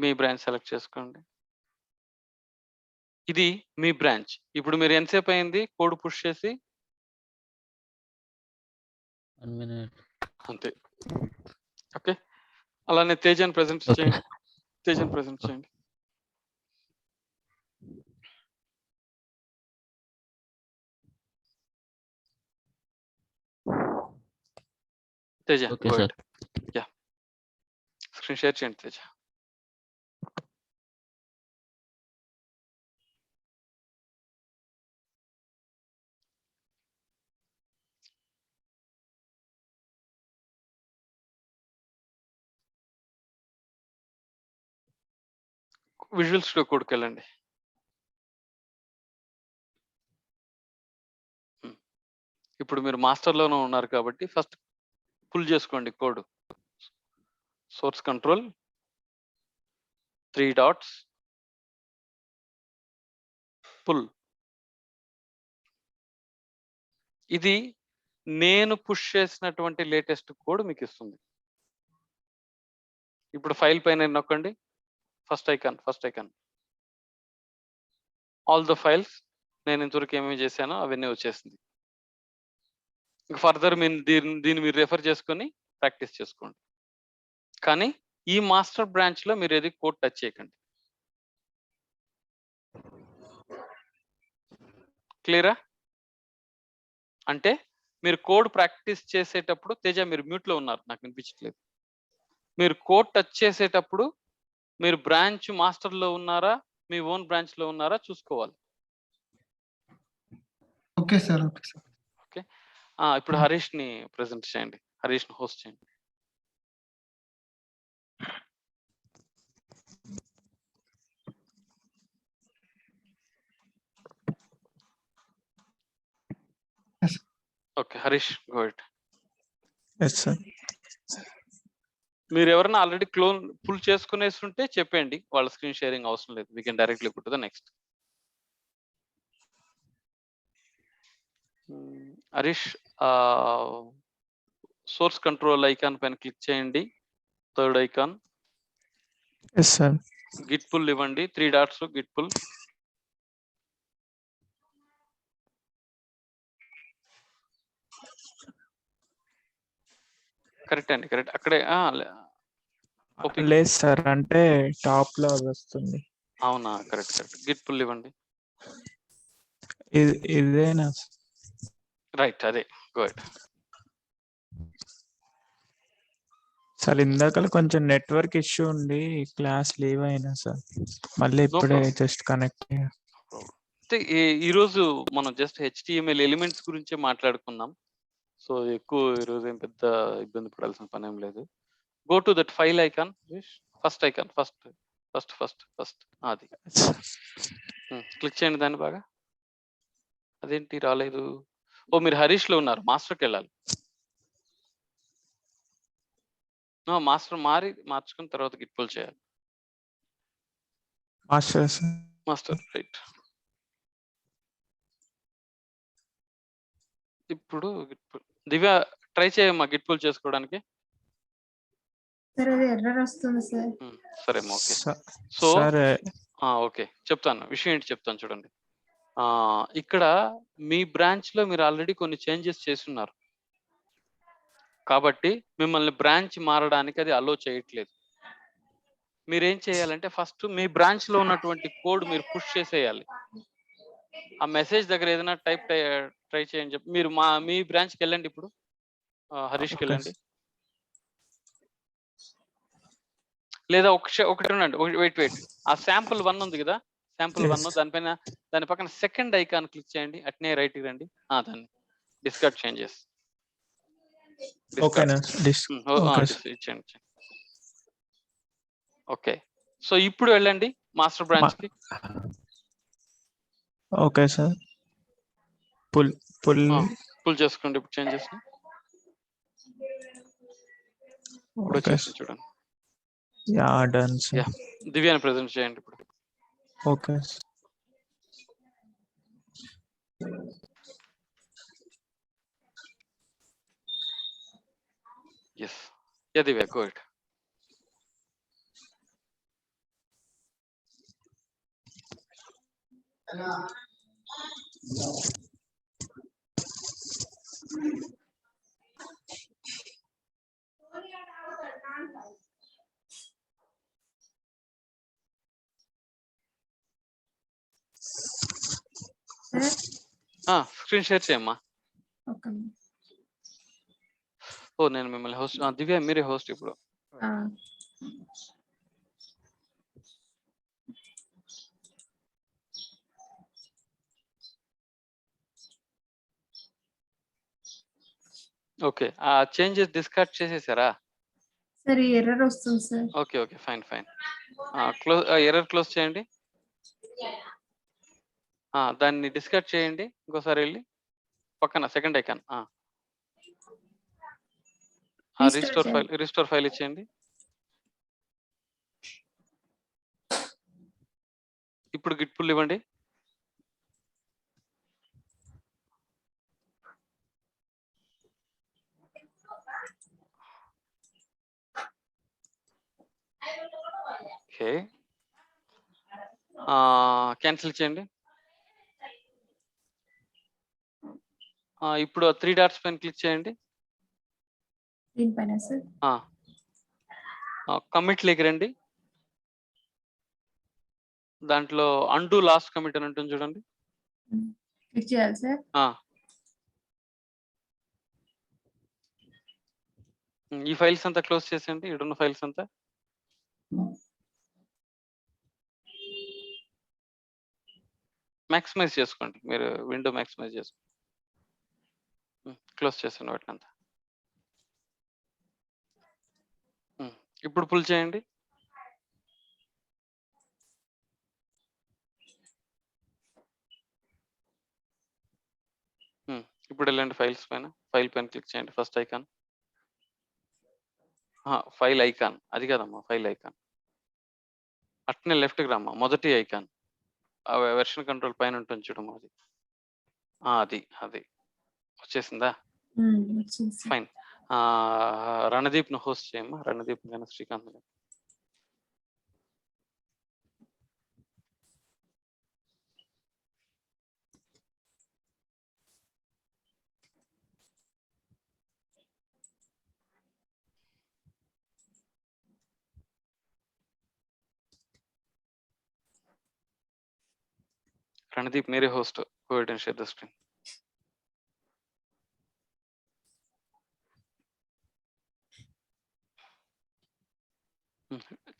మీ బ్రాంచ్ సెలెక్ట్ చేసుకోండి. ఇది మీ బ్రాంచ్. ఇప్పుడు మీరు ఎంతసేపు అయింది కోడ్ పుష్ చేసి? 1 minute. అంతే. ఓకే, అలానే తేజని ప్రెజెంట్ Okay. చేయండి. తేజని ప్రెజెంట్ చేయండి. Teja, Okay, go sir. ahead. Yeah, screen share చేయండి తేజ. విజువల్ స్టూడియో కోడ్కి వెళ్ళండి. ఇప్పుడు మీరు మాస్టర్లోనే ఉన్నారు కాబట్టి ఫస్ట్ పుల్ చేసుకోండి code. Source control 3 dots pull. ఇది నేను పుష్ చేసినటువంటి లేటెస్ట్ కోడ్ మీకు ఇస్తుంది. ఇప్పుడు ఫైల్ పైన నొక్కండి, first icon. All the files నేను ఇంతవరకు ఏమేమి చేశానో అవన్నీ వచ్చేసింది. ఫర్దర్ దీన్ని మీరు రెఫర్ చేసుకొని ప్రాక్టీస్ చేసుకోండి. కానీ ఈ మాస్టర్ బ్రాంచ్ లో మీరు ఏది కోడ్ టచ్ చేయకండి. క్లియరా? అంటే మీరు కోడ్ ప్రాక్టీస్ చేసేటప్పుడు, తేజ మీరు మ్యూట్ లో ఉన్నారు, నాకు వినిపించట్లేదు. మీరు కోడ్ టచ్ చేసేటప్పుడు మీరు బ్రాంచ్ మాస్టర్ లో ఉన్నారా, మీ ఓన్ బ్రాంచ్ లో ఉన్నారా చూసుకోవాలి. Okay sir. ఓకే, ఇప్పుడు హరీష్ ని ప్రెజెంట్ చేయండి, హరీష్ ని హోస్ట్ చేయండి. Yes. ఓకే, Harish go ahead. Yes sir. మీరు ఎవరైనా ఆల్రెడీ క్లోన్ పుల్ చేసుకునేసి ఉంటే చెప్పండి, వాళ్ళ స్క్రీన్ షేరింగ్ అవసరం లేదు. We can directly go to the next. Harish, source control icon పైన క్లిక్ చేయండి, third icon. Yes sir. Git pull ఇవ్వండి, 3 డాట్స్ గిట్ పుల్. కరెక్ట్ అండి, కరెక్ట్. అక్కడే లేదు సార్, అంటే టాప్ లో వస్తుంది. అవునా, కరెక్ట్. గిట్ పుల్ ఇవ్వండి. ఇదేనా రైట్, అదే, గో అహెడ్. సార్? ఇందాక కొంచెం నెట్వర్క్ ఇష్యూ ఉండి క్లాస్ లీవ్ అయినా సార్, మళ్ళీ ఇప్పుడే జస్ట్ కనెక్ట్ అయ్యా. ఈరోజు మనం జస్ట్ HTML ఎలిమెంట్స్ గురించే మాట్లాడుకున్నాం. సో ఎక్కువ ఈరోజు ఏం పెద్ద ఇబ్బంది పడాల్సిన పని ఏం లేదు. Go to that file icon, first icon first అది క్లిక్ చేయండి దాన్ని బాగా. అదేంటి రాలేదు? ఓ మీరు హరీష్ లో ఉన్నారు, మాస్టర్కి వెళ్ళాలి. మాస్టర్ మార్చుకున్న తర్వాత గిట్ పుల్ చేయాలి. Master right. ఇప్పుడు దివ్య ట్రై చేయమ్మా గిట్ పుల్ చేసుకోవడానికి. సార్ అది ఎర్రర్ వస్తుంది సార్. సరే ఓకే. సో ఓకే చెప్తాను, విషయం ఏంటి చెప్తాను చూడండి. ఇక్కడ మీ బ్రాంచ్ లో మీరు ఆల్రెడీ కొన్ని చేంజెస్ చేస్తున్నారు కాబట్టి మిమ్మల్ని బ్రాంచ్ మారడానికి అది అలో చేయట్లేదు. మీరేం చేయాలంటే ఫస్ట్ మీ బ్రాంచ్ లో ఉన్నటువంటి కోడ్ మీరు పుష్ చేసేయాలి. ఆ మెసేజ్ దగ్గర ఏదైనా ట్రై చేయండి చెప్పి మీరు మీ బ్రాంచ్కి వెళ్ళండి. ఇప్పుడు హరీష్కి వెళ్ళండి, లేదా ఒకటి ఉండండి, వెయిట్. ఆ శాంపుల్ 1 ఉంది కదా, శాంపుల్ 1 దాని పక్కన సెకండ్ ఐకాన్ క్లిక్ చేయండి, అట్నే రైట్ కి రండి. దాన్ని డిస్కార్డ్ చేంజెస్ ఇచ్చేయండి. ఓకే, సో ఇప్పుడు వెళ్ళండి మాస్టర్ బ్రాంచ్ కి. ఓకే సార్, పుల్ చేసుకోండి ఇప్పుడు చేంజెస్. ఇప్పుడు వచ్చేసి చూడండి. దివ్యాని ప్రెజెంట్ చేయండి ఇప్పుడు. Okay yes, Divya go it. Screen share చేయమ్మా. నేను మిమ్మల్ని హోస్ట్, దివ్య మీరే హోస్ట్ ఇప్పుడు. ఓకే, ఆ చేంజెస్ డిస్కార్డ్ చేసేసారా? సార్ ఎర్రర్ వస్తుంది sir. Okay fine. Error close చేయండి. దాన్ని డిస్కార్డ్ చేయండి. ఇంకోసారి వెళ్ళి పక్కన సెకండ్ ఐకాన్ రిస్టోర్ ఫైల్ ఇచ్చేయండి. ఇప్పుడు గిట్ పుల్ ఇవ్వండి. ఓకే, క్యాన్సిల్ చేయండి. ఇప్పుడు 3 డాట్స్ పైన క్లిక్ చేయండి. దీనిపైన సార్ కమిట్ లేకి రండి. దాంట్లో అండు లాస్ట్ కమిట్ అని ఉంటుంది చూడండి. క్లిక్ చేయాలి సార్. ఈ ఫైల్స్ అంతా క్లోజ్ చేసేయండి, ఇక్కడున్న ఫైల్స్ అంతా. మ్యాక్సిమైజ్ చేసుకోండి, మీరు విండో మ్యాక్సిమైజ్ చేసుకోండి. క్లోజ్ చేసాను వాటిని అంతా. ఇప్పుడు పుల్ చేయండి. ఇప్పుడు వెళ్ళండి ఫైల్స్ పైన, ఫైల్ పైన క్లిక్ చేయండి. ఫస్ట్ ఐకాన్, ఫైల్ ఐకాన్ అది కదమ్మా, ఫైల్ ఐకాన్. అట్నే లెఫ్ట్కి రమ్మా, మొదటి ఐకాన్ వెర్షన్ కంట్రోల్ పైన ఉంటుంది చూడమ్మా, అది వచ్చేసిందా? ఫైన్. రణదీప్ ను హోస్ట్ చేయమ్మా, రణదీప్ కానీ శ్రీకాంత్ గారు. రణదీప్ మీరే host, go ahead and share the screen.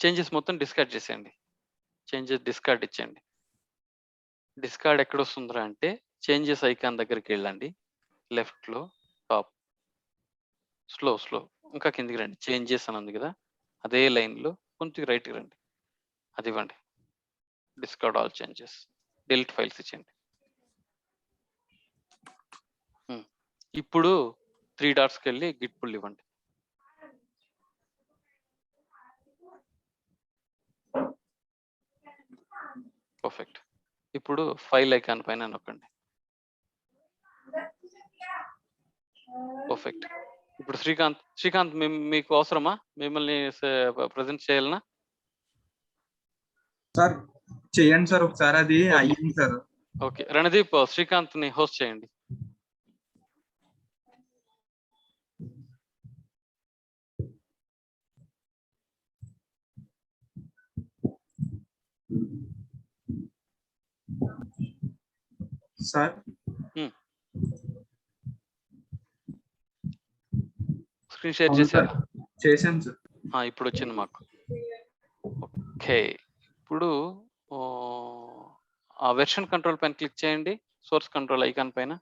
Changes మొత్తం డిస్కార్డ్ చేసేయండి. చేంజెస్ డిస్కార్డ్ ఇచ్చేయండి. డిస్కార్డ్ ఎక్కడ వస్తుందిరా అంటే చేంజెస్ ఐకాన్ దగ్గరికి వెళ్ళండి, లెఫ్ట్ లో టాప్, స్లో ఇంకా కిందికి రండి. చేంజెస్ అని ఉంది కదా, అదే లైన్ లో కొంచెం రైట్కి రండి, అది ఇవ్వండి. Discard all changes, delete files ఇచ్చేయండి. ఇప్పుడు 3 డాట్స్కి వెళ్ళి గిట్ పుల్ ఇవ్వండి. పర్ఫెక్ట్. ఇప్పుడు ఫైల్ ఐకాన్ పైన నొక్కండి. పర్ఫెక్ట్. ఇప్పుడు శ్రీకాంత్ మీకు అవసరమా? మిమ్మల్ని ప్రజెంట్ చేయాలనా? సార్ చేయండి సార్ ఒకసారి, అది అయ్యింది సార్. ఓకే, రణదీప్ శ్రీకాంత్ ని హోస్ట్ చేయండి. సార్ స్క్రీన్ షేర్ అవును చేశారా? సార్, చేశాను సార్. ఇప్పుడు వచ్చింది మాకు. ఓకే, ఇప్పుడు ఆ వెర్షన్ కంట్రోల్ పైన క్లిక్ చేయండి, సోర్స్ కంట్రోల్ ఐకాన్ పైన.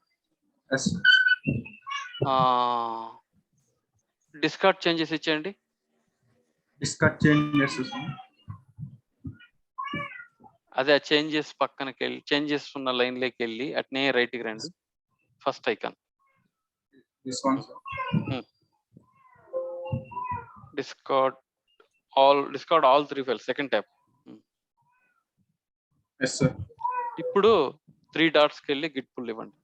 Yes sir. డిస్కార్డ్ చేంజెస్ ఇచ్చేయండి. డిస్కట్ చేంజ్ చేస్తాను. అదే ఆ చేంజెస్ పక్కనకి వెళ్ళి, చేంజెస్ ఉన్న లైన్ లోకి వెళ్ళి అట్నే రైట్కి రండి, first icon. This one sir. Discard all 3 files, second tab. Yes sir. ఇప్పుడు 3 డాట్స్కి వెళ్ళి గిట్ పుల్ ఇవ్వండి.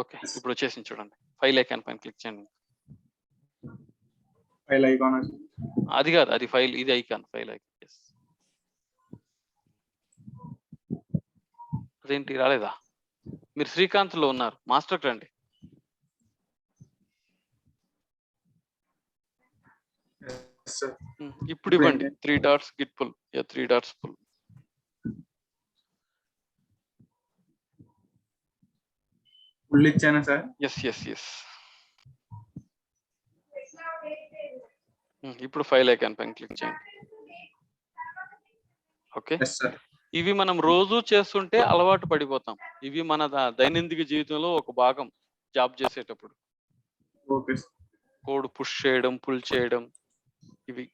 ఓకే, ఇప్పుడు వచ్చేసింది చూడండి. ఫైల్ ఐకాన్ పైన క్లిక్ చేయండి. ఫైల్ ఐకాన్ అది కాదు, అది ఫైల్, ఇది ఐకాన్, ఫైల్ ఐకాన్. అదేంటి రాలేదా? మీరు శ్రీకాంత్ లో ఉన్నారు, మాస్టర్కి రండి. సార్. ఇప్పుడు ఇవ్వండి 3 dots git pull. 3 dots pull. Full ఇచ్చానా సార్? ఎస్. ఇప్పుడు ఫైల్ ఐకాన్ పైన క్లిక్ చేయండి. Okay, yes sir. ఇవి మనం రోజు చేస్తుంటే అలవాటు పడిపోతాం. ఇవి మన దైనందిక జీవితంలో ఒక భాగం. జాబ్ చేసేటప్పుడు ఓకే సార్. కోడ్ పుష్ చేయడం, పుల్ చేయడం, ఇవి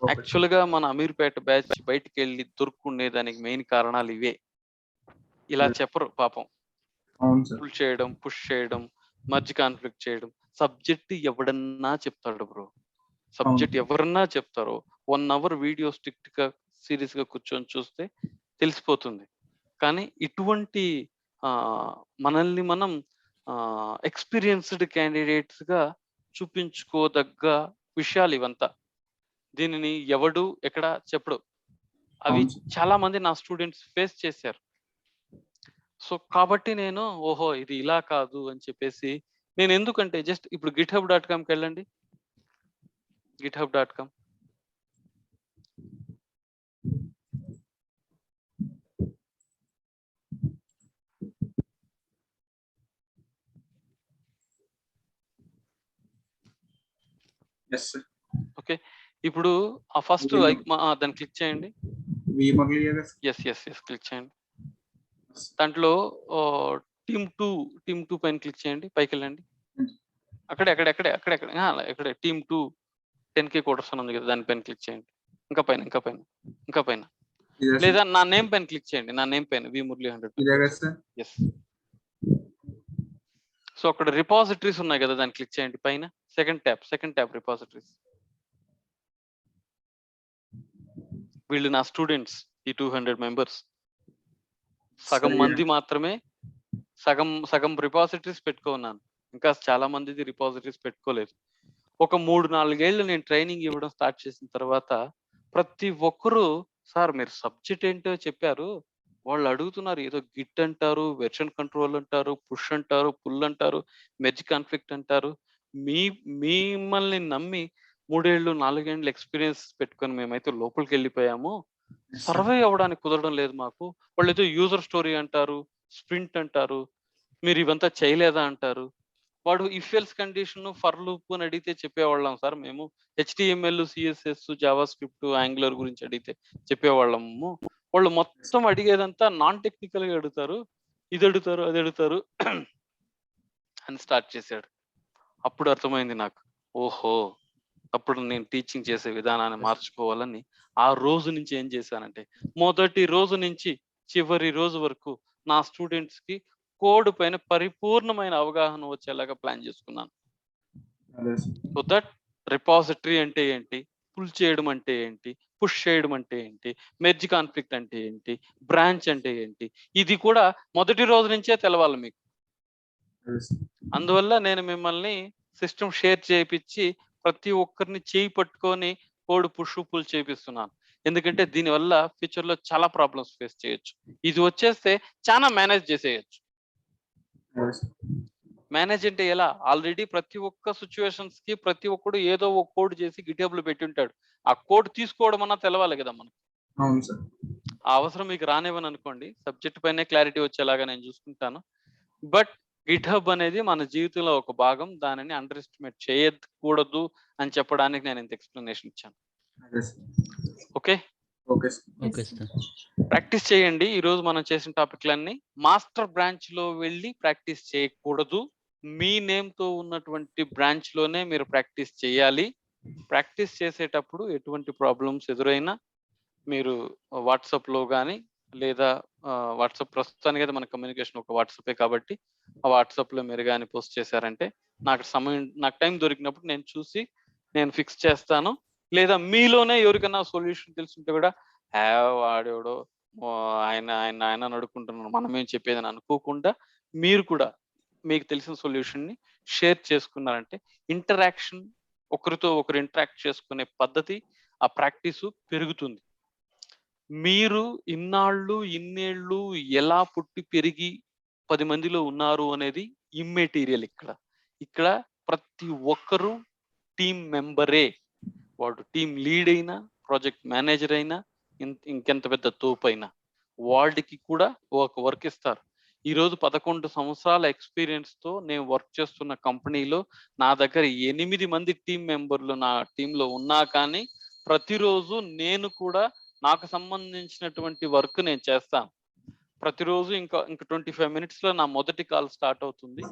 ఓకే. యాక్చువల్ గా మన అమీర్పేట బ్యాచ్ బయటికి వెళ్ళి దొరుకునే దానికి మెయిన్ కారణాలు ఇవే. ఇలా చెప్పరు పాపం. అవును సార్. పుల్ చేయడం, పుష్ చేయడం, మర్జ్ కాన్ఫ్లిక్ట్ చేయడం. సబ్జెక్ట్ ఎవడన్నా చెప్తాడు బ్రో, సబ్జెక్ట్ ఎవరన్నా చెప్తారో. 1 అవర్ వీడియో స్ట్రిక్ట్ గా సీరియస్ గా కూర్చొని చూస్తే తెలిసిపోతుంది. కానీ ఇటువంటి మనల్ని మనం ఎక్స్పీరియన్స్డ్ క్యాండిడేట్స్ గా చూపించుకోదగ్గ విషయాలు ఇవంతా. దీనిని ఎవడు ఎక్కడ చెప్పడు. అవి చాలా మంది నా స్టూడెంట్స్ ఫేస్ చేశారు. సో కాబట్టి నేను ఓహో ఇది ఇలా కాదు అని చెప్పేసి, నేను ఎందుకంటే జస్ట్ ఇప్పుడు github.com కి వెళ్ళండి. github.com. Yes sir. ఓకే, ఇప్పుడు ఆ ఫస్ట్ దాన్ని క్లిక్ చేయండి. ఎస్ క్లిక్ చేయండి. దాంట్లో టీమ్ 2 పైన క్లిక్ చేయండి, పైకి వెళ్ళండి. అక్కడే టీమ్ 2 10K కోటర్స్ ఉంది కదా, దానిపైన క్లిక్ చేయండి. ఇంకా పైన లేదా నా నేమ్ పైన క్లిక్ చేయండి. నా నేమ్ పైన వి మురళి 100. ఎస్. సో అక్కడ రిపాజిటరీస్ ఉన్నాయి కదా, దాన్ని క్లిక్ చేయండి పైన. Second tab repositories. వీళ్ళు నా స్టూడెంట్స్, ఈ 200 మెంబర్స్. సగం మంది మాత్రమే సగం రిపాజిటరీస్ పెట్టుకున్నాను. ఇంకా చాలా మంది రిపాజిటరీస్ పెట్టుకోలేదు. ఒక 3-4 ఏళ్ళు నేను ట్రైనింగ్ ఇవ్వడం స్టార్ట్ చేసిన తర్వాత ప్రతి ఒక్కరు, సార్ మీరు సబ్జెక్ట్ ఏంటో చెప్పారు, వాళ్ళు అడుగుతున్నారు ఏదో గిట్ అంటారు, వెర్షన్ కంట్రోల్ అంటారు, పుష్ అంటారు, పుల్ అంటారు, మెర్జ్ కాన్ఫ్లిక్ట్ అంటారు. మిమ్మల్ని నమ్మి 3 ఏళ్ళు 4 ఏళ్ళు ఎక్స్పీరియన్స్ పెట్టుకొని మేమైతే లోపలికి వెళ్ళిపోయాము. సర్వే అవ్వడానికి కుదరడం లేదు మాకు. వాళ్ళు ఏదో యూజర్ స్టోరీ అంటారు, స్ప్రింట్ అంటారు, మీరు ఇవంతా చేయలేదా అంటారు. వాడు if else condition, for loop అని అడిగితే చెప్పేవాళ్ళం సార్ మేము. HTML, CSS, Java script, angular గురించి అడిగితే చెప్పేవాళ్ళము. వాళ్ళు మొత్తం అడిగేదంతా నాన్ టెక్నికల్ గా అడుగుతారు, ఇది అడుగుతారు, అది అడుగుతారు. అని స్టార్ట్ చేశాడు. అప్పుడు అర్థమైంది నాకు, ఓహో అప్పుడు నేను టీచింగ్ చేసే విధానాన్ని మార్చుకోవాలని ఆ రోజు నుంచి ఏం చేశానంటే, మొదటి రోజు నుంచి చివరి రోజు వరకు నా స్టూడెంట్స్ కి కోడ్ పైన పరిపూర్ణమైన అవగాహన వచ్చేలాగా ప్లాన్ చేసుకున్నాను. అదే సార్. సో దట్ రిపాజిటరీ అంటే ఏంటి, పుల్ చేయడం అంటే ఏంటి, పుష్ చేయడం అంటే ఏంటి, మెర్జ్ కాన్ఫ్లిక్ట్ అంటే ఏంటి, బ్రాంచ్ అంటే ఏంటి, ఇది కూడా మొదటి రోజు నుంచే తెలవాలి మీకు. అదే సార్. అందువల్ల నేను మిమ్మల్ని సిస్టమ్ షేర్ చేయించి ప్రతి ఒక్కరిని చేయి పట్టుకొని కోడ్ పుష్ పుల్ చేపిస్తున్నాను. ఎందుకంటే దీనివల్ల ఫ్యూచర్ లో చాలా ప్రాబ్లమ్స్ ఫేస్ చేయొచ్చు. ఇది వచ్చేస్తే చాలా మేనేజ్ చేసేయచ్చు. అదే సార్. మేనేజ్ అంటే ఎలా, ఆల్రెడీ ప్రతి ఒక్క సిచ్యువేషన్స్ కి ప్రతి ఒక్కడు ఏదో ఒక కోడ్ చేసి గిటబ్ లో పెట్టి ఉంటాడు. ఆ కోడ్ తీసుకోవడం అన్నా తెలవాలి కదా మనకు. అవును సార్. ఆ అవసరం మీకు రానివ్వను అనుకోండి, సబ్జెక్ట్ పైనే క్లారిటీ వచ్చేలాగా నేను చూసుకుంటాను. బట్ గిట్హబ్ అనేది మన జీవితంలో ఒక భాగం, దానిని అండర్ ఎస్టిమేట్ చేయకూడదు అని చెప్పడానికి నేను ఇంత ఎక్స్ప్లెనేషన్ ఇచ్చాను. అదే sir. Okay, okay sir. Okay sir. Practice చేయండి. ఈ రోజు మనం చేసిన టాపిక్లన్నీ మాస్టర్ బ్రాంచ్ లో వెళ్ళి ప్రాక్టీస్ చేయకూడదు. మీ నేమ్ తో ఉన్నటువంటి బ్రాంచ్ లోనే మీరు ప్రాక్టీస్ చేయాలి. ప్రాక్టీస్ చేసేటప్పుడు ఎటువంటి ప్రాబ్లమ్స్ ఎదురైనా మీరు వాట్సాప్ లో కానీ లేదా వాట్సాప్ ప్రస్తుతానికి అయితే మన కమ్యూనికేషన్ ఒక వాట్సాపే కాబట్టి ఆ వాట్సాప్ లో మీరు కానీ పోస్ట్ చేశారంటే నాకు టైం దొరికినప్పుడు నేను చూసి నేను ఫిక్స్ చేస్తాను. లేదా మీలోనే ఎవరికైనా సొల్యూషన్ తెలుసుంటే కూడా వాడేవాడో ఆయన ఆయన ఆయన నడుకుంటున్నాను మనమేం చెప్పేదని అనుకోకుండా మీరు కూడా మీకు తెలిసిన సొల్యూషన్ ని షేర్ చేసుకున్నారంటే ఇంటరాక్షన్, ఒకరితో ఒకరు ఇంటరాక్ట్ చేసుకునే పద్ధతి, ఆ ప్రాక్టీసు పెరుగుతుంది. మీరు ఇన్నాళ్ళు ఇన్నేళ్ళు ఎలా పుట్టి పెరిగి 10 మందిలో ఉన్నారు అనేది ఇమ్మెటీరియల్. ఇక్కడ ప్రతి ఒక్కరు టీం మెంబరే. వాడు టీం లీడ్ అయినా, ప్రాజెక్ట్ మేనేజర్ అయినా, ఇంకెంత పెద్ద తోపు అయినా వాళ్ళకి కూడా ఒక వర్క్ ఇస్తారు. ఈరోజు 11 సంవత్సరాల ఎక్స్పీరియన్స్ తో నేను వర్క్ చేస్తున్న కంపెనీలో నా దగ్గర 8 మంది టీం మెంబర్లు నా టీంలో ఉన్నా కానీ ప్రతిరోజు నేను కూడా నాకు సంబంధించినటువంటి వర్క్ నేను చేస్తాను. ప్రతిరోజు ఇంకా 25 మినిట్స్ లో నా మొదటి కాల్ స్టార్ట్ అవుతుంది.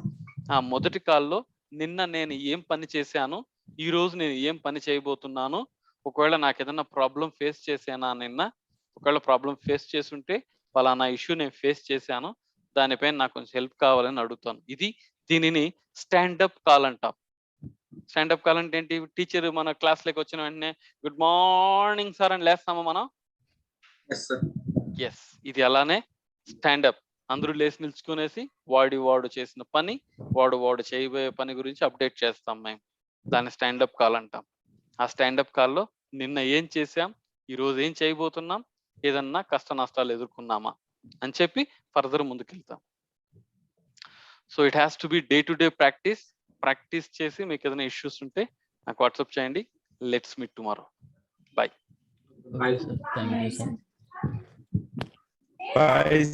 ఆ మొదటి కాల్లో నిన్న నేను ఏం పని చేశాను, ఈ రోజు నేను ఏం పని చేయబోతున్నాను, ఒకవేళ నాకు ఏదైనా ప్రాబ్లం ఫేస్ చేశానా నిన్న, ఒకవేళ ప్రాబ్లం ఫేస్ చేసుంటే ఫలానా ఇష్యూ నేను ఫేస్ చేశాను, దానిపైన నాకు కొంచెం హెల్ప్ కావాలని అడుగుతాను. దీనిని స్టాండప్ కాల్ అంటాం. స్టాండప్ కాల్ అంటే ఏంటి, టీచర్ మన క్లాస్ లోకి వచ్చిన వెంటనే గుడ్ మార్నింగ్ సార్ అని లేస్తామా మనం? Yes sir. ఎస్, ఇది అలానే స్టాండప్. అందరూ లేచి నిల్చుకునేసి వాడు చేసిన పని, వాడు చేయబోయే పని గురించి అప్డేట్ చేస్తాం మేము. దాన్ని స్టాండప్ కాల్ అంటాం. ఆ స్టాండప్ కాల్లో నిన్న ఏం చేసాం, ఈ రోజు ఏం చేయబోతున్నాం, ఏదన్నా కష్ట నష్టాలు ఎదుర్కొన్నామా అని చెప్పి ఫర్దర్ ముందుకెళ్తాం. So it has to be day to day practice. Practice చేసి మీకు ఏదైనా ఇష్యూస్ ఉంటే నాకు వాట్సాప్ చేయండి. Let's meet tomorrow. Bye. Okay sir, thank you sir. Bye.